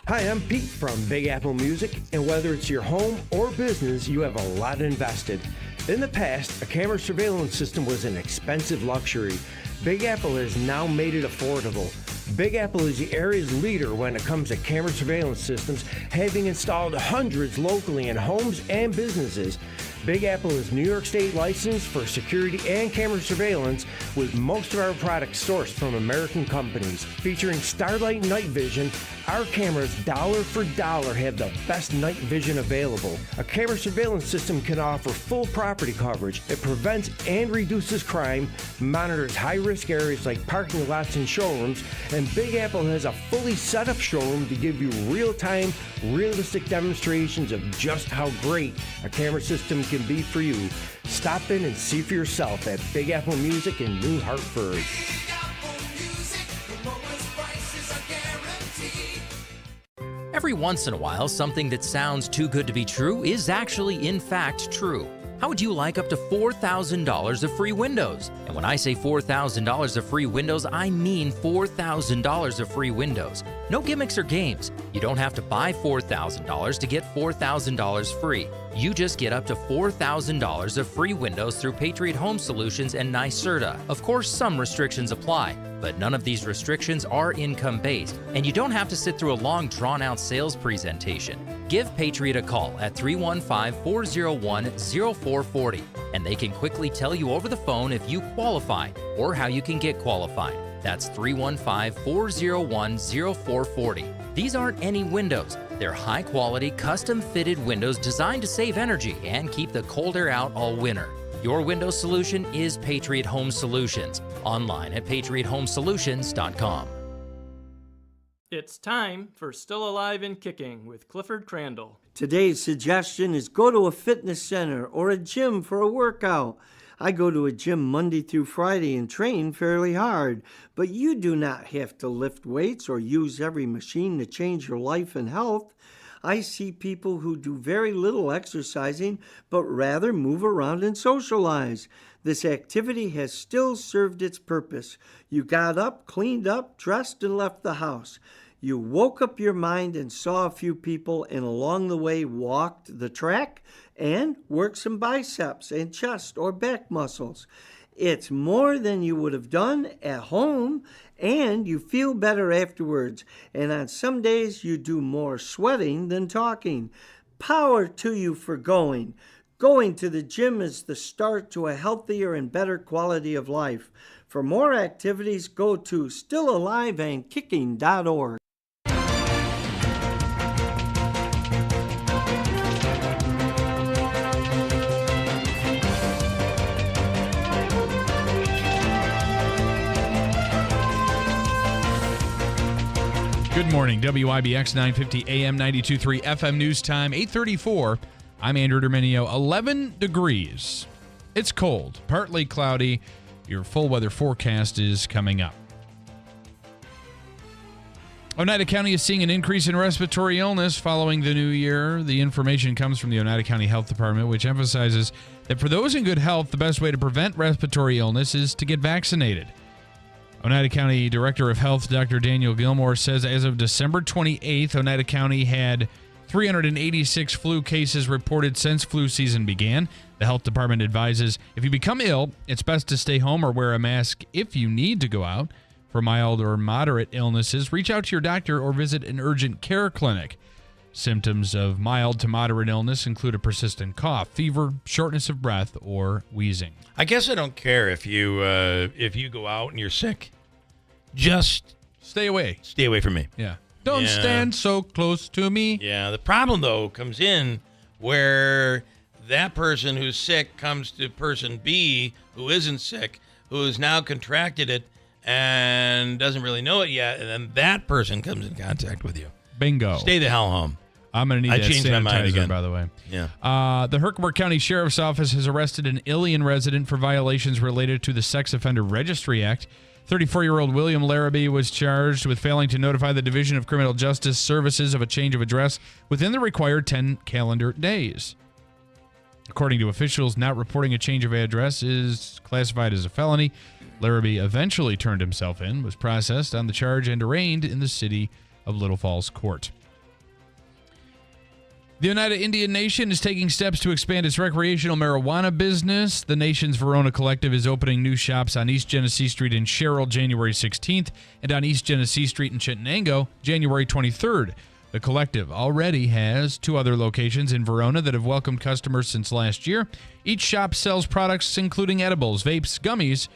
Hi, I'm Pete from Big Apple Music, and whether it's your home or business, you have a lot invested. In the past, a camera surveillance system was an expensive luxury. Big Apple has now made it affordable. Big Apple is the area's leader when it comes to camera surveillance systems, having installed hundreds locally in homes and businesses. Big Apple is New York State licensed for security and camera surveillance, with most of our products sourced from American companies. Featuring Starlight Night Vision, our cameras dollar for dollar have the best night vision available. A camera surveillance system can offer full property coverage. It prevents and reduces crime, monitors high-risk areas like parking lots and showrooms, and Big Apple has a fully set-up showroom to give you real-time, realistic demonstrations of just how great a camera system can be for you. Stop in and see for yourself at Big Apple Music in New Hartford. Every once in a while, something that sounds too good to be true is actually, in fact, true. How would you like up to $4,000 of free windows? And when I say $4,000 of free windows, I mean $4,000 of free windows. No gimmicks or games. You don't have to buy $4,000 to get $4,000 free. You just get up to $4,000 of free windows through Patriot Home Solutions and NYSERDA. Of course, some restrictions apply, but none of these restrictions are income-based, and you don't have to sit through a long, drawn-out sales presentation. Give Patriot a call at 315-401-0440, and they can quickly tell you over the phone if you qualify or how you can get qualified. That's 315-401-0440. These aren't any windows. They're high-quality, custom-fitted windows designed to save energy and keep the cold air out all winter. Your window solution is Patriot Home Solutions. Online at patriothomesolutions.com. It's time for Still Alive and Kicking with Clifford Crandall. Today's suggestion is go to a fitness center or a gym for a workout. I go to a gym Monday through Friday and train fairly hard, but you do not have to lift weights or use every machine to change your life and health. I see people who do very little exercising, but rather move around and socialize. This activity has still served its purpose. You got up, cleaned up, dressed, and left the house. You woke up your mind and saw a few people, and along the way walked the track and worked some biceps and chest or back muscles. It's more than you would have done at home, and you feel better afterwards. And on some days, you do more sweating than talking. Power to you for going. Going to the gym is the start to a healthier and better quality of life. For more activities, go to stillaliveandkicking.org. Good morning, WIBX 950 AM 92.3 FM News Time, 8:34. I'm Andrew Derminio. 11 degrees. It's cold, partly cloudy. Your full weather forecast is coming up. Oneida County is seeing an increase in respiratory illness following the new year. The information comes from the Oneida County Health Department, which emphasizes that for those in good health, the best way to prevent respiratory illness is to get vaccinated. Oneida County Director of Health, Dr. Daniel Gilmore, says as of December 28th, Oneida County had 386 flu cases reported since flu season began. The health department advises if you become ill, it's best to stay home or wear a mask if you need to go out. For mild or moderate illnesses, reach out to your doctor or visit an urgent care clinic. Symptoms of mild to moderate illness include a persistent cough, fever, shortness of breath, or wheezing. I guess I don't care if you go out and you're sick. Just stay away. Stay away from me. Yeah. Don't stand so close to me. Yeah. The problem, though, comes in where that person who's sick comes to person B who isn't sick, who has now contracted it and doesn't really know it yet, and then that person comes in contact with you. Bingo. Stay the hell home. I'm going to need that changed my mind sanitizer, again. by the way. Yeah. The Herkimer County Sheriff's Office has arrested an Ilion resident for violations related to the Sex Offender Registry Act. 34-year-old William Larrabee was charged with failing to notify the Division of Criminal Justice Services of a change of address within the required 10 calendar days. According to officials, not reporting a change of address is classified as a felony. Larrabee eventually turned himself in, was processed on the charge, and arraigned in the city of Little Falls Court. The Oneida Indian Nation is taking steps to expand its recreational marijuana business. The nation's Verona Collective is opening new shops on East Genesee Street in Sherrill January 16th and on East Genesee Street in Chittenango January 23rd. The collective already has 2 other locations in Verona that have welcomed customers since last year. Each shop sells products including edibles, vapes, gummies,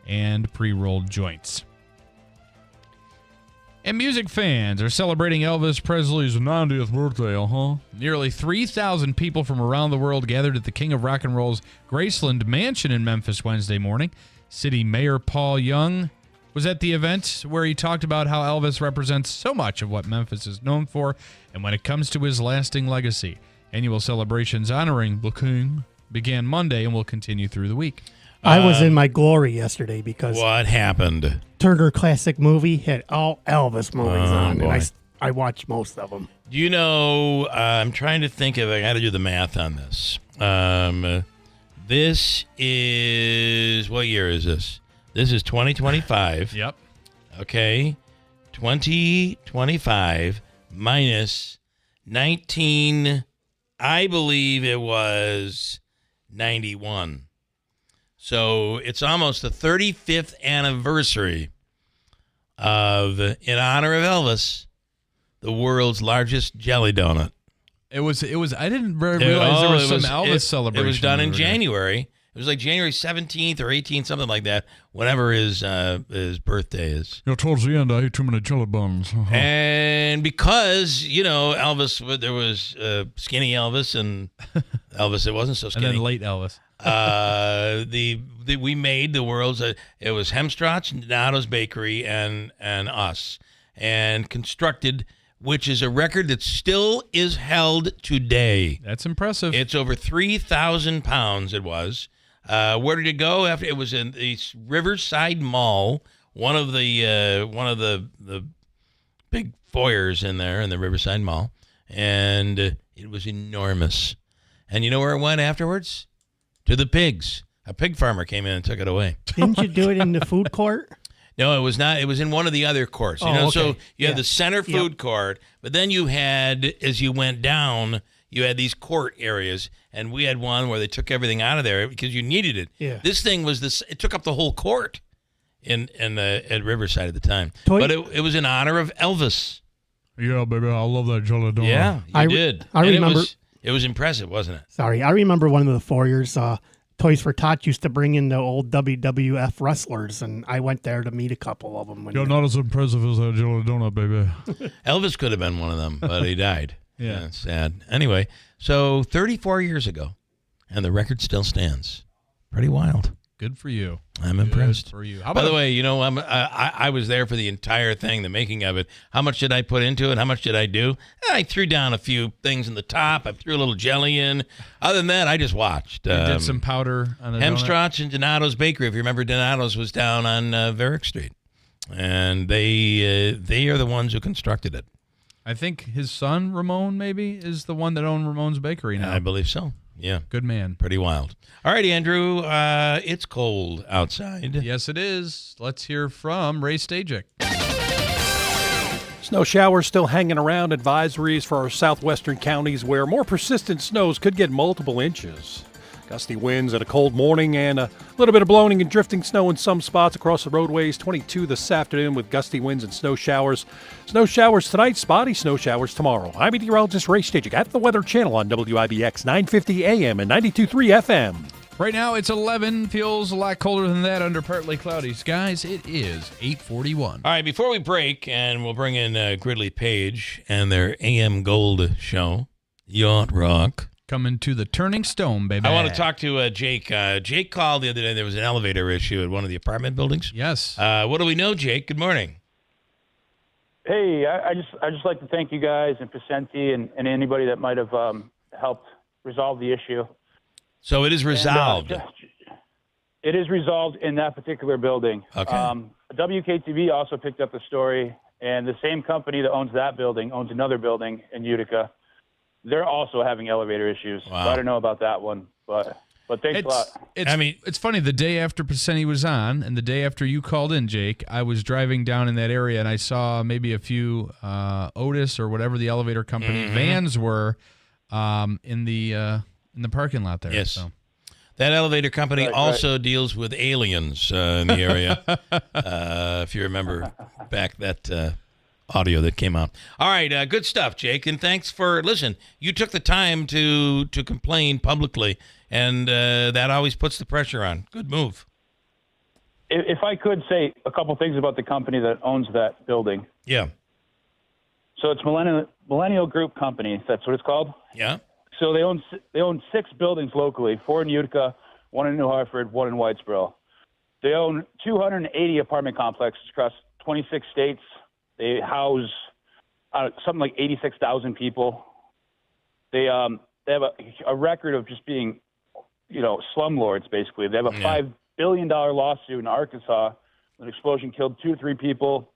and pre-rolled joints. And music fans are celebrating Elvis Presley's 90th birthday, Nearly 3,000 people from around the world gathered at the King of Rock and Roll's Graceland Mansion in Memphis Wednesday morning. City Mayor Paul Young was at the event where he talked about how Elvis represents so much of what Memphis is known for and when it comes to his lasting legacy. Annual celebrations honoring the King began Monday and will continue through the week. I was in my glory yesterday because what happened? Turner Classic Movie had all Elvis movies on, boy. and I watched most of them. You know, I'm trying to think if I got to do the math on this. This is, what year is this? This is 2025. Yep. Okay. 2025 minus 19, I believe it was 91. So it's almost the 35th anniversary of, in honor of Elvis, the world's largest jelly donut. It was. I didn't realize there was some Elvis celebration. It was done in January. It was like January 17th or 18th, something like that, whenever his birthday is. Towards the end, I ate too many jelly buns. And because, Elvis, there was skinny Elvis and Elvis, it wasn't so skinny. And then late Elvis. We made the world's, it was Hemstratz and Donato's Bakery and us, and constructed, which is a record that still is held today. That's impressive. It's over 3,000 pounds. It was. Where did it go after? It was in the Riverside Mall, one of the big foyers in there in the Riverside Mall, and it was enormous. And you know where it went afterwards? To the pigs. A pig farmer came in and took it away. Didn't you do it in the food court? No, it was not. It was in one of the other courts. Okay. So you had the center food court, but then you had, as you went down, you had these court areas, and we had one where they took everything out of there because you needed it. Yeah. This thing was this. It took up the whole court at Riverside at the time. But it was in honor of Elvis. Yeah, baby, I love that jelly donut. Yeah, you did. I remember. It was impressive, wasn't it? Sorry, I remember one of the foyers. Toys for Tots used to bring in the old WWF wrestlers, and I went there to meet a couple of them. You're not as impressive as that jelly donut, baby. Elvis could have been one of them, but he died. Yeah. It's sad. Anyway, so 34 years ago, and the record still stands. Pretty wild. Good for you. I'm impressed. Good for you. By the way, I was there for the entire thing, the making of it. How much did I put into it? How much did I do? I threw down a few things in the top. I threw a little jelly in. Other than that, I just watched. You did some powder on the Hemstratz and Donato's Bakery. If you remember, Donato's was down on Varick Street. And they are the ones who constructed it. I think his son, Ramon, maybe, is the one that owned Ramon's Bakery now. I believe so. Yeah. Good man. Pretty wild. All right, Andrew, it's cold outside. Yes, it is. Let's hear from Ray Stajic. Snow showers still hanging around. Advisories for our southwestern counties where more persistent snows could get multiple inches. Gusty winds and a cold morning and a little bit of blowing and drifting snow in some spots across the roadways. 22 this afternoon with gusty winds and snow showers. Snow showers tonight, spotty snow showers tomorrow. I'm meteorologist Ray Stajic at the Weather Channel on WIBX 950 AM and 92.3 FM. Right now it's 11. Feels a lot colder than that under partly cloudy skies. It is 8:41. All right, before we break, and we'll bring in Gridley Page and their AM Gold show, Yacht Rock. Coming to the Turning Stone, baby. I want to talk to Jake. Jake called the other day. There was an elevator issue at one of the apartment buildings. Yes. What do we know, Jake? Good morning. Hey, I just like to thank you guys and Vicente and anybody that might have helped resolve the issue. So it is resolved. It is resolved in that particular building. Okay. WKTV also picked up the story, and the same company that owns that building owns another building in Utica. They're also having elevator issues. Wow. So I don't know about that one, but thanks a lot. It's funny. The day after Vicente was on, and the day after you called in, Jake, I was driving down in that area, and I saw maybe a few Otis or whatever the elevator company vans were in the parking lot there. Yes. So. That elevator company also deals with aliens in the area. If you remember back that audio that came out. All right, good stuff, Jake, and thanks for listen. You took the time to complain publicly, and that always puts the pressure on. Good move. If I could say a couple things about the company that owns that building. Yeah. So it's Millennial Group Company. That's what it's called. Yeah. So they own 6 buildings locally, 4 in Utica, 1 in New Hartford, 1 in Whitesboro. They own 280 apartment complexes across 26 states. They house something like 86,000 people. They have a record of just being, slumlords, basically. They have a $5 billion lawsuit in Arkansas. An explosion killed 2 or 3 people.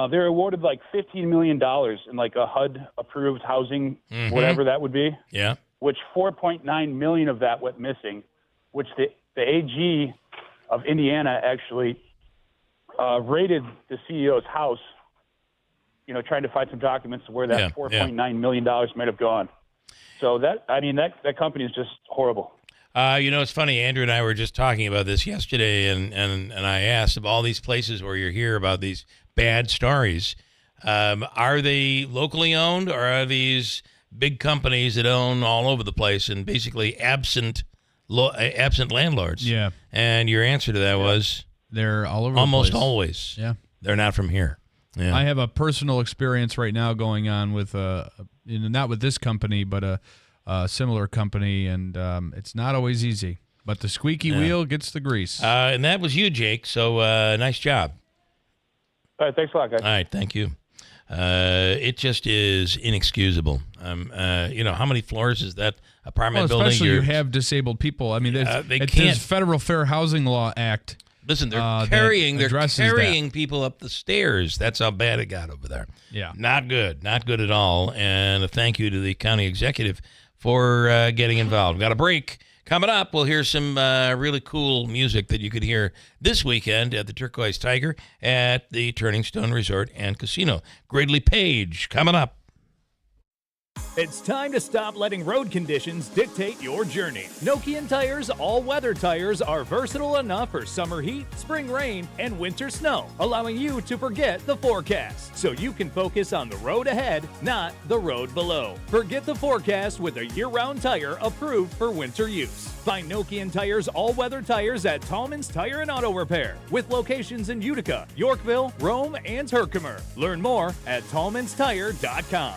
They're awarded like $15 million in like a HUD-approved housing, whatever that would be. Yeah. Which 4.9 million of that went missing. which the AG of Indiana actually raided the CEO's house, trying to find some documents where that $4.9 million might have gone. So that company is just horrible. It's funny. Andrew and I were just talking about this yesterday, and I asked, of all these places where you hear about these bad stories, are they locally owned, or are these big companies that own all over the place and basically absent landlords? Yeah. And your answer to that was they're all over. Almost the place. always. Yeah. They're not from here. Yeah. I have a personal experience right now going on with not with this company, but a similar company, and it's not always easy. But the squeaky wheel gets the grease. And that was you, Jake. So nice job. All right, thanks a lot, guys. All right, thank you. It just is inexcusable. How many floors is that apartment building? Especially you have disabled people. I mean, it's Federal Fair Housing Law Act. Listen, they're carrying people up the stairs. That's how bad it got over there. Yeah. Not good at all. And a thank you to the county executive for getting involved. Got a break. Coming up, we'll hear some really cool music that you could hear this weekend at the Turquoise Tiger at the Turning Stone Resort and Casino. Gridley Page coming up. It's time to stop letting road conditions dictate your journey. Nokian Tire's all-weather tires are versatile enough for summer heat, spring rain, and winter snow, allowing you to forget the forecast, so you can focus on the road ahead, not the road below. Forget the forecast with a year-round tire approved for winter use. Find Nokian Tire's all-weather tires at Tallman's Tire and Auto Repair, with locations in Utica, Yorkville, Rome, and Herkimer. Learn more at tallmanstire.com.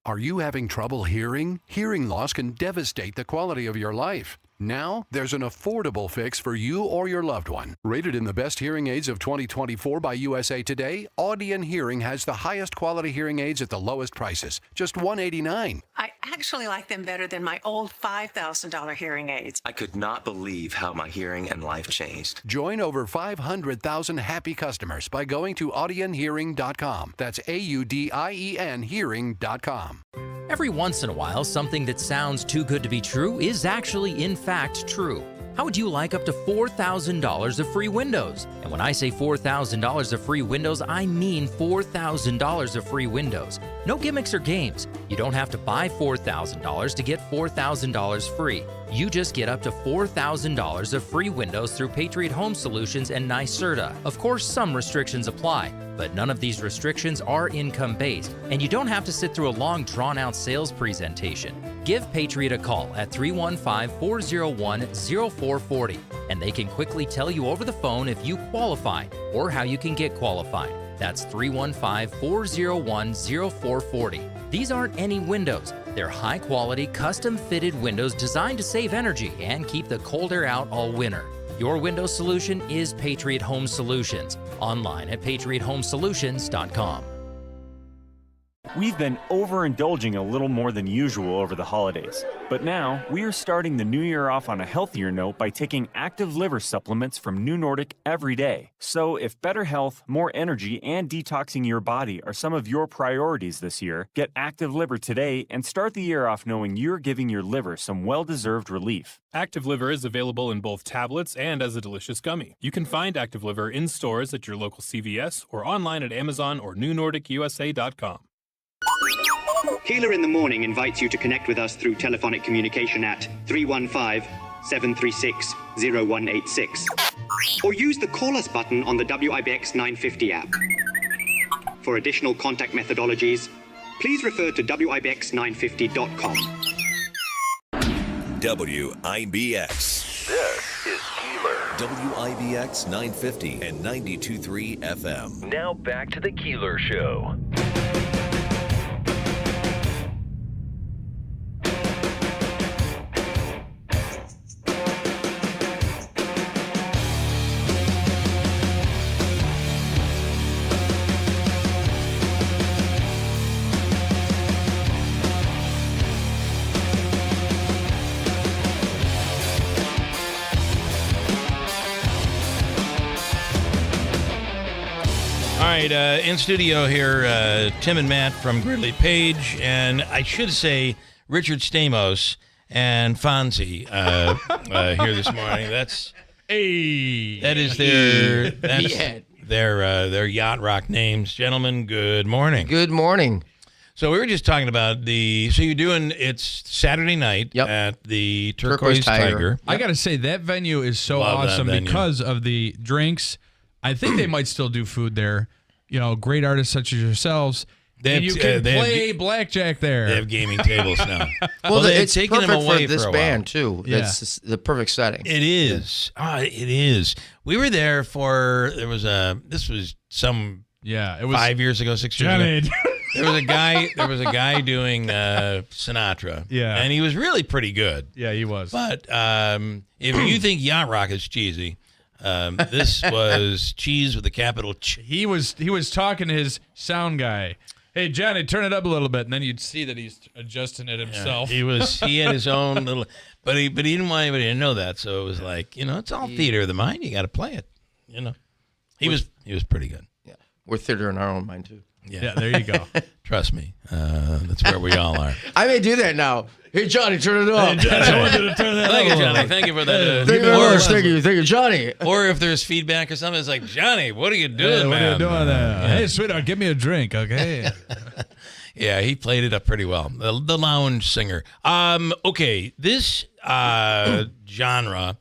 Are you having trouble hearing? Hearing loss can devastate the quality of your life. Now, there's an affordable fix for you or your loved one. Rated in the best hearing aids of 2024 by USA Today, Audion Hearing has the highest quality hearing aids at the lowest prices, just $189. I actually like them better than my old $5,000 hearing aids. I could not believe how my hearing and life changed. Join over 500,000 happy customers by going to audionhearing.com. That's AUDIEN hearing.com. Every once in a while, something that sounds too good to be true is actually, in fact, true. How would you like up to $4,000 of free windows? And when I say $4,000 of free windows, I mean $4,000 of free windows. No gimmicks or games. You don't have to buy $4,000 to get $4,000 free. You just get up to $4,000 of free windows through Patriot Home Solutions and NYSERDA. Of course, some restrictions apply, but none of these restrictions are income-based, and you don't have to sit through a long, drawn-out sales presentation. Give Patriot a call at 315-401-0440, and they can quickly tell you over the phone if you qualify or how you can get qualified. That's 315-401-0440. These aren't any windows. They're high-quality, custom-fitted windows designed to save energy and keep the cold air out all winter. Your window solution is Patriot Home Solutions. Online at patriothomesolutions.com. We've been overindulging a little more than usual over the holidays, but now we are starting the new year off on a healthier note by taking active liver supplements from New Nordic every day. So if better health, more energy, and detoxing your body are some of your priorities this year, get Active Liver today and start the year off knowing you're giving your liver some well-deserved relief. Active Liver is available in both tablets and as a delicious gummy. You can find Active Liver in stores at your local CVS or online at Amazon or newnordicusa.com. Keeler in the Morning invites you to connect with us through telephonic communication at 315-736-0186 or use the Call Us button on the WIBX 950 app. For additional contact methodologies, please refer to WIBX950.com. WIBX. This is Keeler. WIBX 950 and 92.3 FM. Now back to the Keeler Show. All right, in studio here, Tim and Matt from Gridley Page, and I should say Richard Stamos and Fonzie here this morning. That is their yacht rock names. Gentlemen, good morning. Good morning. So we were just talking about it's Saturday night at the Turquoise Tiger. I got to say, that venue is so awesome because of the drinks. I think they might still do food there. You know, great artists such as yourselves. And you can play blackjack there. They have gaming tables now. Well, it's taken perfect them away for this a band, while. too. Yeah. It's the perfect setting. It is. It is. We were there this was 5 years ago, 6 years ago. There was a guy doing Sinatra. Yeah. And he was really pretty good. Yeah, he was. But if you think yacht rock is cheesy, this was cheese with a capital Ch. He was talking to his sound guy. Hey, Johnny, turn it up a little bit, and then you'd see that he's adjusting it himself. Yeah, he had his own little, but he didn't want anybody to know that. So it was like, it's all theater of the mind. You got to play it. He was pretty good. Yeah, we're theater in our own mind too. Yeah, there you go. Trust me, that's where we all are. I may do that now. Hey, Johnny, turn it up. Hey, Johnny, I wanted to turn that Thank up. you, Johnny. Thank you for that. Thank you, Johnny. Or if there's feedback or something, it's like, Johnny, what are you doing, what man? are you doing there? Hey, sweetheart, give me a drink, okay? Yeah, he played it up pretty well. The lounge singer. Okay, this genre,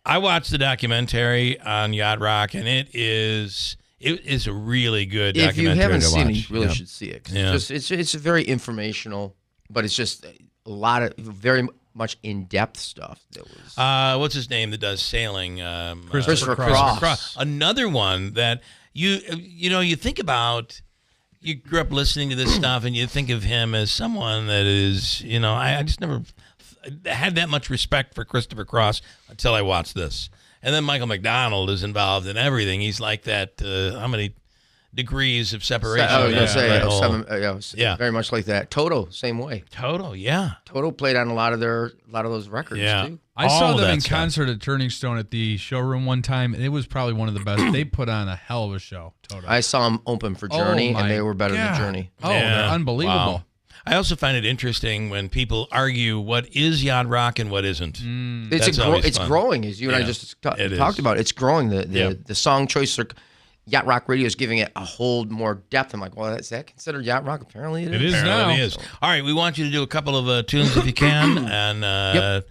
I watched the documentary on yacht rock, and it is a really good documentary. If you haven't to seen watch. it, you really should see it. Yeah. It's very informational, but it's just a lot of very much in-depth stuff. That was what's his name that does sailing? Christopher Cross. Another one that you think about. You grew up listening to this stuff, and you think of him as someone that is, I just never had that much respect for Christopher Cross until I watched this. And then Michael McDonald is involved in everything. He's like that. How many degrees of separation? I was going to say, very much like that. Toto, same way. Toto, yeah. Toto played on a lot of those records too. I saw them in concert at Turning Stone at the showroom one time, and it was probably one of the best. They put on a hell of a show, Toto. I saw them open for Journey, and they were better than Journey. Oh, they're unbelievable. Wow. I also find it interesting when people argue what is yacht rock and what isn't. It's growing, as you and I just talked about. It's growing. The song choice Yacht Rock Radio is giving it a whole more depth. I'm like, well, is that considered yacht rock? Apparently it is. It is now. It is. All right, we want you to do a couple of tunes if you can, and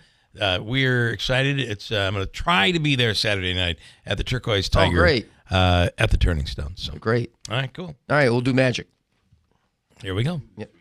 we're excited. I'm going to try to be there Saturday night at the Turquoise Tiger. Oh, great. At the Turning Stone. So great. All right, cool. All right, we'll do Magic. Here we go. Yep.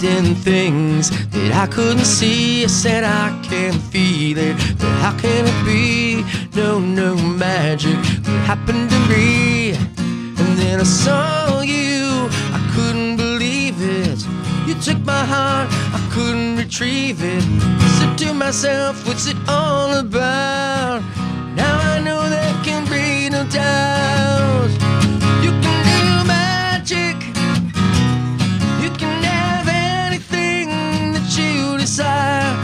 In things that I couldn't see, I said I can feel it, but how can it be? No magic that happened to me. And then I saw you, I couldn't believe it. You took my heart, I couldn't retrieve it. Said to myself, what's it all about? Now I know there can be no doubt. You can do magic. Desire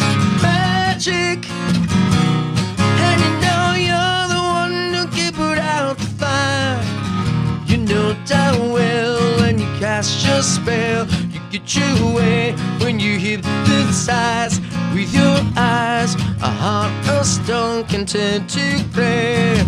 magic, and you know you're the one who can put out the fire. You know damn well when you cast your spell, you get your way when you hypnotize with your eyes. A heart of stone content to play.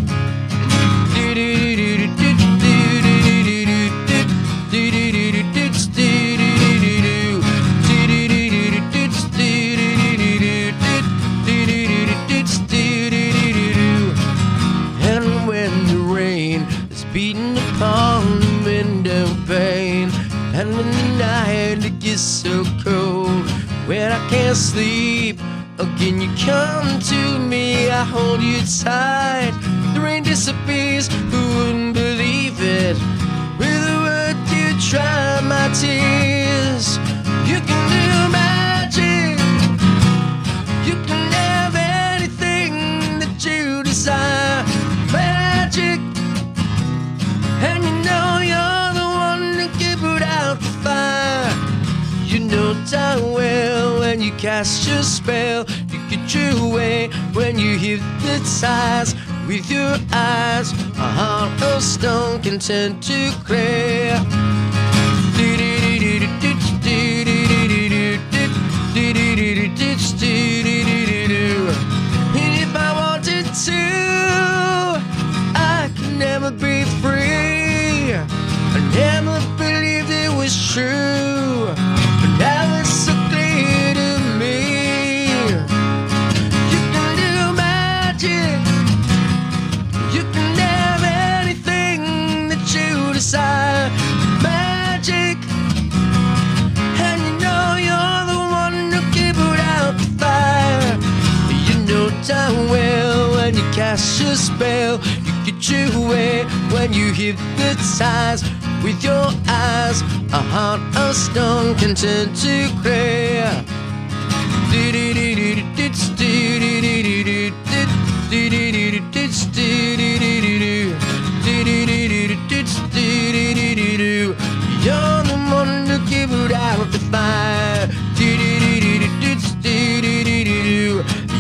Upon the window pane, and when the night gets so cold, when I can't sleep, again you come to me, I hold you tight. The rain disappears, who wouldn't believe it? With a word you dry my tears. You can do magic, you can have anything that you desire. Magic. And you know you're the one that can put out the fire. You know damn well when you cast your spell, you get your way when you hypnotize with your eyes, a heart of stone can turn to clay. And if I wanted to, I could never be free. I never believed it was true, but now it's so clear to me. You can do magic, you can have anything that you desire. Magic, and you know you're the one who can put out the fire. You know damn well when you cast your spell, you get your way when you hypnotize with your eyes. A heart of stone can turn to clay. You're the one who give it out the fire.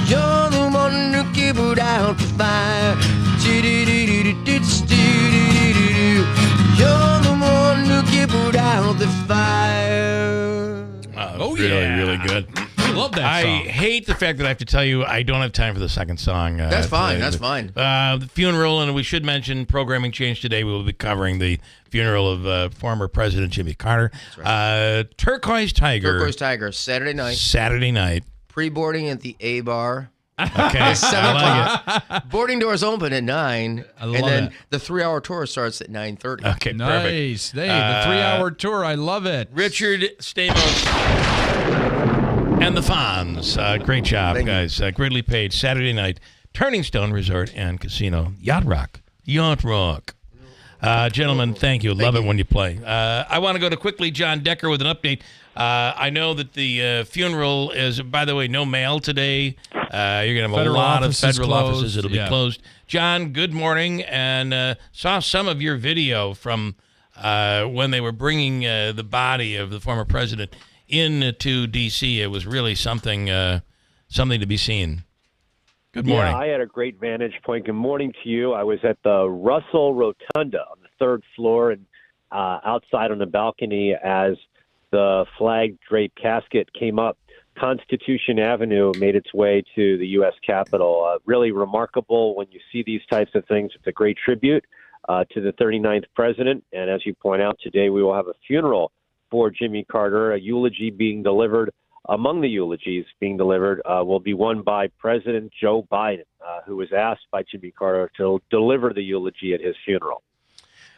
You're the one who give it out the fire. You're the one who give it out the fire. Really good. I love that I song. hate the fact that I have to tell you I don't have time for the second song. That's fine. today. That's fine. The funeral, and we should mention programming change today. We will be covering the funeral of former President Jimmy Carter. Right. Turquoise Tiger. Turquoise Tiger, Saturday night. Pre-boarding at the A bar. Okay, At 7 I like o'clock. Boarding doors open at 9. love and then it. the 3-hour tour starts at 9:30. Okay, Nice. perfect. Hey, the 3-hour tour. I love it. Richard Stamos and the Fonz. Great job, Thank you. guys. Gridley Page, Saturday night, Turning Stone Resort and Casino. Yacht Rock. Gentlemen, thank you. Love it when you play. I want to go to quickly John Decker with an update. I know that the funeral is, by the way, no mail today. You're going to have a lot of federal offices. It'll be closed. John, good morning. And saw some of your video from when they were bringing the body of the former president into D.C. It was really something to be seen. Good morning. Yeah, I had a great vantage point. Good morning to you. I was at the Russell Rotunda on the 3rd floor and outside on the balcony as the flag-draped casket came up Constitution Avenue, made its way to the U.S. Capitol. Really remarkable when you see these types of things. It's a great tribute to the 39th president. And as you point out, today we will have a funeral for Jimmy Carter, a eulogy being delivered. Among the eulogies being delivered will be one by President Joe Biden, who was asked by Jimmy Carter to deliver the eulogy at his funeral.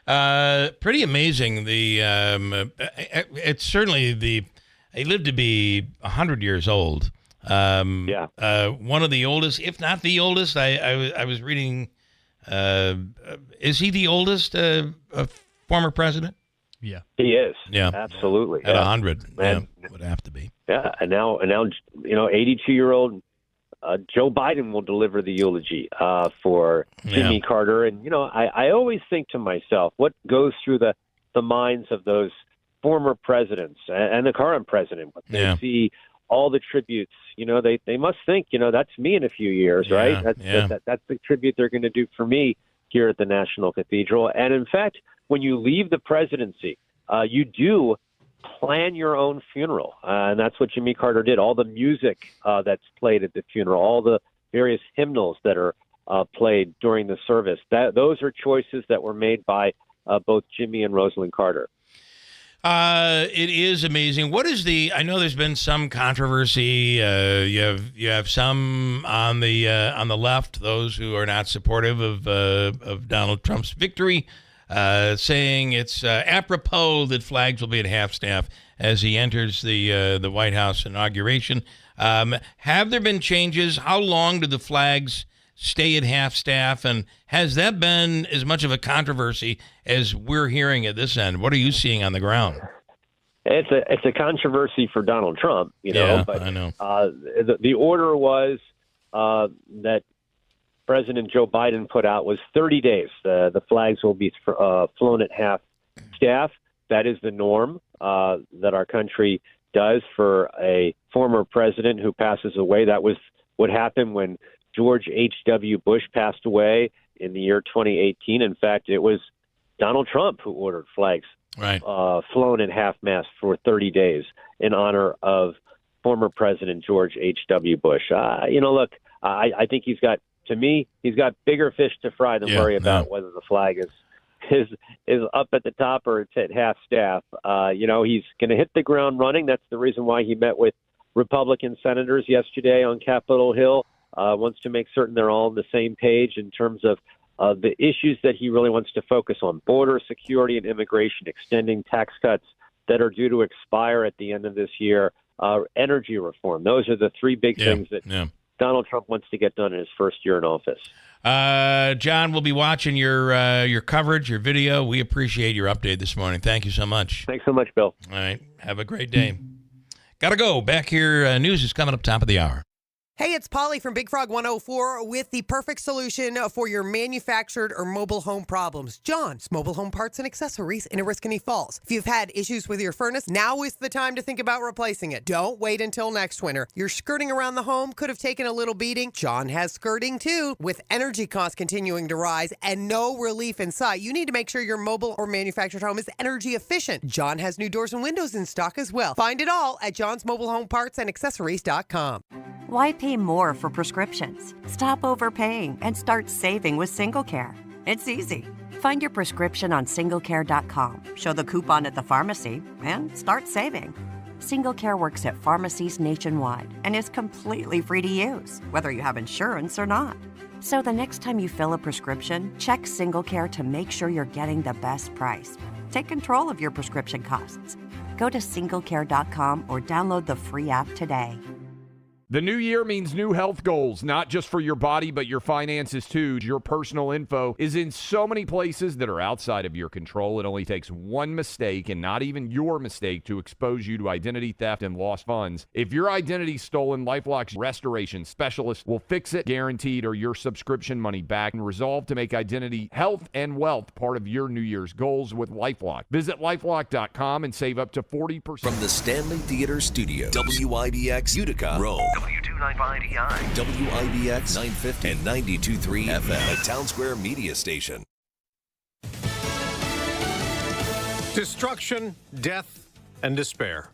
Pretty amazing. It's certainly he lived to be 100 years old. One of the oldest, if not the oldest. I was reading. Is he the oldest former president? Yeah, he is. Yeah, absolutely. At 100, would have to be. Yeah, and now 82-year-old Joe Biden will deliver the eulogy for Jimmy Carter. And I always think to myself, what goes through the minds of those former presidents and the current president? What they see all the tributes. They must think, that's me in a few years, right? That's the tribute they're going to do for me here at the National Cathedral. And in fact, when you leave the presidency, you do plan your own funeral. And that's what Jimmy Carter did. All the music that's played at the funeral, all the various hymnals that are played during the service, those are choices that were made by both Jimmy and Rosalind Carter. It is amazing. What is I know there's been some controversy. You have some on the left, those who are not supportive of Donald Trump's victory, saying it's apropos that flags will be at half-staff as he enters the White House inauguration. Have there been changes? How long do the flags stay at half-staff? And has that been as much of a controversy as we're hearing at this end? What are you seeing on the ground? It's a controversy for Donald Trump, but I know. The order was that President Joe Biden put out was 30 days. The flags will be flown at half staff. That is the norm that our country does for a former president who passes away. That was what happened when George H.W. Bush passed away in the year 2018. In fact, it was Donald Trump who ordered flags flown in half-mast for 30 days in honor of former President George H.W. Bush. Look, I think he's got bigger fish to fry than worry about whether the flag is up at the top or it's at half-staff. He's going to hit the ground running. That's the reason why he met with Republican senators yesterday on Capitol Hill. Wants to make certain they're all on the same page in terms of the issues that he really wants to focus on: border security and immigration, extending tax cuts that are due to expire at the end of this year, energy reform. Those are the three big things that Donald Trump wants to get done in his first year in office. John, we'll be watching your coverage, your video. We appreciate your update this morning. Thank you so much. Thanks so much, Bill. All right. Have a great day. Gotta go. Back here, news is coming up top of the hour. Hey, it's Polly from Big Frog 104 with the perfect solution for your manufactured or mobile home problems. John's Mobile Home Parts and Accessories in Oriskany Falls. If you've had issues with your furnace, now is the time to think about replacing it. Don't wait until next winter. Your skirting around the home could have taken a little beating. John has skirting too. With energy costs continuing to rise and no relief in sight, you need to make sure your mobile or manufactured home is energy efficient. John has new doors and windows in stock as well. Find it all at John's Mobile Home Parts and Accessories.com. Why pay more for prescriptions? Stop overpaying and start saving with SingleCare. It's easy. Find your prescription on SingleCare.com, show the coupon at the pharmacy, and start saving. SingleCare works at pharmacies nationwide and is completely free to use, whether you have insurance or not. So the next time you fill a prescription, check SingleCare to make sure you're getting the best price. Take control of your prescription costs. Go to SingleCare.com or download the free app today. The new year means new health goals, not just for your body, but your finances too. Your personal info is in so many places that are outside of your control. It only takes one mistake, and not even your mistake, to expose you to identity theft and lost funds. If your identity's stolen, LifeLock's restoration specialist will fix it, guaranteed, or your subscription money back, and resolve to make identity, health, and wealth part of your New Year's goals with LifeLock. Visit LifeLock.com and save up to 40%. From the Stanley Theater Studio, WIBX Utica, Rome. W295EI, WIBX 950 and 92.3 FM, a Town Square media station. Destruction, death, and despair.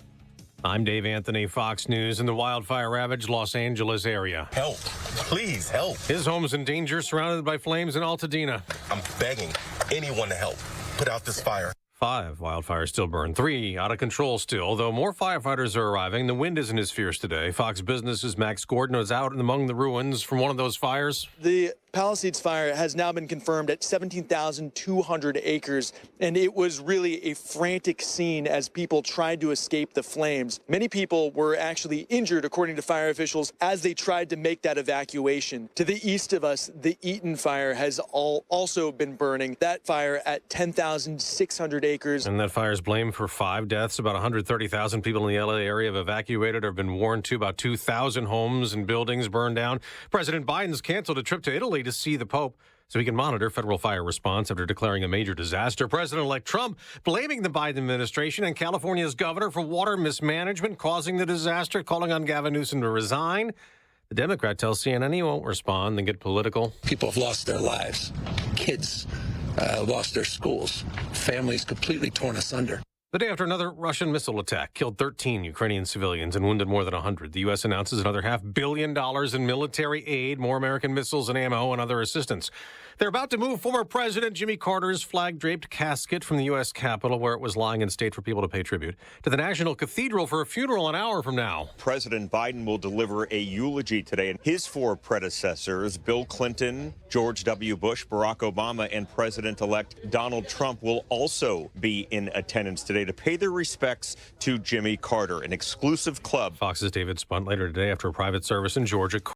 I'm Dave Anthony, Fox News, in the wildfire-ravaged Los Angeles area. Help. Please, help. His home's in danger, surrounded by flames in Altadena. I'm begging anyone to help put out this fire. 5 wildfires still burn, 3 out of control still, though more firefighters are arriving. The wind isn't as fierce today. Fox Business's Max Gordon was out and among the ruins from one of those fires. The Palisades fire has now been confirmed at 17,200 acres, and it was really a frantic scene as people tried to escape the flames. Many people were actually injured, according to fire officials, as they tried to make that evacuation. To the east of us, the Eaton fire has also been burning. That fire at 10,600 acres. And that fire is blamed for 5 deaths. About 130,000 people in the LA area have evacuated or have been warned to. About 2,000 homes and buildings burned down. President Biden's canceled a trip to Italy to see the Pope so he can monitor federal fire response after declaring a major disaster. President-elect Trump blaming the Biden administration and California's governor for water mismanagement causing the disaster, calling on Gavin Newsom to resign. The Democrat tells CNN he won't respond and get political. People have lost their lives. Kids lost their schools. Families completely torn asunder. The day after another Russian missile attack killed 13 Ukrainian civilians and wounded more than 100. The U.S. announces another $500 million in military aid, more American missiles and ammo, and other assistance. They're about to move former President Jimmy Carter's flag-draped casket from the U.S. Capitol, where it was lying in state for people to pay tribute, to the National Cathedral for a funeral an hour from now. President Biden will deliver a eulogy today. And his 4 predecessors, Bill Clinton, George W. Bush, Barack Obama, and President-elect Donald Trump, will also be in attendance today to pay their respects to Jimmy Carter, an exclusive club. Fox's David Spunt later today after a private service in Georgia.